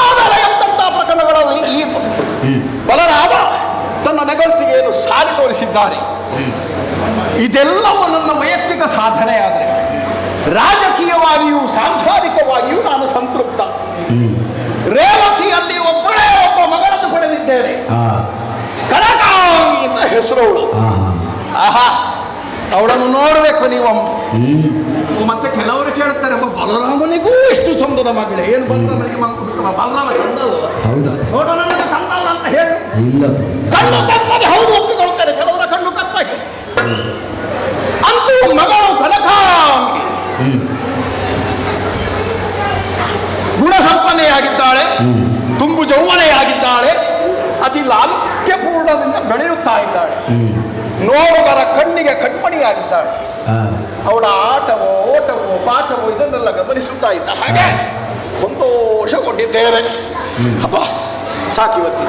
Speaker 5: ಆಮೇಲೆ ಎಂತಹ ಪ್ರಕರಣಗಳಲ್ಲಿ ಈ ಬಲರಾಮ ತನ್ನ ನೆಗಳ್ತಿಗೆಯನ್ನು ಸಾರಿ ತೋರಿಸಿದ್ದಾರೆ. ಇದೆಲ್ಲವೂ ನನ್ನ ವೈಯಕ್ತಿಕ ಸಾಧನೆ ಆದರೆ ರಾಜಕೀಯವಾಗಿಯೂ ಸಾಂಸಾರಿಕವಾಗಿಯೂ ನಾನು ಸಂತೃಪ್ತ. ರೇವತಿಯಲ್ಲಿ ಒಬ್ಬಳೇ ಒಬ್ಬ ಮಗಳನ್ನು ಪಡೆದಿದ್ದೇನೆ. ಕನಕಾಂಗಿ ಅಂತ ಹೆಸರು ಅವಳು. ಆಹಾ, ಅವಳನ್ನು ನೋಡಬೇಕು ನೀವು. ಮತ್ತೆ ಕೆಲವರು ಕೇಳ್ತಾರೆ, ಬಲರಾಮನಿಗೂ ಇಷ್ಟು ಚಂದದ ಮಗಳೇ, ಏನು ಬಲರಾಮನಿಗೆ ಬಲರಾಮ ಚಂದ ನೋಡೋ ನನಗೆ ಚಂದ ಅಲ್ಲ ಅಂತ ಹೇಳಿ ಕಣ್ಣು ಕಪ್ಪಾಗಿ ಹೌದು ಒಪ್ಪಿಕೊಳ್ತಾರೆ, ಕೆಲವರ ಕಣ್ಣು ಕಪ್ಪಾಗಿ. ಅಂತೂ ಮಗಳು ಕನಕಾಂಗಿ ಗುಣಸಂಪನ್ನೆಯಾಗಿದ್ದಾಳೆ, ತುಂಬು ಯೌವನೆಯಾಗಿದ್ದಾಳೆ, ಅತಿ ಲಾಲಿತ್ಯಪೂರ್ಣದಿಂದ ಬೆಳೆಯುತ್ತಾ ಇದ್ದಾಳೆ, ನೋಡುಗರ ಕಣ್ಣಿಗೆ ಕಣ್ಮಣಿಯಾಗಿದ್ದಾಳೆ. ಅವಳ ಆಟವೋ ಓಟವೋ ಪಾಠವೋ ಇದನ್ನೆಲ್ಲ ಗಮನಿಸುತ್ತಾ ಇದ್ದ ಹಾಗೆ ಸಂತೋಷಗೊಂಡಿದ್ದೇವೆ. ಹಬ್ಬ ಸಾಕಿವತ್ತಿ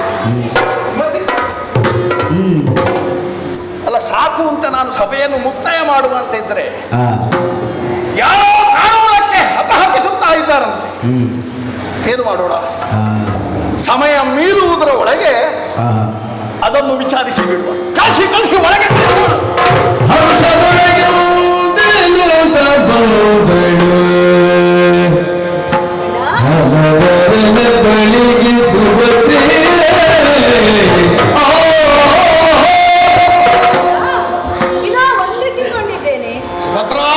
Speaker 5: ಅಲ್ಲ, ಸಾಕು ಅಂತ ನಾನು ಸಭೆಯನ್ನು ಮುಕ್ತಾಯ ಮಾಡುವಂತ ಇದ್ರೆ ಯಾರೋ ಕಾಣುವುದಕ್ಕೆ ಹಪಹಪಿಸುತ್ತಾ ಇದ್ದಾರಂತೆ. ಏನು ಮಾಡೋಣ, ಸಮಯ ಮೀರುವುದರ ಒಳಗೆ ಅದನ್ನು ವಿಚಾರಿಸಿ ಬಿಡುವ. ಕಳಿಸಿ ಕಳಿಸಿ ಒಳಗೆ
Speaker 4: ಬಳಿಗೆ ಸುಭದ್ರೆ
Speaker 1: ವಂದಿಸಿಕೊಂಡಿದ್ದೇನೆ.
Speaker 5: ಸುಭದ್ರಾ,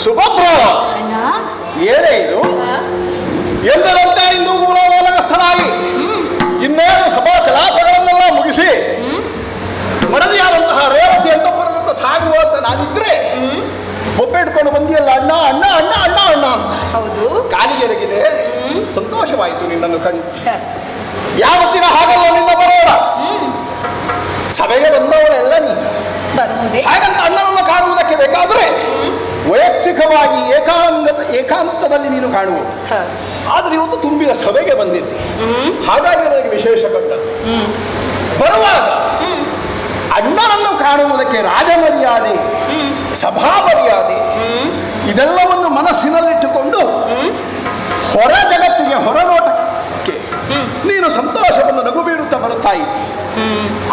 Speaker 5: ಸುಭದ್ರ, ಏನೇ ಇದು ಎಂದರಂತೆ ಇಂದು ಮೂಲಸ್ಥನಾಗಿ ಇನ್ನೇನು ಸಭಾ ಕಲಾಪಗಳನ್ನೆಲ್ಲ ಮುಗಿಸಿ ಮಡದಿಯಾದಂತಹ ರೇವತಿ ಅಂತ ಬರುವಂತ ಸಾಗುವ ಅಂತ ನಾನಿದ್ರೆ ಒಬ್ಬ ಇಟ್ಕೊಂಡು ಬಂದಿಯಲ್ಲ, ಅಣ್ಣ ಅಣ್ಣ ಅಣ್ಣ ಅಣ್ಣ ಅಣ್ಣ ಅಂತ.
Speaker 1: ಹೌದು,
Speaker 5: ಕಾಲಿಗೆ ಎರಗಿದೆ. ಸಂತೋಷವಾಯಿತು ನಿನ್ನನ್ನು ಕಂಡು. ಯಾವತ್ತಿನ ಹಾಗಲ್ಲ ನಿನ್ನ ಬರೋಣ. ಸಭೆಗೆ ಬಂದವಳೆಲ್ಲ ನೀನು. ಹಾಗಂತ ಅಣ್ಣನನ್ನು ಕಾಣುವುದಕ್ಕೆ ಬೇಕಾದ್ರೆ ವೈಯಕ್ತಿಕವಾಗಿ ಏಕಾಂತದಲ್ಲಿ ನೀನು ಕಾಣುವುದು. ಆದ್ರೆ ಇವತ್ತು ತುಂಬಿದ ಸಭೆಗೆ ಬಂದಿದ್ದೆ, ಹಾಗಾಗಿ ನನಗೆ ವಿಶೇಷ ಕಂಡದ್ದು. ಬರುವಾಗ ಅಣ್ಣನನ್ನು ಕಾಣುವುದಕ್ಕೆ ರಾಜಮರ್ಯಾದೆ, ಸಭಾ ಮರ್ಯಾದೆ ಇದೆಲ್ಲವನ್ನು ಮನಸ್ಸಿನಲ್ಲಿಟ್ಟುಕೊಂಡು ಹೊರ ಜಗತ್ತಿಗೆ ಹೊರನೋಟಕ್ಕೆ ನೀನು ಸಂತೋಷವನ್ನು ನಗು ಬೀಳುತ್ತಾ ಬರುತ್ತಾ ಇದ್ದೆ.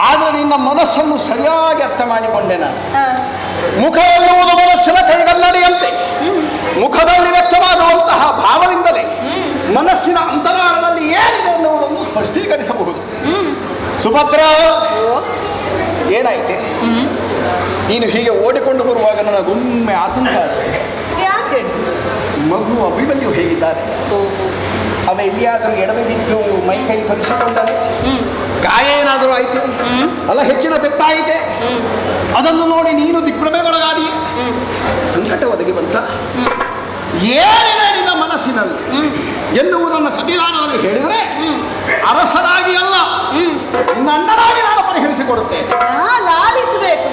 Speaker 5: ಆದರೆ ನಿನ್ನ ಮನಸ್ಸನ್ನು ಸರಿಯಾಗಿ ಅರ್ಥ ಮಾಡಿಕೊಂಡೆ ನಾನು. ಮುಖ ಎನ್ನುವುದು ಮನಸ್ಸಿನ ಕೈಗನ್ನಡಿಯಂತೆ. ಮುಖದಲ್ಲಿ ವ್ಯಕ್ತವಾಗುವಂತಹ ಭಾವದಿಂದಲೇ ಮನಸ್ಸಿನ ಅಂತರಾಳದಲ್ಲಿ ಏನಿದೆ ಎನ್ನುವುದನ್ನು ಸ್ಪಷ್ಟೀಕರಿಸಬಹುದು. ಸುಭದ್ರ, ಏನಾಯ್ತೆ? ನೀನು ಹೀಗೆ ಓಡಿಕೊಂಡು ಬರುವಾಗ ನನಗೊಮ್ಮೆ ಆತಂಕ. ಮಗು ಅಭಿಮನ್ಯು ಹೇಗಿದ್ದಾರೆ? ಅವ ಎಲ್ಲಿಯಾದರೂ ಎಡವೆ ಬಿದ್ದು ಮೈ ಕೈ ಪರಿಸಿಕೊಂಡರೆ ಗಾಯ ಏನಾದರೂ ಆಯ್ತೆ ಅಲ್ಲ, ಹೆಚ್ಚಿನ ಪೆಟ್ಟಾಯಿತೆ, ಅದನ್ನು ನೋಡಿ ನೀನು ದಿಗ್ಭ್ರಮೆಗೊಳಗಾದಿ ಸಂಕಟ ಒದಗಿ ಬಂತ. ಏನಿದೆ ನಿನ್ನ ಮನಸ್ಸಿನಲ್ಲಿ ಎನ್ನುವುದನ್ನು ಸಂವಿಧಾನದಲ್ಲಿ ಹೇಳಿದರೆ ಅರಸರಾಗಿ ಅಲ್ಲ, ನಿನ್ನ ಅಣ್ಣನಾಗಿ ನಾನು ಪರಿಹರಿಸಿಕೊಡುತ್ತೇನೆ.
Speaker 1: ಲಾಲಿಸಬೇಕು.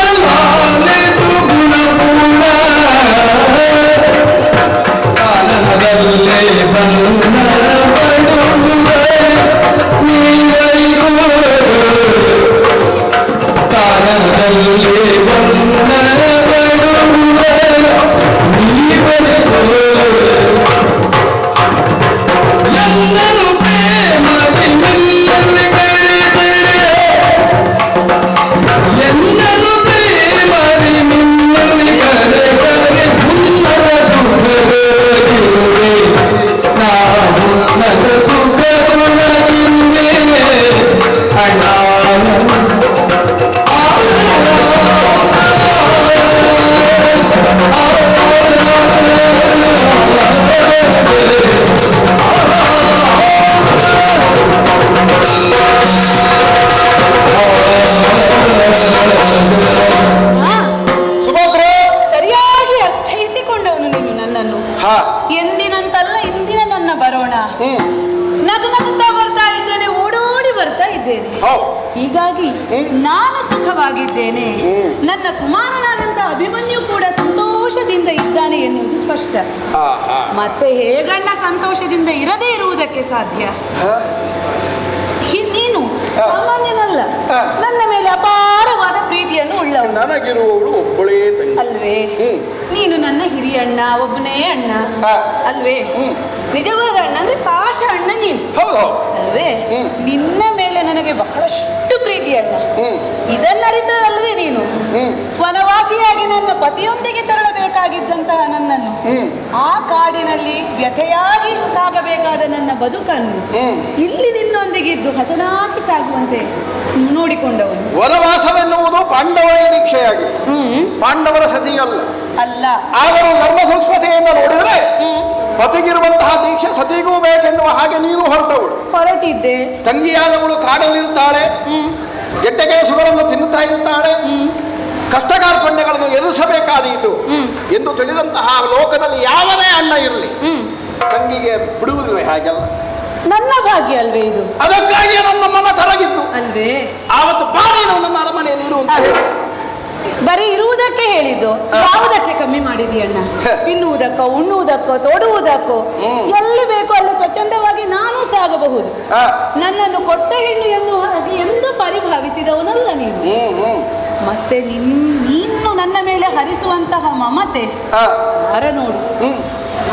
Speaker 4: ಅಣ್ಣಲಾಲೆದು ಗುಣಪೂರ್ಣ ಕಾನನದಲ್ಲೇ ಬಣ್ಣ ಬಡುವೆ ನೀವರಿಗೂ ಕಾನನದಲ್ಲೇ ಬಣ್ಣ ಬಡುವೆ ನೀವರಿಗೂ ಎಲ್ಲರೂ ಪ್ರೇಮದಿ ನಿನ್ನಲ್ಲಿ ಕರೆದರೆ ಎಲ್ಲರೂ ಪ್ರೇಮದಿ ನಿನ್ನಲ್ಲಿ ಕರೆದರೆ ಉನ್ನತ ಸುಖದೊಳಗಿರುವೆ ನಾವು ಉನ್ನತ ಸುಖದೊಳಗಿರುವೆ ಅಣ್ಣ
Speaker 5: ಸುಭದ್ರೆ
Speaker 1: ಸರಿಯಾಗಿ ಅರ್ಥೈಸಿಕೊಂಡವನು ನೀನು ನನ್ನನ್ನು.
Speaker 5: ಹಾ
Speaker 1: ಎಂದಿನಂತಲ್ಲ ಇಂದಿನ ನನ್ನ ಬರೋಣ.
Speaker 5: ಹ್ಮ್
Speaker 1: ನಗು ನಗುತ್ತಾ ಬರ್ತಾ ಇದ್ದೇನೆ, ಓಡೋಡಿ ಬರ್ತಾ ಇದ್ದೇನೆ.
Speaker 5: ಹೌದು
Speaker 1: ಹೀಗಾಗಿ ನಾನು ಸುಖವಾಗಿದ್ದೇನೆ. ನನ್ನ ಕುಮಾರನಾದಂತ ಅಭಿಮನ್ಯು ಕೂಡ ಸಂತೋಷದಿಂದ ಇದ್ದಾನೆ ಎನ್ನುವುದು ಸ್ಪಷ್ಟ. ಮತ್ತೆ ಹೇಗಣ್ಣ ಸಂತೋಷದಿಂದ ಇರದೇ ಇರುವುದಕ್ಕೆ ಸಾಧ್ಯ? ನೀನು ಸಾಮಾನ್ಯನಲ್ಲ, ನನ್ನ ಮೇಲೆ ಅಪಾರವಾದ ಪ್ರೀತಿಯನ್ನು ಉಳ್ಳವನು.
Speaker 5: ನನಗಿರುವವಳು ಒಬ್ಬಳೇ ತಂಗಿ
Speaker 1: ಅಲ್ವೇ? ನೀನು ನನ್ನ ಹಿರಿಯಣ್ಣ, ಒಬ್ಬನೇ ಅಣ್ಣ ಅಲ್ವೇ? ನಿಜವಾದ ಅಣ್ಣ ಅಂದ್ರೆ ಪಾಶ ಅಣ್ಣ ನೀನು,
Speaker 5: ಹೌದು
Speaker 1: ಅಲ್ವೇ? ನಿನ್ನ ಮೇಲೆ ನನಗೆ ಬಹಳಷ್ಟು ಪ್ರೀತಿ ಅಣ್ಣ. ಇದನ್ನರಿತ ಅಲ್ವೇ ನೀನು ವನವಾಸಿಯಾಗಿ ನನ್ನ ಪತಿಯೊಂದಿಗೆ ತೆರಳಬೇಕಾಗಿದ್ದಂತಹ ನನ್ನನ್ನು ಆ ಕಾಡಿನಲ್ಲಿ ವ್ಯಥೆಯಾಗಿ ಸಾಗಬೇಕಾದ ನನ್ನ ಬದುಕನ್ನು ಇಲ್ಲಿ ನಿನ್ನೊಂದಿಗಿದ್ದು ಹಸನಾಗಿ ಸಾಗುವಂತೆ ನೋಡಿಕೊಂಡವನು.
Speaker 5: ವನವಾಸವೆನ್ನುವುದು ಪಾಂಡವರಿಗೆ ದೀಕ್ಷೆಯಾಗಿತ್ತು, ಪಾಂಡವರ ಸತಿಯಲ್ಲ.
Speaker 1: ಅಲ್ಲ,
Speaker 5: ಆದರೂ ಧರ್ಮ ಸಂಸ್ಕೃತಿಯಿಂದ ನೋಡಿದ್ರೆ ಪತಿಗಿರುವಂತಹ ದೀಕ್ಷೆ ಸತಿಗೂ ಬೇಕೆನ್ನುವ ಹಾಗೆ ನೀನು
Speaker 1: ಹೊರಟಿದ್ದೆ.
Speaker 5: ತಂಗಿಯಾದವಳು ಕಾಡಲ್ಲಿರುತ್ತಾಳೆ, ಗೆಡ್ಡೆಗೆಸುಗಳನ್ನು ತಿನ್ನುತ್ತಾ ಇರುತ್ತಾಳೆ, ಕಷ್ಟ ಕಾರ್ಪಣ್ಯಗಳನ್ನು ಎದುರಿಸಬೇಕಾದೀತು ಎಂದು ತಿಳಿದಂತಹ ಲೋಕದಲ್ಲಿ ಯಾವನೇ ಅಣ್ಣ ಇರಲಿ ತಂಗಿಗೆ ಬಿಡುವುದಿಲ್ಲ. ಹಾಗೆಲ್ಲ
Speaker 1: ನನ್ನ ಭಾಗ್ಯ ಅಲ್ವೇ ಇದು?
Speaker 5: ಅದಕ್ಕಾಗಿ ನನ್ನ ಮನ ತರಗಿತ್ತು
Speaker 1: ಅಲ್ವೇ?
Speaker 5: ಆವತ್ತು ಬಾಳೇನು ನನ್ನ ಅರಮನೆಯಲ್ಲಿ ಇರುವಂತ
Speaker 1: ಬರೀ ಇರುವುದಕ್ಕೆ ಹೇಳಿದ್ದು, ಯಾವುದಕ್ಕೆ ಕಮ್ಮಿ ಮಾಡಿದೀಯಣ್ಣ? ತಿನ್ನುವುದಕ್ಕೋ, ಉಣ್ಣುವುದಕ್ಕೋ, ತೊಡುವುದಕ್ಕೋ, ಎಲ್ಲಿ ಬೇಕೋ ಅಲ್ಲಿ ಸ್ವಚ್ಛಂದವಾಗಿ ನಾನು ಸಾಗಬಹುದು. ನನ್ನನ್ನು ಕೊಟ್ಟ ಹೆಣ್ಣು ಎನ್ನುವ ಹಾಗೆ ಎಂದು ಪರಿಭಾವಿಸಿದವನಲ್ಲ ನೀನು. ಮತ್ತೆ ನೀನು ನನ್ನ ಮೇಲೆ ಹರಿಸುವಂತಹ ಮಮತೆ ಹೊರ ನೋಡು.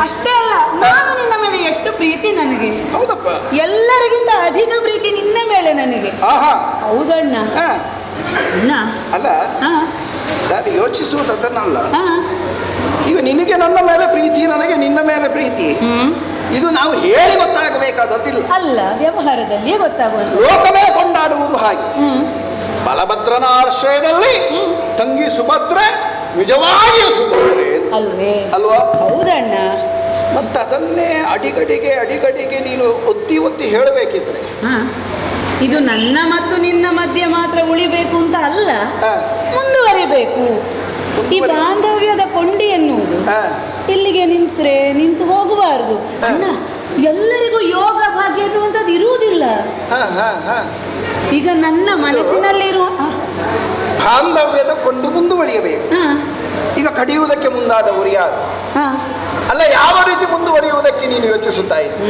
Speaker 1: ಅಷ್ಟೇ ಅಲ್ಲ, ನಾನು ನಿನ್ನ ಮೇಲೆ ಎಷ್ಟು ಪ್ರೀತಿ ನನಗೆ.
Speaker 5: ಹೌದಪ್ಪ,
Speaker 1: ಎಲ್ಲರಿಗಿಂತ ಅಧಿಕ ಪ್ರೀತಿ ನಿನ್ನ ಮೇಲೆ ನನಗೆ. ಹೌದಣ್ಣ. ಅಣ್ಣ
Speaker 5: ಅಲ್ಲ, ನಾನು ಯೋಚಿಸುವುದನ್ನಲ್ಲ. ಈಗ ನಿನಗೆ ನನ್ನ ಮೇಲೆ ಪ್ರೀತಿ, ನನಗೆ ನಿನ್ನ ಮೇಲೆ ಪ್ರೀತಿ, ಇದು ನಾವು ಹೇಳಿ ಗೊತ್ತಾಗಬೇಕಾದದ್ದಿಲ್ಲ.
Speaker 1: ಅಲ್ಲ, ವ್ಯವಹಾರದಲ್ಲಿ ಗೊತ್ತಾಗುವುದು.
Speaker 5: ಲೋಕವೇ ಕೊಂಡಾಡುವುದು ಹಾಗೆ. ಬಲಭದ್ರನ ಆಶ್ರಯದಲ್ಲಿ ತಂಗಿ ಸುಭದ್ರೆ ನಿಜವಾಗಿಯೂ ಸುಭದ್ರೆ
Speaker 1: ಅಲ್ವೇ?
Speaker 5: ಅಲ್ವಾ?
Speaker 1: ಹೌದಣ್ಣ.
Speaker 5: ಮತ್ತೆ ಅದನ್ನೇ ಅಡಿಗಡಿಗೆ ನೀನು ಒತ್ತಿ ಒತ್ತಿ ಹೇಳಬೇಕಿದ್ರೆ
Speaker 1: ಇದು ನನ್ನ ಮತ್ತು ನಿನ್ನ ಮಧ್ಯೆ ಮಾತ್ರ ಉಳಿಬೇಕು ಅಂತ ಅಲ್ಲ, ಮುಂದುವರಿಬೇಕು. ಈ ಬಾಂಧವ್ಯದ ಕೊಂಡಿ ಎನ್ನುವುದು ಇಲ್ಲಿಗೆ ನಿಂತು ಹೋಗಬಾರದು ಅಣ್ಣ. ಎಲ್ಲರಿಗೂ ಯೋಗ ಭಾಗ್ಯ ಎನ್ನುವಂಥದ್ದು ಇರುವುದಿಲ್ಲ. ಈಗ ನನ್ನ ಮನಸ್ಸಿನಲ್ಲಿರುವ
Speaker 5: ಬಾಂಧವ್ಯದ ಕೊಂಡು ಮುಂದುವರಿಯಬೇಕು. ಈಗ ಕಡಿಯುವುದಕ್ಕೆ ಮುಂದಾದವರು ಯಾರು? ಅಲ್ಲ, ಯಾವ ರೀತಿ ಮುಂದುವರಿಯುವುದಕ್ಕೆ ನೀನು ಯೋಚಿಸುತ್ತಾ ಇದ್ದೆ?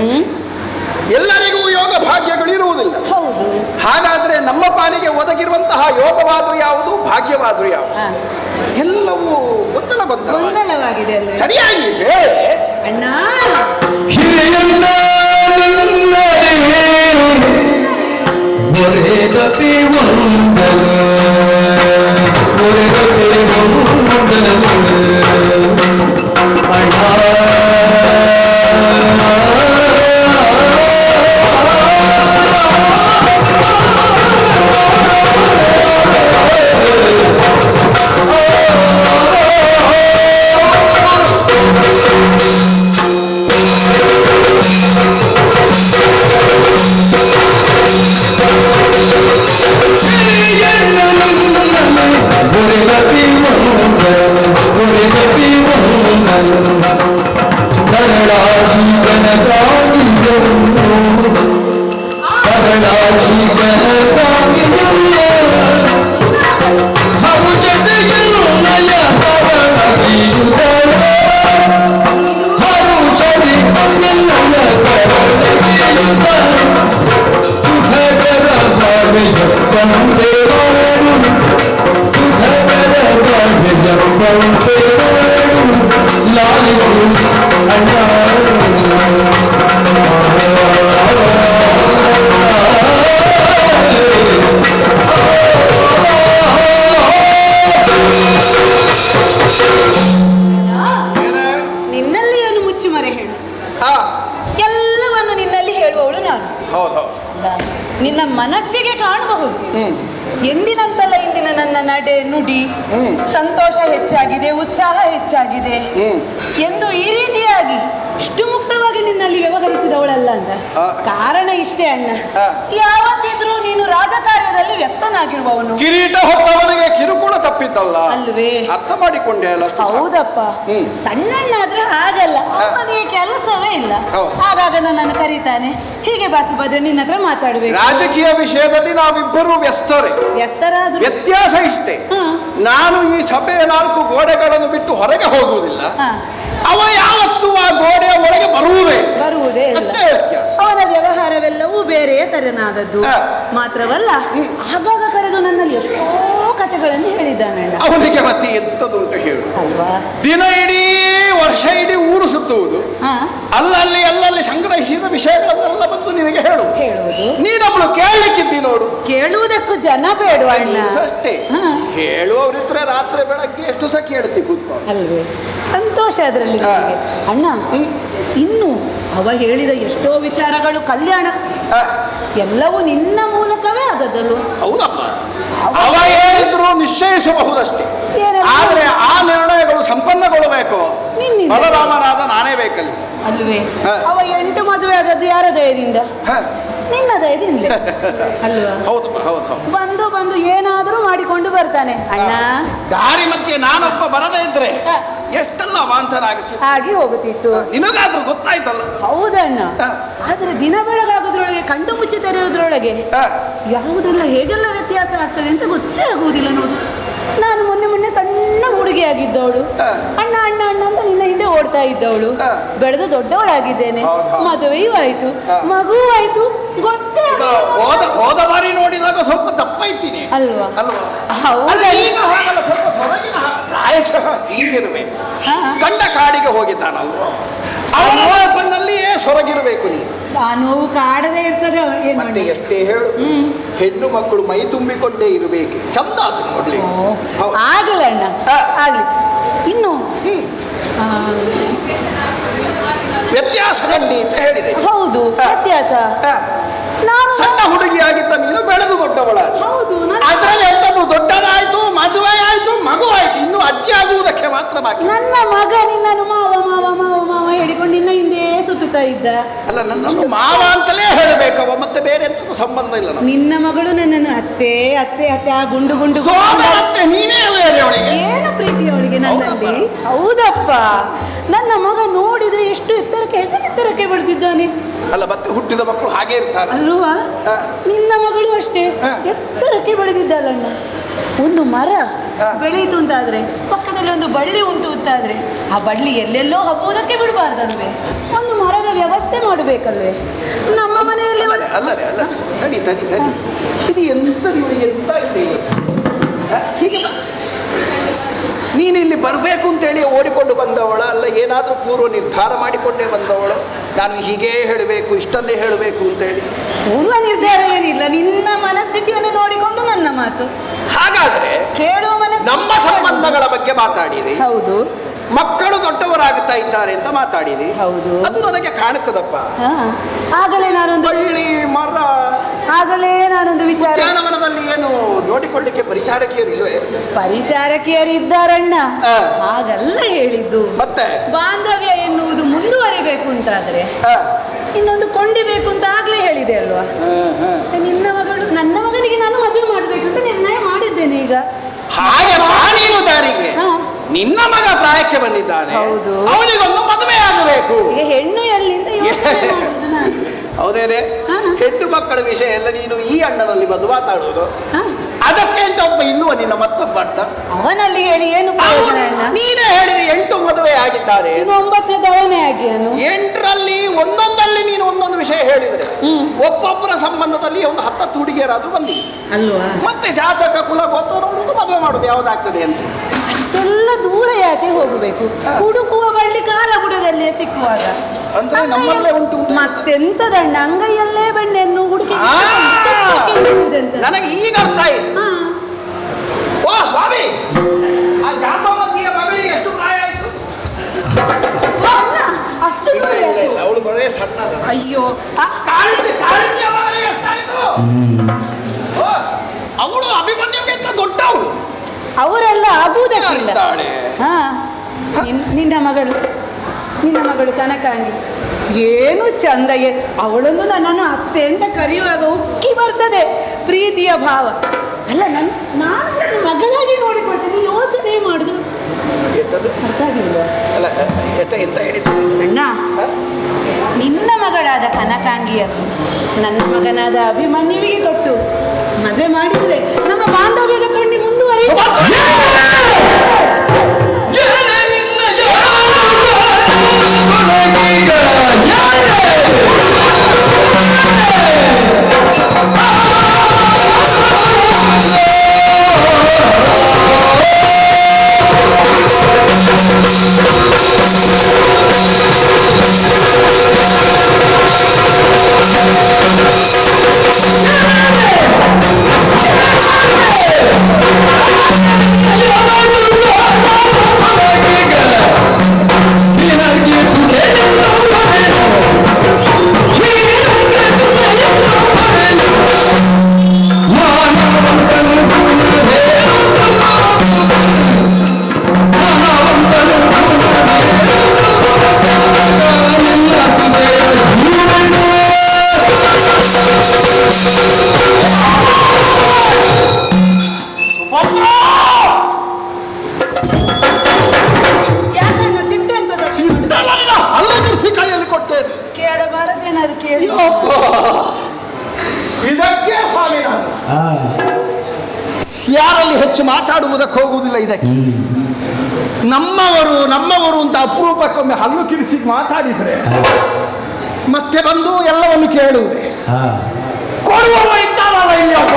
Speaker 5: ಎಲ್ಲರಿಗೂ ಯೋಗ ಭಾಗ್ಯಗಳಿರುವುದಿಲ್ಲ.
Speaker 1: ಹೌದು.
Speaker 5: ಹಾಗಾದ್ರೆ ನಮ್ಮ ಪಾಲಿಗೆ ಒದಗಿರುವಂತಹ ಯೋಗವಾದರೂ ಯಾವುದು, ಭಾಗ್ಯವಾದರೂ ಯಾವುದು? ಎಲ್ಲವೂ
Speaker 1: ಗೊಂದಲವಾಗಿದೆ ಅಲ್ಲ?
Speaker 5: ಸರಿಯಾಗಿ ಹೇಳಿ
Speaker 1: ಅಣ್ಣ.
Speaker 4: ಅಣ್ಣ
Speaker 5: ಹೌದು.
Speaker 1: ನಿನ್ನ ಮನಸ್ಸಿಗೆ ಕಾಣಬಹುದು. ಎಂದಿನಂತಲ್ಲ ಇಂದಿನ ನನ್ನ ನಡೆ ನುಡಿ ಸಂತೋಷ ಹೆಚ್ಚಾಗಿದೆ, ಉತ್ಸಾಹ ಹೆಚ್ಚಾಗಿದೆ ಎಂದು ಈ ರೀತಿಯಾಗಿ ಇಷ್ಟು ಮುಕ್ತವಾಗಿ ನಿನ್ನಲ್ಲಿ ವ್ಯವಹರಿಸಿದವಳಲ್ಲ ಅಂತ ಕಾರಣ ಇಷ್ಟೇ ಅಣ್ಣ. ಯಾವತ್ತಿದ್ರೂ ನೀನು ರಾಜಕಾರ್ಯದಲ್ಲಿ ವ್ಯಸ್ತನಾಗಿರುವವನು.
Speaker 5: ಕಿರೀಟ ಹೊತ್ತವನಿಗೆ ಕಿರುಕುಳ ತಪ್ಪಿದ್ದಲ್ಲ
Speaker 1: ಅಲ್ವೇ?
Speaker 5: ಅರ್ಥ ಮಾಡಿಕೊಂಡೆ ಅಲ್ಲ ಅಷ್ಟು ಸಾಕು.
Speaker 1: ಹೌದಪ್ಪ. ಸಣ್ಣಣ್ಣ ಆದ್ರೆ ಹಾಗಲ್ಲ, ಅವನಿಗೆ ಕೆಲಸವೇ ಇಲ್ಲ. ಆಗಾಗ ನನ್ನನ್ನು ಕರೀತಾನೆ, ಹೀಗೆ ಬಾಸು ಬದ್ರೆ ನಿನ್ನ ಹತ್ರ ಮಾತಾಡ್ಬೇಕು.
Speaker 5: ರಾಜಕೀಯ ವಿಷಯದಲ್ಲಿ ನಾವಿಬ್ಬರು
Speaker 1: ವ್ಯಸ್ತರಾದ್ರು
Speaker 5: ವ್ಯತ್ಯಾಸ ಇಷ್ಟೇ. ನಾನು ಈ ಸಭೆಯ 4 ಗೋಡೆಗಳನ್ನು ಬಿಟ್ಟು ಹೊರಗೆ ಹೋಗುವುದಿಲ್ಲ, ಅವ ಯಾವತ್ತೂ ಆ ಗೋಡೆಯ ಒಳಗೆ ಬರುವುದೇ ಇಲ್ಲ.
Speaker 1: ಅವನ ವ್ಯವಹಾರವೆಲ್ಲವೂ ಬೇರೆ ತರನಾದದ್ದು. ಮಾತ್ರವಲ್ಲ, ಆಗಾಗ ಕರೆದು ನನ್ನಲ್ಲಿ ಎಷ್ಟೋ ಕಥೆಗಳನ್ನು ಹೇಳಿದ್ದಾನೆ.
Speaker 5: ಅವನಿಗೆ ಮತ್ತೆ ಎಂತದುಂಟು ಹೇಳು
Speaker 1: ಅಲ್ವಾ?
Speaker 5: ದಿನ ಇಡೀ ವರ್ಷ ಇಡೀ ಊರು ಸುತ್ತುವುದು, ಅಲ್ಲಲ್ಲಿ ಸಂಗ್ರಹಿಸಿದ ವಿಷಯಗಳನ್ನೆಲ್ಲ ಬಂದು ನಿನಗೆ ಹೇಳುವುದು. ನೀನೊಬ್ಳು ಕೇಳಲಿಕ್ಕಿದ್ದಿ ನೋಡು.
Speaker 1: ಕೇಳುವುದಕ್ಕೂ ಜನ ಬೇಡ
Speaker 5: ಅಷ್ಟೇ. ಹೇಳುವವರಿದ್ರೆ ರಾತ್ರಿ ಬೆಳಗ್ಗೆ ಎಷ್ಟು ಸಹ ಕೇಳ್ತಿ ಕೂತ್ಕೊಂಡು
Speaker 1: ಅಲ್ವೇ? ಸಂತೋಷ ಅದರಲ್ಲಿ. ಅಣ್ಣ, ಇನ್ನು ಅವ ಹೇಳಿದ ಎಷ್ಟೋ ವಿಚಾರಗಳು ಕಲ್ಯಾಣ ಎಲ್ಲವೂ ನಿನ್ನ ಮೂಲಕವೇ ಆದದ್ದಲ್ವ?
Speaker 5: ಹೌದಪ್ಪ. ಅವ ಹೇಳಿದ್ರು ನಿಶ್ಚಯಿಸಬಹುದಷ್ಟೇ, ಆದ್ರೆ ಆ ನಿರ್ಣಯಗಳು ಸಂಪನ್ನಗೊಳ್ಳಬೇಕು. ಬಲರಾಮನಾದ ನಾನೇ ಬೇಕಲ್ಲಿ
Speaker 1: ಅಲ್ವೇ? ಅವ 8 ಮದುವೆ ಆದದ್ದು ಯಾರ ದಯದಿಂದ? ನಿನ್ನ ದಯದಿಂದ ಅಲ್ವಾ?
Speaker 5: ಹೌದು.
Speaker 1: ಬಂದು ಏನಾದರೂ ಮಾಡಿಕೊಂಡು ಬರ್ತಾನೆ ಅಣ್ಣ.
Speaker 5: ದಾರಿ ಮಧ್ಯೆ ನಾನೊಬ್ಬ ಬರದೇ ಇದ್ರೆ ಎಷ್ಟೆಲ್ಲ ಅವಾಂತರಾಗುತ್ತಿತ್ತು,
Speaker 1: ಆಗಿ ಹೋಗುತ್ತಿತ್ತು.
Speaker 5: ನಿನಗಾದ್ರೂ ಗೊತ್ತಾಯ್ತಲ್ಲ.
Speaker 1: ಹೌದಣ್ಣ. ಆದ್ರೆ ದಿನ ಬೆಳಗಾಗೋದ್ರೊಳಗೆ, ಕಣ್ಣು ಮುಚ್ಚಿ ತೆರೆಯೋದ್ರೊಳಗೆ ಯಾವುದೆಲ್ಲ ಹೇಗೆಲ್ಲ ವ್ಯತ್ಯಾಸ ಆಗ್ತದೆ ಅಂತ ಗೊತ್ತೇ ಆಗುವುದಿಲ್ಲ ನೋಡು. ನಾನು ಮೊನ್ನೆ ಸಣ್ಣ ಹುಡುಗಿಯಾಗಿದ್ದವಳು, ಅಣ್ಣ ಅಣ್ಣ ಅಣ್ಣ ಅಂತ ನಿನ್ನ ಹಿಂದೆ ಓಡ್ತಾ ಇದ್ದವಳು, ಬೆಳೆದು ದೊಡ್ಡವಳಾಗಿದ್ದೇನೆ. ಮದುವೆಯೂ ಆಯ್ತು, ಮಗುವೂ ಆಯ್ತು, ಗೊತ್ತೇ
Speaker 5: ಹೋದ ಬಾರಿ ನೋಡಿದಾಗ ಸ್ವಲ್ಪ ದಪ್ಪ ಇದ್ದೀನಿ
Speaker 1: ಅಲ್ವಾ?
Speaker 5: ಪ್ರಾಯಶಃ ಹೀಗಿರುವೆ. ಗಂಡ ಕಾಡಿಗೆ ಹೋಗಿದ್ದಾನಲ್ವ, ಅವನ ಬಂದಲ್ಲಿಯೇ ಸೊರಗಿರಬೇಕು ನೀ.
Speaker 1: ನೋವು ಕಾಡದೇ ಇರ್ತದೆ.
Speaker 5: ಮತ್ತೆ ಎಷ್ಟೇ ಹೇಳು, ಹೆಣ್ಣು ಮಕ್ಕಳು ಮೈ ತುಂಬಿಕೊಂಡೇ ಇರಬೇಕು, ಚಂದ ಅದು ನೋಡ್ಲಿಕ್ಕೆ.
Speaker 1: ಆಗಲ್ಲ ಅಣ್ಣ, ಆಗ್ಲಿ. ಇನ್ನು
Speaker 5: ವ್ಯತ್ಯಾಸ ಕಂಡಿ ಅಂತ ಹೇಳಿದೆ.
Speaker 1: ಹೌದು, ವ್ಯತ್ಯಾಸ. ನಾನು
Speaker 5: ಸಣ್ಣ ಹುಡುಗಿಯಾಗಿದ್ದ ನೀನು ಬೆಳೆದು ದೊಡ್ಡವಳ.
Speaker 1: ಹೌದು.
Speaker 5: ಅದ್ರಲ್ಲಿ ಎಂತದ್ದು ದೊಡ್ಡದಾಯ್ತು, ಮದುವೆ ಆಯ್ತು, ಮಗು ಆಯ್ತು, ಇನ್ನು ಅಜ್ಜಿ ಆಗುವುದಕ್ಕೆ ಮಾತ್ರ ಬಾಕಿ.
Speaker 1: ನನ್ನ ಮಗ ನಿನ್ನನ್ನು ಮಾವ ಮಾವ ಮಾವ ಮಾವ ಹೇಳಿಕೊಂಡು ನಿನ್ನ ಹಿಂದೆ ಸುತ್ತುತ್ತಾ ಇದ್ದ.
Speaker 5: ಅಲ್ಲ, ನನ್ನನ್ನು ಮಾವ ಅಂತಲೇ ಹೇಳಬೇಕವ, ಮತ್ತೆ ಬೇರೆ ಎಂತದ್ದು ಸಂಬಂಧ ಇಲ್ಲ.
Speaker 1: ನಿನ್ನ ಮಗಳು ನನ್ನನ್ನು ಅತ್ತೆ ಅತ್ತೆ ಅತ್ತೆ ಆ ಗುಂಡು ಗುಂಡು
Speaker 5: ಮತ್ತೆ ನೀನೇ ಅಲ್ಲ ಅವಳಿಗೆ
Speaker 1: ಏನು ಪ್ರೀತಿ ಅವಳಿಗೆ ನನ್ನಲ್ಲಿ. ಹೌದಪ್ಪ. ನನ್ನ ಮಗ ನೋಡಿದ್ರೆ ಎಷ್ಟು ಎತ್ತರಕ್ಕೆ ಬೆಳೆದಿದ್ದಾನೆ.
Speaker 5: ಅಲ್ಲ, ಮತ್ತೆ ಹುಟ್ಟಿದ ಮಕ್ಕಳು ಹಾಗೆ ಇರ್ತಾರೆ
Speaker 1: ಅಲ್ವಾ? ನಿನ್ನ ಮಗಳು ಅಷ್ಟೇ ಎತ್ತರಕ್ಕೆ ಬೆಳೆದಿದ್ದಾಳಣ್ಣ. ಒಂದು ಮರ ಬೆಳೆಯಿತು ಅಂತಾದ್ರೆ, ಪಕ್ಕದಲ್ಲಿ ಒಂದು ಬಳ್ಳಿ ಉಂಟು ಅಂತಾದ್ರೆ, ಆ ಬಳ್ಳಿ ಎಲ್ಲೆಲ್ಲೋ ಹಬ್ಬುವುದಕ್ಕೆ ಬಿಡಬಾರ್ದಲ್ವೇ? ಒಂದು ಮರದ ವ್ಯವಸ್ಥೆ ಮಾಡಬೇಕಲ್ವೇ? ನಮ್ಮ ಮನೆಯಲ್ಲಿ
Speaker 5: ಅಲ್ಲರೇ ಅಲ್ಲ, ತಡಿ ಇದು ಎಂತ ಹೀಗೆ ನೀನು ಇಲ್ಲಿ ಬರಬೇಕು ಅಂತೇಳಿ ಓಡಿಕೊಂಡು ಬಂದವಳ ಅಲ್ಲ, ಏನಾದರೂ ಪೂರ್ವ ನಿರ್ಧಾರ ಮಾಡಿಕೊಂಡೇ ಬಂದವಳು? ನಾನು ಹೀಗೇ ಹೇಳಬೇಕು, ಇಷ್ಟನ್ನೇ ಹೇಳಬೇಕು ಅಂತೇಳಿ
Speaker 1: ಪೂರ್ವ ನಿರ್ಧಾರ ಏನಿಲ್ಲ, ನಿನ್ನ ಮನಸ್ಥಿತಿಯನ್ನು ನೋಡಿಕೊಂಡು ನನ್ನ ಮಾತು.
Speaker 5: ಹಾಗಾದ್ರೆ
Speaker 1: ಕೇಳುವ ಮನಸ್ಸು.
Speaker 5: ನಮ್ಮ ಸಂಬಂಧಗಳ ಬಗ್ಗೆ ಮಾತಾಡಿರಿ.
Speaker 1: ಹೌದು.
Speaker 5: ಮಕ್ಕಳು ದೊಡ್ಡವರಾಗುತ್ತಾ ಇದ್ದಾರೆ ಅಂತ ಮಾತಾಡಿರಿ.
Speaker 1: ಹೌದು.
Speaker 5: ಅದು ನನಗೆ ಕಾಣುತ್ತದಪ್ಪ.
Speaker 1: ಆಗಲೇ ನಾನೊಂದು
Speaker 5: ಬಳ್ಳಿ ಮರ,
Speaker 1: ಆಗಲೇ ನಾನೊಂದು ವಿಚಾರ.
Speaker 5: ಉದ್ಯಾನವನದಲ್ಲಿ ಏನು ನೋಡಿಕೊಳ್ಳಿಕ್ಕೆ ಪರಿಚಾರಕಿಯರು ಇಲ್ಲವೇ?
Speaker 1: ಪರಿಚಾರಕಿಯರು ಇದ್ದಾರಣ್ಣ. ಹಾಗಲ್ಲ ಹೇಳಿದ್ದು.
Speaker 5: ಮತ್ತೆ
Speaker 1: ಬಾಂಧವ್ಯ ಎನ್ನುವುದು ಮುಂದುವರಿಬೇಕು ಅಂತಾದ್ರೆ ಇನ್ನೊಂದು ಕೊಂಡಿಬೇಕು ಅಂತ ಆಗ್ಲೇ ಹೇಳಿದೆ ಅಲ್ವಾ? ನಿನ್ನ ಮಗಳು ನನ್ನ ಮಗನಿಗೆ ನಾನು ಮದುವೆ ಮಾಡ್ಬೇಕು ಅಂತ ನಿರ್ಣಯ ಮಾಡಿದ್ದೇನೆ ಈಗ.
Speaker 5: ಹಾಗೆ ನೀನು ದಾರಿಗೆ ನಿನ್ನ ಮಗ ಪ್ರಾಯಕ್ಕೆ ಬಂದಿದ್ದಾನೆ, ಅವನಿಗೊಂದು ಮದುವೆ ಆಗಬೇಕು.
Speaker 1: ಹೆಣ್ಣು ಎಲ್ಲಿಂದ
Speaker 5: ಹೌದೇನೆ? ಹೆಣ್ಣು ಮಕ್ಕಳ ವಿಷಯ ಎಲ್ಲ ನೀನು ಈ ಅಣ್ಣನಲ್ಲಿ ಬಂದು ಮಾತಾಡುವುದು. ಅದಕ್ಕೆ ಅಂತ ಒಬ್ಬ ಇಲ್ಲುವ ನಿನ್ನ ಮತ್ತೊಬ್ಬ ಅಣ್ಣ,
Speaker 1: ಅವನಲ್ಲಿ ಹೇಳಿ ಏನು?
Speaker 5: ನೀನೇ ಹೇಳಿದೆ 8 ಮದುವೆ ಆಗಿದ್ದಾರೆ,
Speaker 1: 9ನೇ ಆಗಿ
Speaker 5: 8ರಲ್ಲಿ ಒಂದೊಂದಲ್ಲಿ ನೀನು ಒಂದೊಂದು ವಿಷಯ ಹೇಳಿದ್ರೆ ಒಬ್ಬೊಬ್ಬರ ಸಂಬಂಧದಲ್ಲಿ ಒಂದು 10 ಹುಡುಗಿಯರಾದ್ರೂ ಬಂದಿದೆ
Speaker 1: ಅಲ್ವಾ?
Speaker 5: ಮತ್ತೆ ಜಾತಕ ಕುಲ ಗೋತ್ರ ನೋಡುದು, ಮದುವೆ ಮಾಡುದು ಯಾವ್ದಾಗ್ತದೆ ಅಂತ.
Speaker 1: ಅಷ್ಟೆಲ್ಲ ದೂರ ಯಾಕೆ ಹೋಗಬೇಕು? ಹುಡುಕುವ ಬಳ್ಳಿ ಕಾಲಗುಡದಲ್ಲೇ ಸಿಕ್ಕುವಾಗ
Speaker 5: ಅಂದ್ರೆ ನಮ್ಮಲ್ಲೇ ಉಂಟು.
Speaker 1: ಮತ್ತೆಂತದಣ್ಣ, ಅಂಗೈಯಲ್ಲೇ ಬೆಣ್ಣೆಯನ್ನು ಹುಡುಕಿ
Speaker 5: ನನಗೆ ಈಗ ಅರ್ಥ ಆಯ್ತು. ಓ ಸ್ವಾಮಿ, ಆ ಜಾಂಬವತಿಯ ಮಗಳಿಗೆ ಎಷ್ಟು ಪ್ರಾಯ ಆಯ್ತು?
Speaker 1: ಅಷ್ಟು
Speaker 5: ಅವಳು ಬರೇ ಸಣ್ಣದ.
Speaker 1: ಅಯ್ಯೋ,
Speaker 5: ಕಾಳಿಂಗ ಅವಳು ಅಭಿಮನ್ಯುಗಿಂತ ದೊಡ್ಡವಳು.
Speaker 1: ಅವರೆಲ್ಲ ಆಗುವುದಕ್ಕಿಲ್ಲ.
Speaker 5: ಯಾರಿದ್ದಾಳೆ?
Speaker 1: ಹಾ, ನಿನ್ನ ಮಗಳು ಕನಕಾಂಗಿ ಏನು ಚಂದ. ಅವಳೊಂದು ನನ್ನನ್ನು ಅತ್ತೆ ಅಂತ ಕರೆಯುವಾಗ ಉಕ್ಕಿ ಬರ್ತದೆ ಪ್ರೀತಿಯ ಭಾವ. ಅಲ್ಲ, ನಾನು ಮಗಳಾಗಿ ನೋಡಿಕೊಳ್ತೇನೆ, ಯೋಚನೆ ಮಾಡುದು ಅರ್ಥ ಆಗಿಲ್ಲ. ಅಣ್ಣ, ನಿನ್ನ ಮಗಳಾದ ಕನಕಾಂಗಿಯನ್ನು ನನ್ನ ಮಗನಾದ ಅಭಿಮನ್ಯುವಿಗೆ ಕೊಟ್ಟು ಮದುವೆ ಮಾಡಿದ್ರೆ ನಮ್ಮ ಬಾಂಧವ್ಯದ ಕಣ್ಣಿ ಮುಂದುವರಿಯುತ್ತದೆ. ಕೇಳಬಾರದೇನಾದ್ರು ಕೇಳಿ.
Speaker 5: ಇದಕ್ಕೆ ಸ್ವಾಮಿ ನಾನು ಯಾರಲ್ಲಿ ಹೆಚ್ಚು ಮಾತಾಡುವುದಕ್ಕೆ ಹೋಗುವುದಿಲ್ಲ. ಇದಕ್ಕೆ ನಮ್ಮವರು ಅಂತ ಅಪರೂಪಕ್ಕೊಮ್ಮೆ ಹಲ್ಲು ಕಿರಿಸಿ ಮಾತಾಡಿದ್ರೆ ಮತ್ತೆ ಬಂದು ಎಲ್ಲವನ್ನು ಕೇಳುವುದೇ. ಕೊಡುವವ ಇದ್ದಾರಲ್ಲ ಇಲ್ಲಿ ಒಬ್ಬ.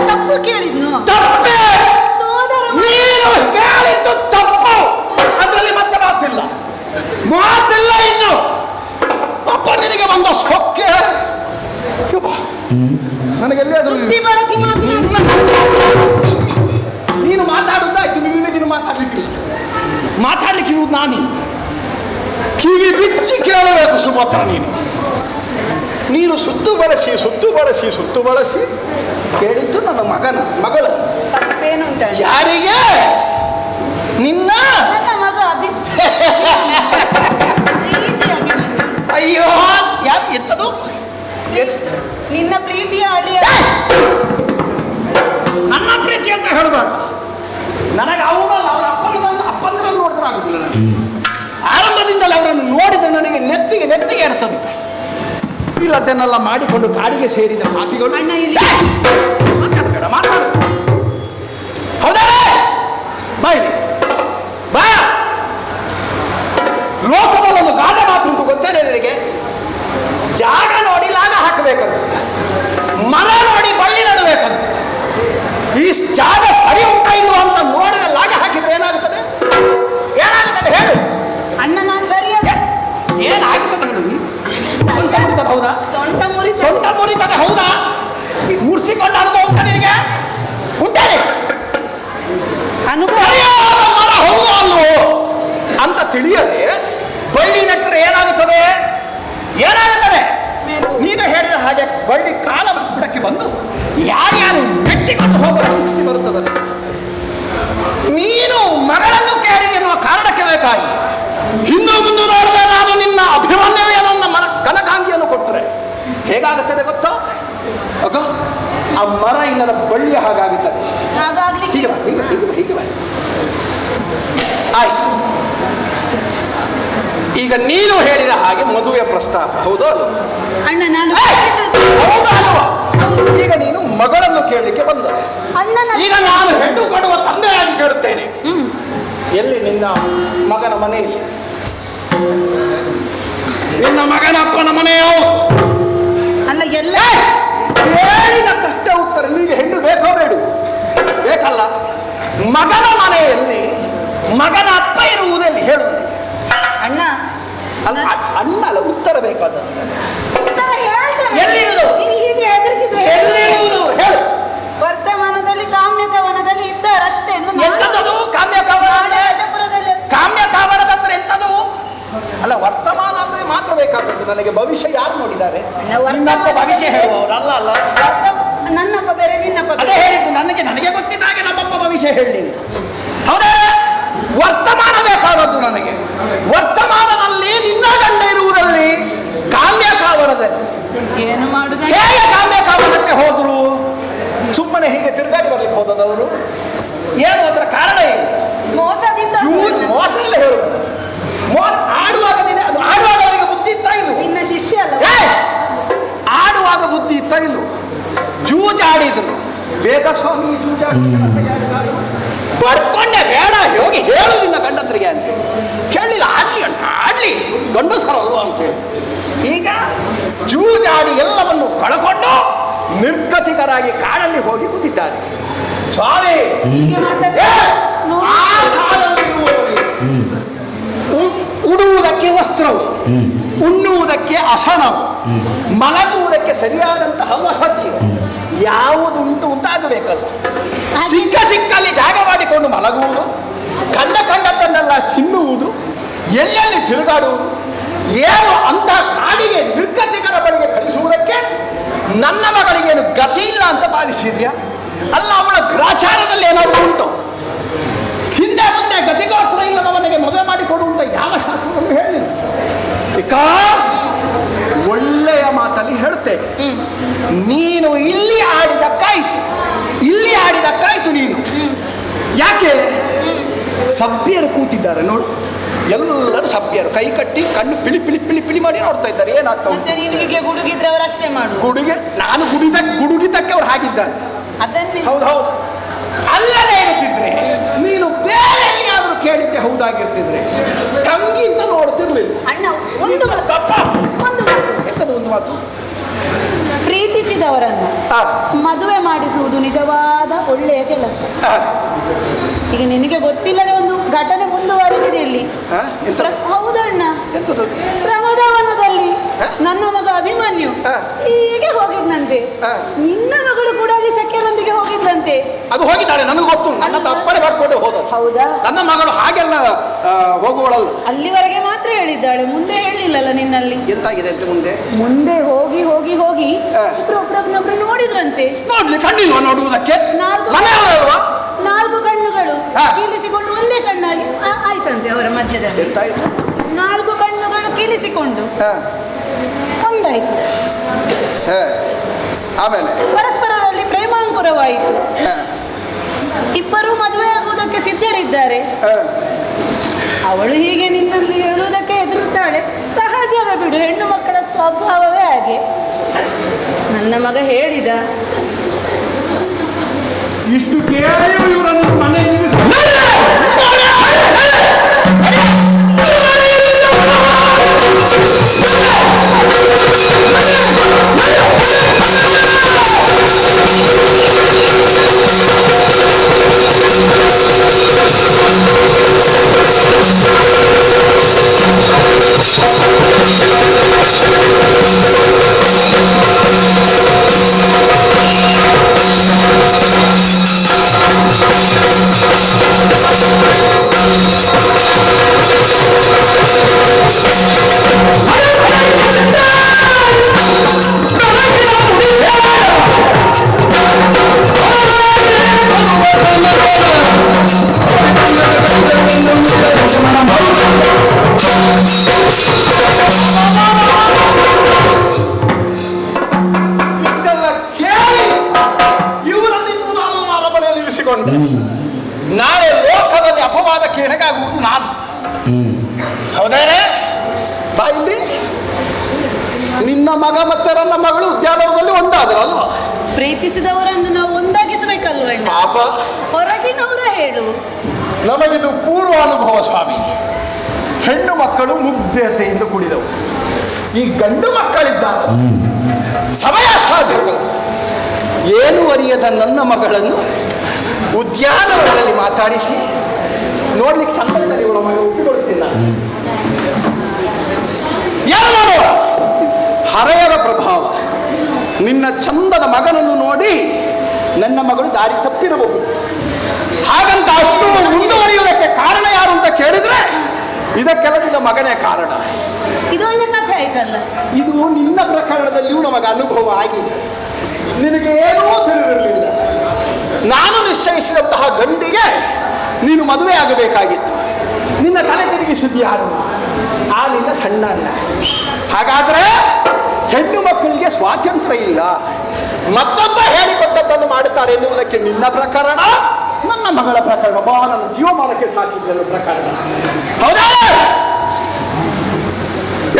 Speaker 1: ತಪ್ಪು ಕೇಳಿದ್ನು.
Speaker 5: ತಪ್ಪೇ ನೀನು ಕೇಳಿದ್ದು ತಪ್ಪು. ಅದರಲ್ಲಿ ಮತ್ತೆ ಮಾತಿಲ್ಲ ಇನ್ನು. ಅಪ್ಪ ನಿನಗೆ ಬಂದ ಸೊಕ್ಕೆ ನನಗೆಲ್ಲಿಯಾದ್ರೂ ನೀನು ಮಾತಾಡುವುದಾಯ್ತು. ನೀನು ಮಾತಾಡ್ಲಿಕ್ಕೆ ಇರುವುದು ನಾನು. ಕಿವಿ ಬಿಚ್ಚಿ ಕೇಳಬೇಕು ಸುಭದ್ರ. ನೀನು ಸುತ್ತು ಬಳಸಿ ಕೇಳಿದ್ದು ನನ್ನ ಮಗಳು. ಯಾರಿಗೆ? ನಿನ್ನ
Speaker 1: ಮಗ
Speaker 5: ಅಯ್ಯೋ, ಯಾಕೆ ಎತ್ತದು?
Speaker 1: ನಿನ್ನ ಪ್ರೀತಿಯ ಅಳಿಯ.
Speaker 5: ನನ್ನ ಪ್ರೀತಿ ಅಂತ ಹೇಳಬಾರ್ದು. ನನಗೆ ಅವರಲ್ಲ, ಅವರ ಅಪ್ಪಂದ್ರಲ್ಲಿ ನೋಡಿದ್ರೆ ಆಗುದಿಲ್ಲ. ನನಗೆ ಆರಂಭದಿಂದಲೇ ಅವರನ್ನು ನೋಡಿದ್ರೆ ನನಗೆ ನೆತ್ತಿಗೆ ಇರ್ತದೆ. ಇಲ್ಲದನ್ನೆಲ್ಲ ಮಾಡಿಕೊಂಡು ಕಾಡಿಗೆ ಸೇರಿದ ಪಾಪಿಗಳು.
Speaker 1: ಅಣ್ಣ ಇಲ್ಲಿ
Speaker 5: ಮಾತಾಡ. ಹೌದಾ? ಬಾಯಿಲಿ ಬಾ. ಲೋಕದಲ್ಲಿ ಒಂದು ಗಾದೆ ಮಾತು ಉಂಟು, ಗೊತ್ತೇನೆ ನಿನಗೆ? ಜಾಗ ನೋಡಿ ಲಾಗ ಹಾಕಬೇಕಂತ, ಮರ ನೋಡಿ ಬಳ್ಳಿ ನಡಬೇಕಂತ. ಈ ಜಾಗ ಸರಿ ಉಂಟ ಇಲ್ವ ಅಂತ ನೋಡಿದ್ರೆ ಲಾಗ ಹಾಕಿದ್ರೆ ಏನಾಗುತ್ತದೆ ಹೇಳು
Speaker 1: ಅಣ್ಣ. ನಾನು ಸರಿಯಾದ
Speaker 5: ಏನಾಗುತ್ತದೆ ಹೇಳು. ಸೊಂಟ ಮುರಿತದೆ ಹೌದಾ?
Speaker 1: ಸೊಂಟ
Speaker 5: ಮುರಿತದೆ ಹೌದಾ? ಮುರ್ಸಿಕೊಂಡ ಅನುಭವ ಉಂಟ ನಿನಗೆ? ಉಂಟೇನೆ? ಸರಿಯಾದ ಮರ ಹೌದು ಅಲ್ವೋ ಅಂತ ತಿಳಿಯದೆ ಬಳ್ಳಿ ನೆಟ್ಟರೆ ಏನಾಗುತ್ತದೆ? ನೀನು ಹೇಳಿದ ಹಾಗೆ ಬಳ್ಳಿ ಕಾಲ ಬುಡಕ್ಕೆ ಬಂದು ಯಾರ್ಯಾರು ಮೆಟ್ಟಿಕೊಂಡು ಹೋಗುವ ಪರಿಸ್ಥಿತಿ ಬರುತ್ತದೆ. ನೀನು ಮಗಳನ್ನು ಕೇಳಿ ಎನ್ನುವ ಕಾರಣಕ್ಕೆ ಬೇಕಾಗಿ ಹಿಂದೂ ಮುಂದೆ ನೋಡಿದ್ರೆ ನಾನು ನಿನ್ನ ಅಭಿಮನ್ಯವೇ ನನ್ನ ಕನಕಾಂಗಿಯನ್ನು ಕೊಟ್ಟರೆ ಹೇಗಾಗುತ್ತದೆ ಗೊತ್ತಾ? ಆ ಮರ ಇಲ್ಲದ ಬಳ್ಳಿಯ ಹಾಗಾಗುತ್ತದೆ. ಹೀಗೆ ಆಯ್ತು. ಈಗ ನೀನು ಹೇಳಿದ ಹಾಗೆ ಮದುವೆ ಪ್ರಸ್ತಾಪ ಹೌದೋ ಅಲ್ವ?
Speaker 1: ಅಣ್ಣ ನಾನು
Speaker 5: ಹೌದಾ ಅಲ್ವಾ? ಈಗ ನೀನು ಮಗಳನ್ನು ಕೇಳಲಿಕ್ಕೆ ಬಂದ. ಈಗ ನಾನು ಹೆಣ್ಣು ಕೊಡುವ ತಂದೆಯಾಗಿ ಕೇಳುತ್ತೇನೆ. ಎಲ್ಲಿ ನಿನ್ನ ಮಗನ ಮನೆಯಲ್ಲಿ? ನಿನ್ನ ಮಗನ ಅಪ್ಪನ ಮನೆಯೋ?
Speaker 1: ಅಲ್ಲ, ಎಲ್ಲ
Speaker 5: ಹೇಳಿದ ಕಷ್ಟ ಉತ್ತರ. ನಿನಗೆ ಹೆಣ್ಣು ಬೇಕೋ ಬೇಡು? ಬೇಕಲ್ಲ. ಮಗನ ಮನೆಯಲ್ಲಿ ಮಗನ ಅಪ್ಪ ಇರುವುದಲ್ಲಿ ಹೇಳು.
Speaker 1: ಅಣ್ಣ
Speaker 5: ಅಲ್ಲ, ಉತ್ತರ ಬೇಕಾದ
Speaker 1: ಎಲ್ಲಿರುವುದು?
Speaker 5: ಎಲ್ಲಿರುವುದು ಹೇಳು.
Speaker 1: ವರ್ತಮಾನದಲ್ಲಿ ಕಾಮ್ಯಕವನದಲ್ಲಿ ಇದ್ದಾರಷ್ಟೇ.
Speaker 5: ಎಂತದ್ದು ಕಾಮ್ಯಕವನ?
Speaker 1: ರಾಜಪುರದಲ್ಲಿ.
Speaker 5: ಕಾಮ್ಯಕವನದಂದ್ರೆ ಎಂತದು? ಅಲ್ಲ, ವರ್ತಮಾನ ಅಂದ್ರೆ ಮಾತ್ರ ಬೇಕಾದದ್ದು. ನನಗೆ ಭವಿಷ್ಯ ಯಾರು ನೋಡಿದ್ದಾರೆ?
Speaker 1: ನಾವು
Speaker 5: ನಿನ್ನಪ್ಪ ಭವಿಷ್ಯ ಹೇಳುವವರು ಅಲ್ಲ ಅಲ್ಲ.
Speaker 1: ನನ್ನಪ್ಪ ಬೇರೆ ನಿನ್ನಪ್ಪ
Speaker 5: ಅದೇ
Speaker 1: ಬೇರೆ.
Speaker 5: ಹೇಳಿದ್ದು, ನನಗೆ ಗೊತ್ತಿದ್ದ ಹಾಗೆ ನಮ್ಮಪ್ಪ ಭವಿಷ್ಯ ಹೇಳಿ. ಹೌದೇ? ವರ್ತಮಾನ ಬೇಕಾದದ್ದು ನನಗೆ. ವರ್ತಮಾನದಲ್ಲಿ ನಿನ್ನ ಗಂಡ ಇರುವುದಲ್ಲಿ ಕಾಮ್ಯ ಕಾವನದಲ್ಲಿ
Speaker 1: ಏನು ಮಾಡುದ?
Speaker 5: ಹೇಗೆ ಕಾಮ್ಯ ಕಾವನಕ್ಕೆ ಹೋದ್ರು? ಸುಮ್ಮನೆ ಹೀಗೆ ತಿರುಗಾಡಿ ಬರ್ಲಿಕ್ಕೆ ಹೋದದವರು? ಏನು ಅದರ ಕಾರಣ ಏನು?
Speaker 1: ಮೋಸದಿಂದ
Speaker 5: ಮೋಸಲ್ಲೇ ಹೇಳು. ಮೋಸ ಆಡುವಾಗ ಆಡುವಾಗ ಅವರಿಗೆ ಬುದ್ಧಿ ಇತ್ತ ಇಲ್ಲ?
Speaker 1: ನಿನ್ನ ಶಿಷ್ಯ ಅಲ್ಲ.
Speaker 5: ಆಡುವಾಗ ಬುದ್ಧಿ ಇತ್ತ ಇಲ್ಲ? ಜೂಜಾಡಿದ್ರು. ಬೇಗ ಸ್ವಾಮಿ ಜೂಜಾಡಿ ಪಡ್ಕೊಂಡೆ, ಬೇಡ ಹೋಗಿ ಹೇಳು ನಿನ್ನ ಗಂಡಂದ್ರಿಗೆ ಅಂತ ಕೇಳಲಿಲ್ಲ. ಆಡ್ಲಿ ಗಂಡಸರಲ್ವ ಅಂತೇಳಿ ಈಗ ಜೂಜಾಡಿ ಎಲ್ಲವನ್ನು ಕಳ್ಕೊಂಡು ನಿರ್ಗತಿಕರಾಗಿ ಕಾಡಲ್ಲಿ ಹೋಗಿ ಕೂತಿದ್ದಾರೆ. ಸ್ವಾಮಿ ಉಡುವುದಕ್ಕೆ ವಸ್ತ್ರವು, ಉಣ್ಣುವುದಕ್ಕೆ ಅಸನವು, ಮಲಗುವುದಕ್ಕೆ ಸರಿಯಾದಂತಹ ವಸತಿ ಯಾವುದುಂಟು ಅಂತ ಆಗಬೇಕಲ್ಲ. ಸಿಕ್ಕಲ್ಲಿ ಜಾಗ ಮಾಡಿಕೊಂಡು ಮಲಗುವುದು, ಕಂಡದ್ದನ್ನೆಲ್ಲ ತಿನ್ನುವುದು, ಎಲ್ಲೆಲ್ಲಿ ತಿರುಗಾಡುವುದು, ಏನು ಅಂತ ಕಾಡಿಗೆ ನಿರ್ಗತಿಕರ ಬಳಿಗೆ ಕಳಿಸುವುದಕ್ಕೆ ನನ್ನ ಮಗಳಿಗೇನು ಗತಿ ಇಲ್ಲ ಅಂತ ಭಾವಿಸಿದ್ಯಾ? ಅಲ್ಲ, ಅವಳ ಗ್ರಾಚಾರದಲ್ಲಿ ಏನಾದರೂ ಉಂಟು? ಹಿಂದೆ ಮುಂದೆ ಗತಿಗೋತ್ರ ಇಲ್ಲದವನಿಗೆ ಮದುವೆ ಮಾಡಿಕೊಡುವಂತ ಯಾವ ಶಾಸ್ತ್ರವನ್ನು ಹೇಳಿಲ್ಲ. ಒಳ್ಳೆಯ ಮಾತಲ್ಲಿ ಹೇಳ್ತೇನೆ, ನೀನು ಇಲ್ಲಿ ಆಡಿದಕ್ಕಾಯ್ತು ನೀನು. ಯಾಕೆ? ಸಭ್ಯರು ಕೂತಿದ್ದಾರೆ ನೋಡು, ಎಲ್ಲರೂ ಸಭ್ಯರು ಕೈ ಕಟ್ಟಿ ಕಣ್ಣು ಪಿಳಿ ಮಾಡಿ ನೋಡ್ತಾ ಇದ್ದಾರೆ. ಏನಾಗ್ತಾ
Speaker 1: ಮತ್ತೆ ನಿನಗೆ ಗುಡುಗಿದ್ರೆ ಅವರು ಅಷ್ಟೇ ಮಾಡು.
Speaker 5: ನಾನು ಗುಡುಗಿದ್ದಕ್ಕೆ ಅವ್ರು ಹಾಕಿದ್ದಾರೆ.
Speaker 1: ಅದನ್ನೇ
Speaker 5: ಹೌದು. ಅಲ್ಲದೆ ಇರ್ತಿದ್ರೆ ನೀನು ಬೇರೆ ಎಲ್ಲಿಯಾದ್ರೂ ಕೇಳಿದ್ದೆ ಹೌದಾಗಿರ್ತಿದ್ರೆ ತಂಗಿ ಅಂತ ನೋಡ್ತಿರ್ಲಿಲ್ಲ.
Speaker 1: ಅಣ್ಣ ಒಂದು
Speaker 5: ಮಾತು,
Speaker 1: ಪ್ರೀತಿಸಿದವರನ್ನ ಮದುವೆ ಮಾಡಿಸುವುದು ನಿಜವಾದ ಒಳ್ಳೆಯ ಕೆಲಸ. ಈಗ ನಿನಗೆ ಗೊತ್ತಿಲ್ಲದೆ ಒಂದು ಘಟನೆ ಮುಂದುವರೆದಿದೆ ಇಲ್ಲಿ. ಹೌದಣ್ಣ, ಪ್ರಮೋದವನದಲ್ಲಿ ನನ್ನ ಮಗ ಅಭಿಮನ್ಯು ಹೀಗೆ ಹೋಗಿದ್ನಂತೆ. ನಿನ್ನ ಮಗಳು ಕೂಡ ಅಲ್ಲಿ ಸಖ್ಯರೊಂದಿಗೆ ಹೋಗಿದ್ದಂತೆ.
Speaker 5: ಅದು ಹೋಗಿದ್ದಾಳೆ, ನನಗೆ ಗೊತ್ತು. ನನ್ನ ತಪ್ಪನೆ ಬರ್ಕೊಂಡು ಹೋದ.
Speaker 1: ಹೌದಾ?
Speaker 5: ನನ್ನ ಮಗಳು ಹಾಗೆಲ್ಲ ಹೋಗುವಳಲ್ಲ.
Speaker 1: ಅಲ್ಲಿವರೆಗೆ ಮಾತ್ರ ಹೇಳಿದ್ದಾಳೆ, ಮುಂದೆ ಹೇಳಿಲ್ಲಲ್ಲ ನಿನ್ನಲ್ಲಿ.
Speaker 5: ಎಂತಾಗಿದೆ ಅಂತ
Speaker 1: ಮುಂದೆ ಹೋಗಿ ಒಬ್ರೊಬ್ರು ನೋಡಿದ್ರಂತೆ.
Speaker 5: ನೋಡ್ಲಿ, ಕಣ್ಣಿಲ್ವ ನೋಡುವುದಕ್ಕೆ? ಮನೆಯವರಲ್ವಾ?
Speaker 1: 4 ಕಣ್ಣುಗಳು ಕೀಲಿಸಿಕೊಂಡು ಒಂದೇ ಕಣ್ಣಾಗಿ ಆಯ್ತಂತೆ ಅವರ ಮಧ್ಯದಲ್ಲಿ. 4 ಕಣ್ಣುಗಳು ಕೀಲಿಸಿಕೊಂಡು ಒಂದಾಯ್ತು.
Speaker 5: ಆಮೇಲೆ
Speaker 1: ಪರಸ್ಪರರಲ್ಲಿ ಪ್ರೇಮಾಂಕುರವಾಯಿತು. ಇಬ್ಬರು ಮದುವೆಯಾಗುವುದಕ್ಕೆ ಸಿದ್ಧರಿದ್ದಾರೆ. ಅವಳು ಹೀಗೆ ನಿನ್ನಲ್ಲಿ ಹೇಳುವುದಕ್ಕೆ ಹೆದರುತ್ತಾಳೆ. ಸಹಜವೇ ಬಿಡು, ಹೆಣ್ಣು ಮಕ್ಕಳ ಸ್ವಭಾವವೇ ಹಾಗೆ. ನನ್ನ ಮಗ ಹೇಳಿದ.
Speaker 5: ಇಷ್ಟು ಕೇಳಿ ಇವರನ್ನು ಮನೆಯಲ್ಲಿ ನಾಳೆ ಲೋಕದಲ್ಲಿ ಅಪವಾದಕ್ಕೆ ಎಣಗಾಗುವುದು ನಾನು. ಹೌದೇನೆ? ಬಾ ಇಲ್ಲಿ. ನಿನ್ನ ಮಗ ಮತ್ತೆ ನನ್ನ ಮಗಳು ಉದ್ಯಾನವನದಲ್ಲಿ ಒಂದಾದ್ರಲ್ವ?
Speaker 1: ಪ್ರೀತಿಸಿದವರನ್ನು ನಾವು ಒಂದಾಗಿಸಬೇಕಲ್ವ?
Speaker 5: ಪಾಪ
Speaker 1: ಹೊರಗಿನವರ ಹೇಳು.
Speaker 5: ನಮಗಿದು ಪೂರ್ವ ಅನುಭವ ಸ್ವಾಮಿ. ಹೆಣ್ಣು ಮಕ್ಕಳು ಮುಗ್ಧತೆಯಿಂದ ಕೂಡಿದವು. ಈ ಗಂಡು ಮಕ್ಕಳಿದ್ದಾಗ ಸಮಯ ಸಾಧ್ಯಗಳು. ಏನು ಅರಿಯದ ನನ್ನ ಮಗಳನ್ನು ಉದ್ಯಾನವನದಲ್ಲಿ ಮಾತಾಡಿಸಿ ನೋಡ್ಲಿಕ್ಕೆ ಸಂದರ್ಭದಲ್ಲಿ ಇವರ ಮಗ ಒಪ್ಪಿಕೊಳ್ಳುತ್ತಿಲ್ಲ. ಏನು ಮಾಡುವ? ಹರೆಯದ ಪ್ರಭಾವ. ನಿನ್ನ ಚಂದದ ಮಗನನ್ನು ನೋಡಿ ನನ್ನ ಮಗಳು ದಾರಿ ತಪ್ಪಿರಬಹುದು. ಹಾಗಂತ ಅಷ್ಟು ಮುಂದುವರಿಯುವುದಕ್ಕೆ ಕಾರಣ ಯಾರು ಅಂತ ಕೇಳಿದ್ರೆ ಇದಕ್ಕೆಲ್ಲ ನಿನ್ನ ಮಗನೇ ಕಾರಣ.
Speaker 1: ಇದೊಳ್ಳೆ ಕಥೆ ಆಯ್ತಲ್ಲ.
Speaker 5: ಇದು ನಿನ್ನ ಪ್ರಕರಣದಲ್ಲಿಯೂ ನಮಗೆ ಅನುಭವ ಆಗಿದೆ. ನಿನಗೆ ಏನೂ ತಿಳಿದಿರಲಿಲ್ಲ. ನಾನು ನಿಶ್ಚಯಿಸಿದಂತಹ ಗಂಡಿಗೆ ನೀನು ಮದುವೆ ಆಗಬೇಕಾಗಿತ್ತು. ನಿನ್ನ ತಲೆ ತಿರುಗಿಸಿದ್ದು ಯಾರು? ಆ ನಿನ್ನ ಸಣ್ಣ ಅಣ್ಣ. ಹಾಗಾದ್ರೆ ಹೆಣ್ಣು ಮಕ್ಕಳಿಗೆ ಸ್ವಾತಂತ್ರ್ಯ ಇಲ್ಲ, ಮತ್ತೊಬ್ಬ ಹೇಳಿಕೊಟ್ಟದ್ದನ್ನು ಮಾಡುತ್ತಾರೆ ಎನ್ನುವುದಕ್ಕೆ ನಿನ್ನ ಪ್ರಕರಣ, ನನ್ನ ಮಗಳ ಪ್ರಕರಣ, ಬಾ ನನ್ನ ಜೀವಮಾನಕ್ಕೆ ಸಾಕಿದ್ದ ಪ್ರಕರಣ. ಹೌದಾ?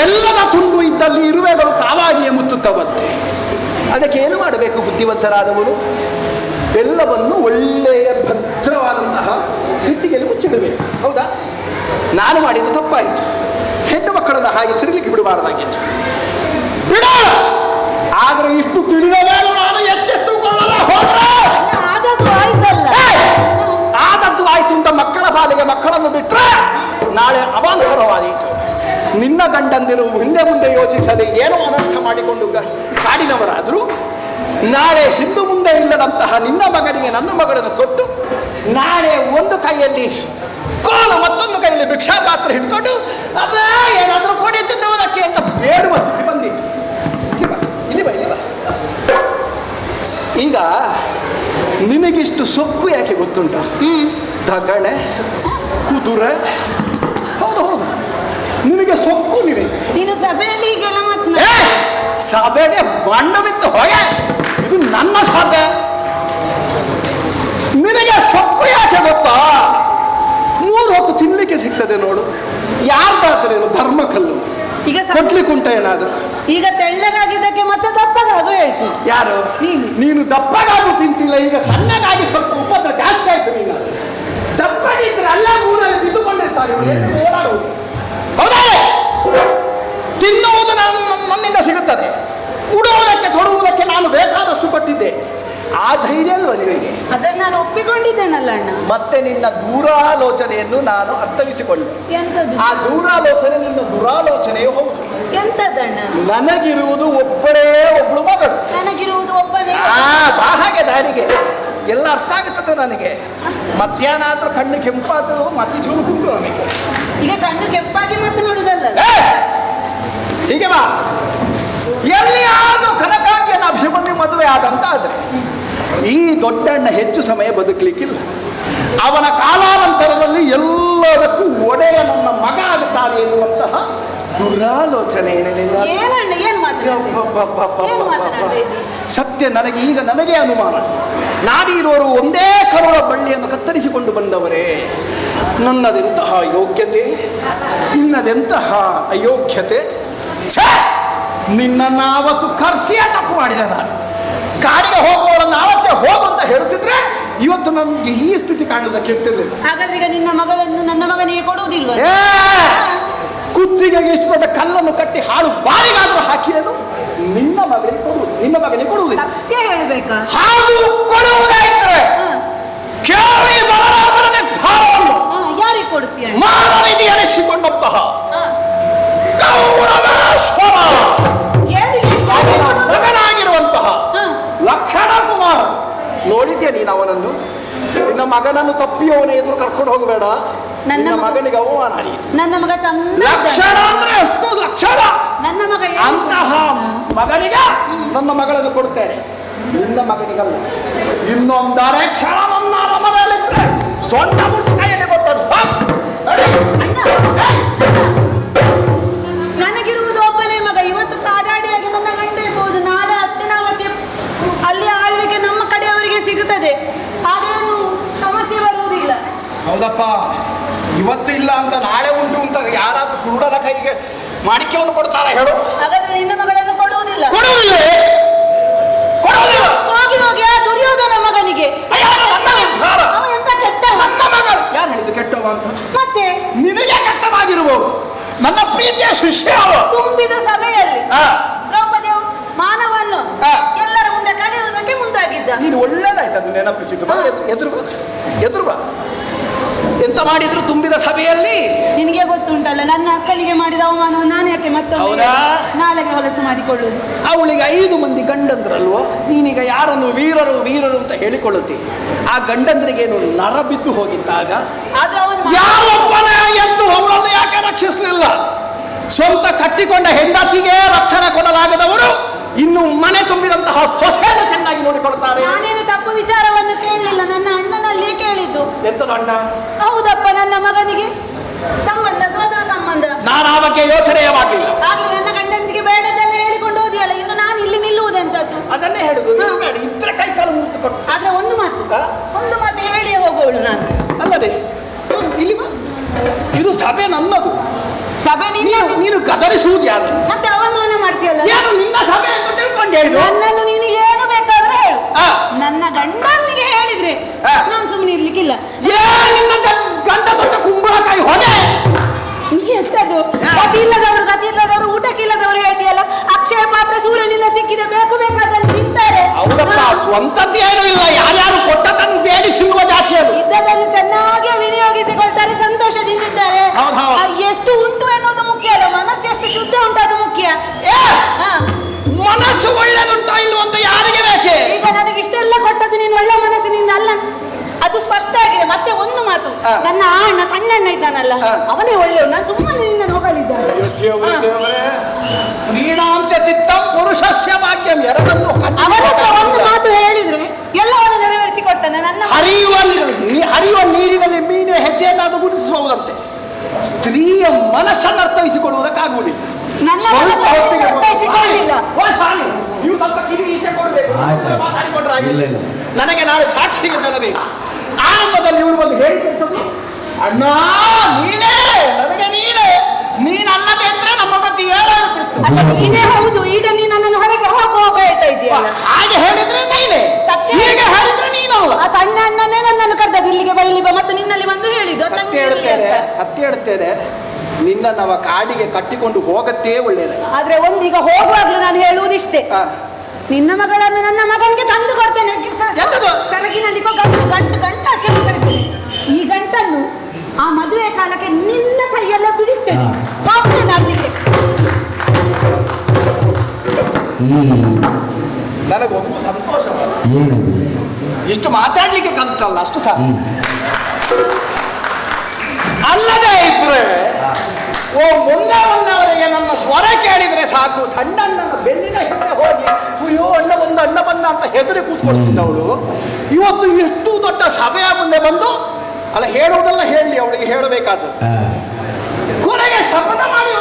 Speaker 5: ಎಲ್ಲದ ತುಂಡು ಇದ್ದಲ್ಲಿ ಇರುವೆಗಳು ತಾವಾಗಿಯೇ ಮುತ್ತುತ್ತವಂತೆ. ಅದಕ್ಕೆ ಏನು ಮಾಡಬೇಕು ಬುದ್ಧಿವಂತರಾದವರು? ಎಲ್ಲವನ್ನು ಒಳ್ಳೆಯ ಭದ್ರವಾದಂತಹ ಹಿಟ್ಟಿಗೆಯಲ್ಲಿ ಮುಚ್ಚಿಡಬೇಕು. ಹೌದಾ? ನಾನು ಮಾಡಿದ್ದು ತಪ್ಪಾಯಿತು. ಹೆಣ್ಣು ಮಕ್ಕಳನ್ನು ಹಾಗೆ ತಿರುಗಲಿಕ್ಕೆ ಬಿಡಬಾರದಾಗಿತ್ತು. ಬಿಡೋಣ. ಆದರೆ ಇಷ್ಟು ತಿಳಿದ ಮೇಲೆ ನಾನು ಎಚ್ಚೆತ್ತುಕೊಳ್ಳಲು ಹೋದ್ರೆ
Speaker 1: ಆದದ್ದು ಆಯ್ತಲ್ಲ.
Speaker 5: ಆದದ್ದು ಆಯ್ತು ಅಂತ ಮಕ್ಕಳ ಪಾಲಿಗೆ ಮಕ್ಕಳನ್ನು ಬಿಟ್ಟರೆ ನಾಳೆ ಅವಾಂತರವಾದೀತು. ನಿನ್ನ ಗಂಡಂದಿರು ಹಿಂದೆ ಮುಂದೆ ಯೋಚಿಸದೆ ಏನೋ ಅನರ್ಥ ಮಾಡಿಕೊಂಡು ಕಾಡಿನವರಾದರೂ ನಾಳೆ ಹಿಂದು ಮುಂದೆ ಇಲ್ಲದಂತಹ ನಿನ್ನ ಮಗನಿಗೆ ನನ್ನ ಮಗಳನ್ನು ಕೊಟ್ಟು ನಾಳೆ ಒಂದು ಕೈಯಲ್ಲಿ ಕೋಲು ಮತ್ತೊಂದು ಕೈಯಲ್ಲಿ ಭಿಕ್ಷಾ ಪಾತ್ರ ಹಿಡ್ಕೊಂಡು ಅದೇ ಏನಾದರೂ ಕೊಡಿ ತಿನ್ನುವುದಕ್ಕೆ ಅಂತ ಬೇಡುವ ಸ್ಥಿತಿ ಬಂದಿತ್ತು. ಇಲ್ಲಿ ಬಾ. ಈಗ ನಿನಗಿಷ್ಟು ಸೊಕ್ಕು ಯಾಕೆ ಗೊತ್ತುಂಟ? ದಗಣೆ, ಕುದುರೆ, ಹೌದು ನಿನಗೆ ಸೊಕ್ಕು.
Speaker 1: ನೀನು ಸಭೆಯಲ್ಲಿ ಈಗೆಲ್ಲ
Speaker 5: ಸಭೆಗೆ ಬಂಡ ಬಿತ್ತು ಹೋಗೆ. ಇದು ನನ್ನ ಸಭೆ. ನಿನಗೆ ಸೊಕ್ಕು ಯಾಕೆ ಗೊತ್ತಾ? 3 ಹೊತ್ತು ತಿನ್ಲಿಕ್ಕೆ ಸಿಗ್ತದೆ ನೋಡು. ಯಾರ್ದಾದ್ರೇನು ಧರ್ಮಕಲ್ಲು
Speaker 1: ಈಗ
Speaker 5: ಕೊಟ್ಲಿಕ್ಕುಂಟ ಏನಾದ್ರು?
Speaker 1: ಈಗ ತೆಳ್ಳಗಾಗಿದ್ದಕ್ಕೆ ಮತ್ತೆ ದಪ್ಪಗಾಗು ಹೇಳ್ತೀನಿ.
Speaker 5: ಯಾರು? ನೀನು ದಪ್ಪಗಾಗೂ ತಿಂತಿಲ್ಲ. ಈಗ ಸಣ್ಣಗಾಗಿ ಸ್ವಲ್ಪ ಉಪದ್ರ ಜಾಸ್ತಿ ಆಯ್ತು. ನೀನು ದಪ್ಪಗಿದ್ರೆ ಅಲ್ಲ ಊರಲ್ಲಿ ಬಿದ್ದುಕೊಂಡಿರ್ತಾರೆ. ಓಡಾಡುವುದು. ಹೌದಾ? ತಿನ್ನುವುದು ನನ್ನಿಂದ ಸಿಗುತ್ತದೆ. ಉಡುವುದಕ್ಕೆ ತೊಡುವುದಕ್ಕೆ ನಾನು ಬೇಕಾದಷ್ಟು ಕೊಟ್ಟಿದ್ದೆ. ಆ ಧೈರ್ಯ ಅಲ್ವ ನಿನಗೆ?
Speaker 1: ಅದನ್ನು ನಾನು ಒಪ್ಪಿಕೊಂಡಿದ್ದೇನಲ್ಲ ಅಣ್ಣ.
Speaker 5: ಮತ್ತೆ ನಿನ್ನ ದೂರಾಲೋಚನೆಯನ್ನು ನಾನು ಅರ್ಥವಿಸಿಕೊಂಡೆ.
Speaker 1: ಎಂತದ್ದು?
Speaker 5: ಆ ದೂರಾಲೋಚನೆ ನಿನ್ನ ದುರಾಲೋಚನೆಯೂ ಹೌದು.
Speaker 1: ಎಂತದಣ್ಣ?
Speaker 5: ನನಗಿರುವುದು ಒಬ್ಬಳೇ ಒಬ್ಬಳು ಮಗಳು.
Speaker 1: ನನಗಿರುವುದು ಒಬ್ಬನೇ.
Speaker 5: ಹಾಗೆ ದಾರಿಗೆ ಎಲ್ಲ ಅರ್ಥ ಆಗುತ್ತದೆ ನನಗೆ. ಮಧ್ಯಾಹ್ನ ಆದ್ರೂ ಕಣ್ಣು ಕೆಂಪಾದ್ರು ಮತ್ತೆ ಚೂರುಂಟು ನನಗೆ.
Speaker 1: ಈಗ ಕಣ್ಣು ಕೆಂಪಾಗಿ ಮತ್ತೆ ನೋಡುದಲ್ಲ.
Speaker 5: ಹೀಗೆ ಬಾ. ಎಲ್ಲಿ ಆದ್ರೂ ಕನಕಾಂಗಿಯನ್ನ ಅಭಿಮನ್ಯು ಮದುವೆ ಆದಂತ ಆದ್ರೆ ಈ ದೊಡ್ಡಣ್ಣ ಹೆಚ್ಚು ಸಮಯ ಬದುಕಲಿಕ್ಕಿಲ್ಲ. ಅವನ ಕಾಲಾನಂತರದಲ್ಲಿ ಎಲ್ಲದಕ್ಕೂ ಒಡೆಯ ನನ್ನ ಮಗ ಆಗುತ್ತಾನೆ ಎನ್ನುವಂತಹ ದುರಾಲೋಚನೆ.
Speaker 1: ಏನಣ್ಣ ಏನ್ ಮಾತಾಡ್ತಾ?
Speaker 5: ಸತ್ಯ ನನಗೆ ಅನುಮಾನ. ನಾವಿರೋರು ಒಂದೇ ಕರುಳ ಬಳ್ಳಿಯನ್ನು ಕತ್ತರಿಸಿಕೊಂಡು ಬಂದವರೇ. ನನ್ನದೆಂತಹ ಯೋಗ್ಯತೆ, ನಿನ್ನದೆಂತಹ ಅಯೋಗ್ಯತೆ. ನಿನ್ನನ್ನು ಆವತ್ತು ಕರ್ಸಿಯೇ ತಪ್ಪು ಮಾಡಿದೆ. ನಾನು ಕಾಡಿಗೆ ಹೋಗುವವಳನ್ನು ಆವತ್ತೇ ಹೋಗು ಅಂತ ಹೇಳ್ತಿದ್ರೆ ಇವತ್ತು ನನಗೆ ಈ ಸ್ಥಿತಿ ಕಾಣುವುದಕ್ಕೆ ಇರ್ತಿರ್ಲಿಲ್ಲ.
Speaker 1: ಹಾಗಾದ್ರೆ ಈಗ ನಿನ್ನ ಮಗಳನ್ನು ನನ್ನ ಮಗನಿಗೆ ಕೊಡುವುದಿಲ್ವ?
Speaker 5: ಕುತ್ತಿಗೆಗೆ ಇಷ್ಟು ದೊಡ್ಡ ಕಲ್ಲನ್ನು ಕಟ್ಟಿ ಹಾಳು ಬಾರಿಗಾದ್ರೂ ಹಾಕಿರೋದು ನಿನ್ನ ಮಗನಿಗೆ ಕೊಡುವುದಿಲ್ಲ.
Speaker 1: ಸತ್ಯ ಹೇಳ್ಬೇಕಾ?
Speaker 5: ಹಾಲು ಕೊಡುವುದಾಯ್ತರೆ ಕೇಳಿ ಬಲರಾಮನ ನಿರ್ಧಾರವನ್ನು
Speaker 1: ಯಾರಿಗೆ ಕೊಡ್ತೀಯ?
Speaker 5: ಮಾನನಿಗೆ ಎನಿಸಿಕೊಂಡಂತಹ ಕೌರವೇಶ್ವರ ಮಗನಾಗಿರುವಂತಹ ಲಕ್ಷಣ ಕುಮಾರ. ನೋಡಿದ್ಯಾ ನೀನು ಅವನನ್ನು? ನಿನ್ನ ಮಗನನ್ನು ತಪ್ಪಿಯವನ ಎದುರು ಕರ್ಕೊಂಡು ಹೋಗಬೇಡ. ನನ್ನ ಮಗನಿಗೆ ಅವಮಾನ.
Speaker 1: ನನ್ನ ಮಗ ಚಂದ
Speaker 5: ಲಕ್ಷಣ ಅಂದ್ರೆ ಎಷ್ಟು ಲಕ್ಷಣ.
Speaker 1: ನನ್ನ ಮಗ
Speaker 5: ಅಂತಹ ಮಗನಿಗೆ ನನ್ನ ಮಗಳನ್ನು ಕೊಡ್ತೇನೆ. ನಿನ್ನ ಮಗನಿಗಲ್ಲ. ಇನ್ನೊಂದರೆ ಕ್ಷಣ ನನ್ನ ಅರಮನೆಯಲ್ಲಿ ಸೊಂಟ ಮುಟ್ಟು ಕೈಯಲ್ಲಿ ಕೊಟ್ಟದ್ದು.
Speaker 1: ನನಗಿರುವುದು ಒಬ್ಬನೇ ಮಗ. ಇವತ್ತು ಕಾಡಾಡಿಯಾಗಿ ನನ್ನ ಗಂಡ ಇರ್ಬೋದು, ನಾಳೆ ಹಸ್ತಿನಾವತಿ ಅಲ್ಲಿ ಆಳ್ವಿಕೆ ನಮ್ಮ ಕಡೆಯವರಿಗೆ ಸಿಗುತ್ತದೆ. ಹಾಗೇನು ಸಮಸ್ಯೆ ಬರುವುದಿಲ್ಲ.
Speaker 5: ಹೌದಪ್ಪ, ಇವತ್ತು ಇಲ್ಲ ಅಂತ ನಾಳೆ ಉಂಟು ಅಂತ ಯಾರಾದ್ರೂ ಕುರುಡನ ಕೈಗೆ ಮಾಣಿಕ್ಯವನ್ನು ಕೊಡ್ತಾರ ಹೇಳು?
Speaker 1: ಹಾಗಾದ್ರೆ ನಿನ್ನ ಮಗಳನ್ನು ಕೊಡುವುದಿಲ್ಲ. ಹೋಗಿ ಹೋಗಿ ಆ ದುರ್ಯೋಧನ ಮಗನಿಗೆ. ಅವ ಎಂತ ಕೆಟ್ಟವ?
Speaker 5: ಯಾರು ಹೇಳಿದ್ರು ಕೆಟ್ಟವ ಅಂತ?
Speaker 1: ಮತ್ತೆ
Speaker 5: ನಿನಗೆ ಕೆಟ್ಟವಾಗಿರ್ಬೋದು. ನನ್ನ ಪ್ರೀತಿಯ ಶಿಷ್ಯ ಅವ.
Speaker 1: ತುಂಬಿದ ಸಭೆಯಲ್ಲಿ ದ್ರೌಪದಿ ಮಾನವನ್ನು ಎಲ್ಲರ ಮುಂದೆ ಕಲಿಯುವುದಕ್ಕೆ ಮುಂದಾಗಿದ್ದ.
Speaker 5: ನೀನು ಒಳ್ಳೇದಾಯ್ತು ಅದು ನೆನಪಿಸಿದ್ದು. ಎದುರು ಬಾ. ಎಂತ ಮಾಡಿದ್ರು ತುಂಬಿದ ಸಭೆಯಲ್ಲಿ?
Speaker 1: ನಿನಗೆ ಗೊತ್ತುಂಟಲ್ಲ ನನ್ನ ಅಕ್ಕನಿಗೆ ಮಾಡಿದ ಅವಮಾನವನ್ನು ನಾನು ಯಾಕೆ ಮತ್ತೆ ನಾಳೆಗೆ ಹೊಲಸು ಮಾಡಿಕೊಳ್ಳುವುದು?
Speaker 5: ಅವಳಿಗೆ 5 ಮಂದಿ ಗಂಡಂದ್ರಲ್ವೋ. ನೀನೀಗ ಯಾರನ್ನು ವೀರರು ಅಂತ ಹೇಳಿಕೊಳ್ಳುತ್ತಿ. ಆ ಗಂಡಂದ್ರಿಗೇನು ನರ ಬಿದ್ದು ಹೋಗಿದ್ದಾಗ
Speaker 1: ಆದ್ರೆ ಅವನು
Speaker 5: ಯಾರೊಬ್ಬನ ಎದ್ದು ಅವಳನ್ನು ಯಾಕೆ ರಕ್ಷಿಸಲಿಲ್ಲ? ಸ್ವಂತ ಕಟ್ಟಿಕೊಂಡ ಹೆಂಡತಿಗೆ ರಕ್ಷಣೆ ಕೊಡಲಾಗದವರು ಇನ್ನು ಮನೆ ತುಂಬಿದಂತಹ ಸೊಸೆಯನ್ನು ಚೆನ್ನಾಗಿ ನೋಡಿಕೊಳ್ತಾರೆ.
Speaker 1: ನಾನೇನು ತಪ್ಪು ವಿಚಾರವನ್ನು ಕೇಳಲಿಲ್ಲ, ನನ್ನ ಅಣ್ಣನಲ್ಲಿ ಕೇಳಿದ್ದು.
Speaker 5: ಎಂತದು ಅಣ್ಣ?
Speaker 1: ಹೌದಪ್ಪ, ನನ್ನ ಮಗನಿಗೆ ಸಂಬಂಧ, ಸೋದರ ಸಂಬಂಧ.
Speaker 5: ನಾನು ಆ ಬಗ್ಗೆ ಯೋಚನೆಯೇ ಮಾಡಲಿಲ್ಲ.
Speaker 1: ಆಗ್ಲಿ ನನ್ನ ಗಂಡನಿಗೆ ಬೇಡದೆಲ್ಲ ಹೇಳಿಕೊಂಡು ಹೋದಿಯಲ್ಲ, ಇನ್ನು ನಾನು ಇಲ್ಲಿ ನಿಲ್ಲುವುದೆಂತದ್ದು?
Speaker 5: ಅದನ್ನೇ ಹೇಳುದು. ಬೇಡ ಇದ್ರೆ ಕೈ ಕಾಲು ಮುರಿದು ಕೊಟ್ಟು.
Speaker 1: ಆದ್ರೆ ಒಂದು ಮಾತು ಹೇಳಿಯೇ ಹೋಗೋಳು ನಾನು.
Speaker 5: ಅಲ್ಲದೆ ಇಲ್ಲಿ ಬಾ. ಇದು ಸಭೆ ನನ್ನದು.
Speaker 1: ಸಭೆ
Speaker 5: ನೀನು ಗದರಿಸುವುದು ಯಾರು?
Speaker 1: ಮತ್ತೆ ಅವಮಾನ ಮಾಡ್ತೀಯಲ್ಲ.
Speaker 5: ಏನು ನಿನ್ನ ಸಭೆ ಅಂತ ತಿಳ್ಕೊಂಡು ಹೇಳಿದ್ರು?
Speaker 1: ನನ್ನನ್ನು ನೀನು ಏನು ಬೇಕಾದ್ರೆ ಹೇಳು. ನನ್ನ ಗಂಡನಿಗೆ ಹೇಳಿದ್ರೆ ನಾನು ಸುಮ್ಮನೆ ಇರ್ಲಿಕ್ಕಿಲ್ಲ.
Speaker 5: ನಿನ್ನ ಗಂಡ ದೊಡ್ಡ ಕುಂಬಳಕಾಯಿ ಹೊಡೆ.
Speaker 1: ಎಂತದ್ದು? ಗತಿ ಇಲ್ಲದವರು ಊಟಕ್ಕಿಲ್ಲದವರು ಹೇಳ್ತೀಯಲ್ಲ. ಅಕ್ಷಯ ಪಾತ್ರ ಸೂರ್ಯನಿಂದ ಸಿಕ್ಕಿದೆ, ಬೇಕು ಬೇಕಾದಲ್ಲಿ ತಿಂತಾರೆ.
Speaker 5: ಹೌದಪ್ಪ, ಸ್ವಂತದ್ದು ಏನೂ ಇಲ್ಲ. ಯಾರ್ಯಾರು ಕೊಟ್ಟದನ್ನು ಬೇಡಿ ತಿನ್ನುವ ಜಾತಿಯರು.
Speaker 1: ಇದ್ದದನ್ನು ಚೆನ್ನಾಗಿ ವಿನಿಯೋಗಿಸಿಕೊಳ್ತಾರೆ, ಸಂತೋಷದಿಂದಿದ್ದಾರೆ. ಎಷ್ಟು ಉಂಟು ಎನ್ನುವುದು ಮುಖ್ಯ ಅಲ್ಲ, ಮನಸ್ಸು ಎಷ್ಟು ಶುದ್ಧ ಉಂಟು ಅದು ಮುಖ್ಯ.
Speaker 5: ಮನಸ್ಸು ಒಳ್ಳೆದುಂಟೋ ಇಲ್ವೋ ಅಂತ ಯಾರಿಗೆ ಬೇಕೆ?
Speaker 1: ಈಗ ನನಗೆ ಇಷ್ಟೆಲ್ಲ ಕೊಟ್ಟದ್ದು ನೀನು ಒಳ್ಳೆ ಮನಸ್ಸಿನಿಂದ ಅಲ್ಲ, ಅದು ಸ್ಪಷ್ಟ ಆಗಿದೆ. ಮತ್ತೆ ಒಂದು ಮಾತು, ನನ್ನ ಅಣ್ಣ ಸಣ್ಣಣ್ಣ ಇದ್ದಾನಲ್ಲ, ಅವನೇ ಒಳ್ಳೆಯವು. ನಾನು ಸುಮ್ಮನೆ ನಿನ್ನ ಹೊಗಳಿದ್ದಾನೆ.
Speaker 5: ಪ್ರೀಣಾಂಚ ಚಿತ್ತಂ ಪುರುಷಸ್ಯ ಭಾಗ್ಯಂ. ಎರಡನ್ನು
Speaker 1: ಅವನ ಹತ್ರ ಒಂದು ಮಾತು ಹೇಳಿದ್ರೆ ಎಲ್ಲವನ್ನು ನೆರವೇರಿಸಿ ಕೊಡ್ತಾನೆ. ನನ್ನ
Speaker 5: ಹರಿಯುವ ನೀರಿನಲ್ಲಿ ಮೀನು ಹೆಜ್ಜೆಯನ್ನಾದರೂ ಗುರುತಿಸಬಹುದಂತೆ. ಸ್ತ್ರೀಯ ಮನಸ್ಸನ್ನು ಅರ್ಥೈಸಿಕೊಳ್ಳುವುದಕ್ಕಾಗುವುದಿಲ್ಲ.
Speaker 1: ನನ್ನ ಮನಸ್ಸನ್ನು ಅರ್ಥೈಸಿಕೊಳ್ಳಿಲ್ಲ.
Speaker 5: ನೀವು ಸ್ವಲ್ಪ ಕಿವಿಗೀಸೆ ಕೊಡಬೇಕು. ನನಗೆ ನಾಳೆ ಸಾಕ್ಷಿಗೆ ತರಬೇಕು. ಆರಂಭದಲ್ಲಿ ಇವಳು ಬಂದು ಹೇಳಿದ್ದೆಂತದ್ದು? ಅಣ್ಣ ನೀನೇ, ನನಗೆ ನೀನಲ್ಲದೆ ಇದ್ರೆ ನಮ್ಮ ಗತಿ ಏನಾಗುತ್ತಿತ್ತು.
Speaker 1: ಅಲ್ಲ, ನೀನೇ ಹೌದು. ಈಗ ನೀನು ನನ್ನನ್ನು ಹೊರಗೆ ಹೋಗ ಹೇಳ್ತಾ ಇದೆಯಲ್ಲ.
Speaker 5: ಹಾಗೆ ಹೇಳಿದ್ರೆ ನೀನೇ, ಹೀಗೆ ಹೇಳಿದ್ರೆ ನೀನಲ್ಲ.
Speaker 1: ಆ ಸಣ್ಣ ಅಣ್ಣನೇ ನನ್ನನ್ನು ಕರೆದದ್ದು ಇಲ್ಲಿಗೆ ಬೈಲಿ ಬಾ ಮತ್ತು ನಿನ್ನಲ್ಲಿ ಬಂದು ಹೇಳಿದ್ದು.
Speaker 5: ಸತ್ಯ ಹೇಳ್ತೇನೆ, ನಿನ್ನ ನಾವು ಕಾಡಿಗೆ ಕಟ್ಟಿಕೊಂಡು ಹೋಗತ್ತೇ ಒಳ್ಳೆಯದ.
Speaker 1: ಆದ್ರೆ ಒಂದೀಗ ಹೋಗುವಾಗ್ಲೂ ನಾನು ಹೇಳುವುದಿಷ್ಟೇ, ನಿನ್ನ ಮಗಳನ್ನು ನನ್ನ ಮಗನಿಗೆ ತಂದು ಕೊಡ್ತೇನೆ. ಸರಗಿನಲ್ಲಿ ಗಂಟು ಹಾಕಿ ಹೋಗ್ತೇನೆ. ಈ ಗಂಟನ್ನು ಆ ಮದುವೆ ಕಾಲಕ್ಕೆ ನಿನ್ನ ಕೈಯೆಲ್ಲ ಬಿಡಿಸ್ತೇನೆ.
Speaker 5: ನನಗೊಂದು ಸಂತೋಷ, ಇಷ್ಟು ಮಾತಾಡ್ಲಿಕ್ಕೆ ಕಲ್ತಲ್ಲ ಅಷ್ಟು ಸಾಕು. ಅಲ್ಲದೆ ಇದ್ರೆ ಮೊನ್ನೆವರೆಗೆ ನನ್ನ ಸ್ವರ ಕೇಳಿದ್ರೆ ಸಾಕು, ಸಣ್ಣಣ್ಣನ ಬೆನ್ನಿನ ಹಿಂದೆ ಹೋಗಿ ಅಯ್ಯೋ ಅಣ್ಣ ಬಂದ ಅಂತ ಹೆದರಿ ಕೂತ್ಕೊಳ್ತಿದ್ದವಳು ಇವತ್ತು ಇಷ್ಟು ದೊಡ್ಡ ಸಭೆಯ ಮುಂದೆ ಬಂದು ಅಲ್ಲ ಹೇಳುವುದೆಲ್ಲ ಹೇಳಿ ಅವಳಿಗೆ ಹೇಳಬೇಕಾದ್ರು. ಕೊನೆಗೆ ಶಪಥ ಮಾಡಿ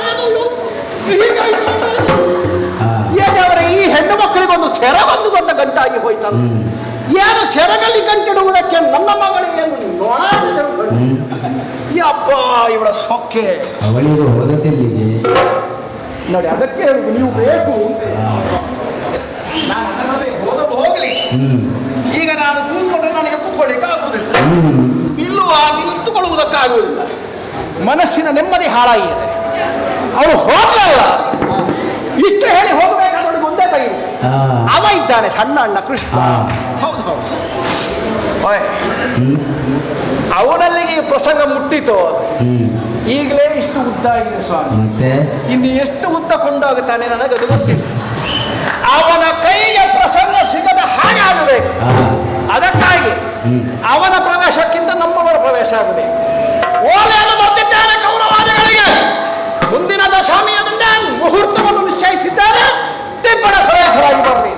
Speaker 5: ಏನಾದ್ರೆ ಈ ಹೆಣ್ಣು ಮಕ್ಕಳಿಗೊಂದು ಸೆರಗೊಂದು ದೊಡ್ಡ ಗಂಟಾಗಿ ಹೋಯ್ತಲ್ಲ. ಏನು ಸೆರಗಲ್ಲಿ ಗಂಟಿಡುವುದಕ್ಕೆ ನನ್ನ ಮಗಳಿಗೆ ಅಪ್ಪ ಇವಳ ಸೊಕ್ಕೆ ನೋಡಿ. ಅದಕ್ಕೆ ನೀವು ಬೇಕು ಹೋಗ್ಲಿ. ಈಗ ನಾನು ಕೂತ್ಕೊಂಡ್ರೆ ನನಗೆ ಕೂತ್ಕೊಳ್ಳಿಕ್ಕೆ ಆಗುವುದಿಲ್ಲ, ನಿಂತುಕೊಳ್ಳುವುದಕ್ಕಾಗುವುದಿಲ್ಲ. ಮನಸ್ಸಿನ ನೆಮ್ಮದಿ ಹಾಳಾಗಿದೆ. ಅವಳು ಹೋಗ್ಲಲ್ಲ, ಇಷ್ಟು ಹೇಳಿ ಹೋಗ್ಬೇಕಾದ್ರೆ ಮುಂದೆ ಕೈ ಅವ ಇದ್ದಾನೆ ಸಣ್ಣ ಅಣ್ಣ ಕೃಷ್ಣ. ಹೌದು ಅವನಲ್ಲಿಗೆ ಈ ಪ್ರಸಂಗ ಮುಟ್ಟಿತು. ಈಗಲೇ ಇಷ್ಟು ಉದ್ದ ಆಗಿದೆ ಸ್ವಾಮಿ, ಇನ್ನು ಎಷ್ಟು ಉದ್ದ ಕೊಂಡೋಗುತ್ತಾನೆ ನನಗದು ಗೊತ್ತಿಲ್ಲ. ಅವನ ಕೈಗೆ ಪ್ರಸಂಗ ಸಿಗದ ಹಾಗೆ ಆಗಬೇಕು. ಅದಕ್ಕಾಗಿ ಅವನ ಪ್ರವೇಶಕ್ಕಿಂತ ನಮ್ಮವರ ಪ್ರವೇಶ ಆಗಬೇಕು. ಓಲೆಯನ್ನು ಬರ್ತಿದ್ದಾನೆ ಕೌರವಾದಿಗಳಿಗೆ. ಮುಂದಿನ ದಶಮಿಯದಿಂದ ಮುಹೂರ್ತವನ್ನು ನಿಶ್ಚಯಿಸಿದ್ದಾರೆ. ತಿಪ್ಪಣ ಸರಾಸರಾಗಿ ಬರಲಿ.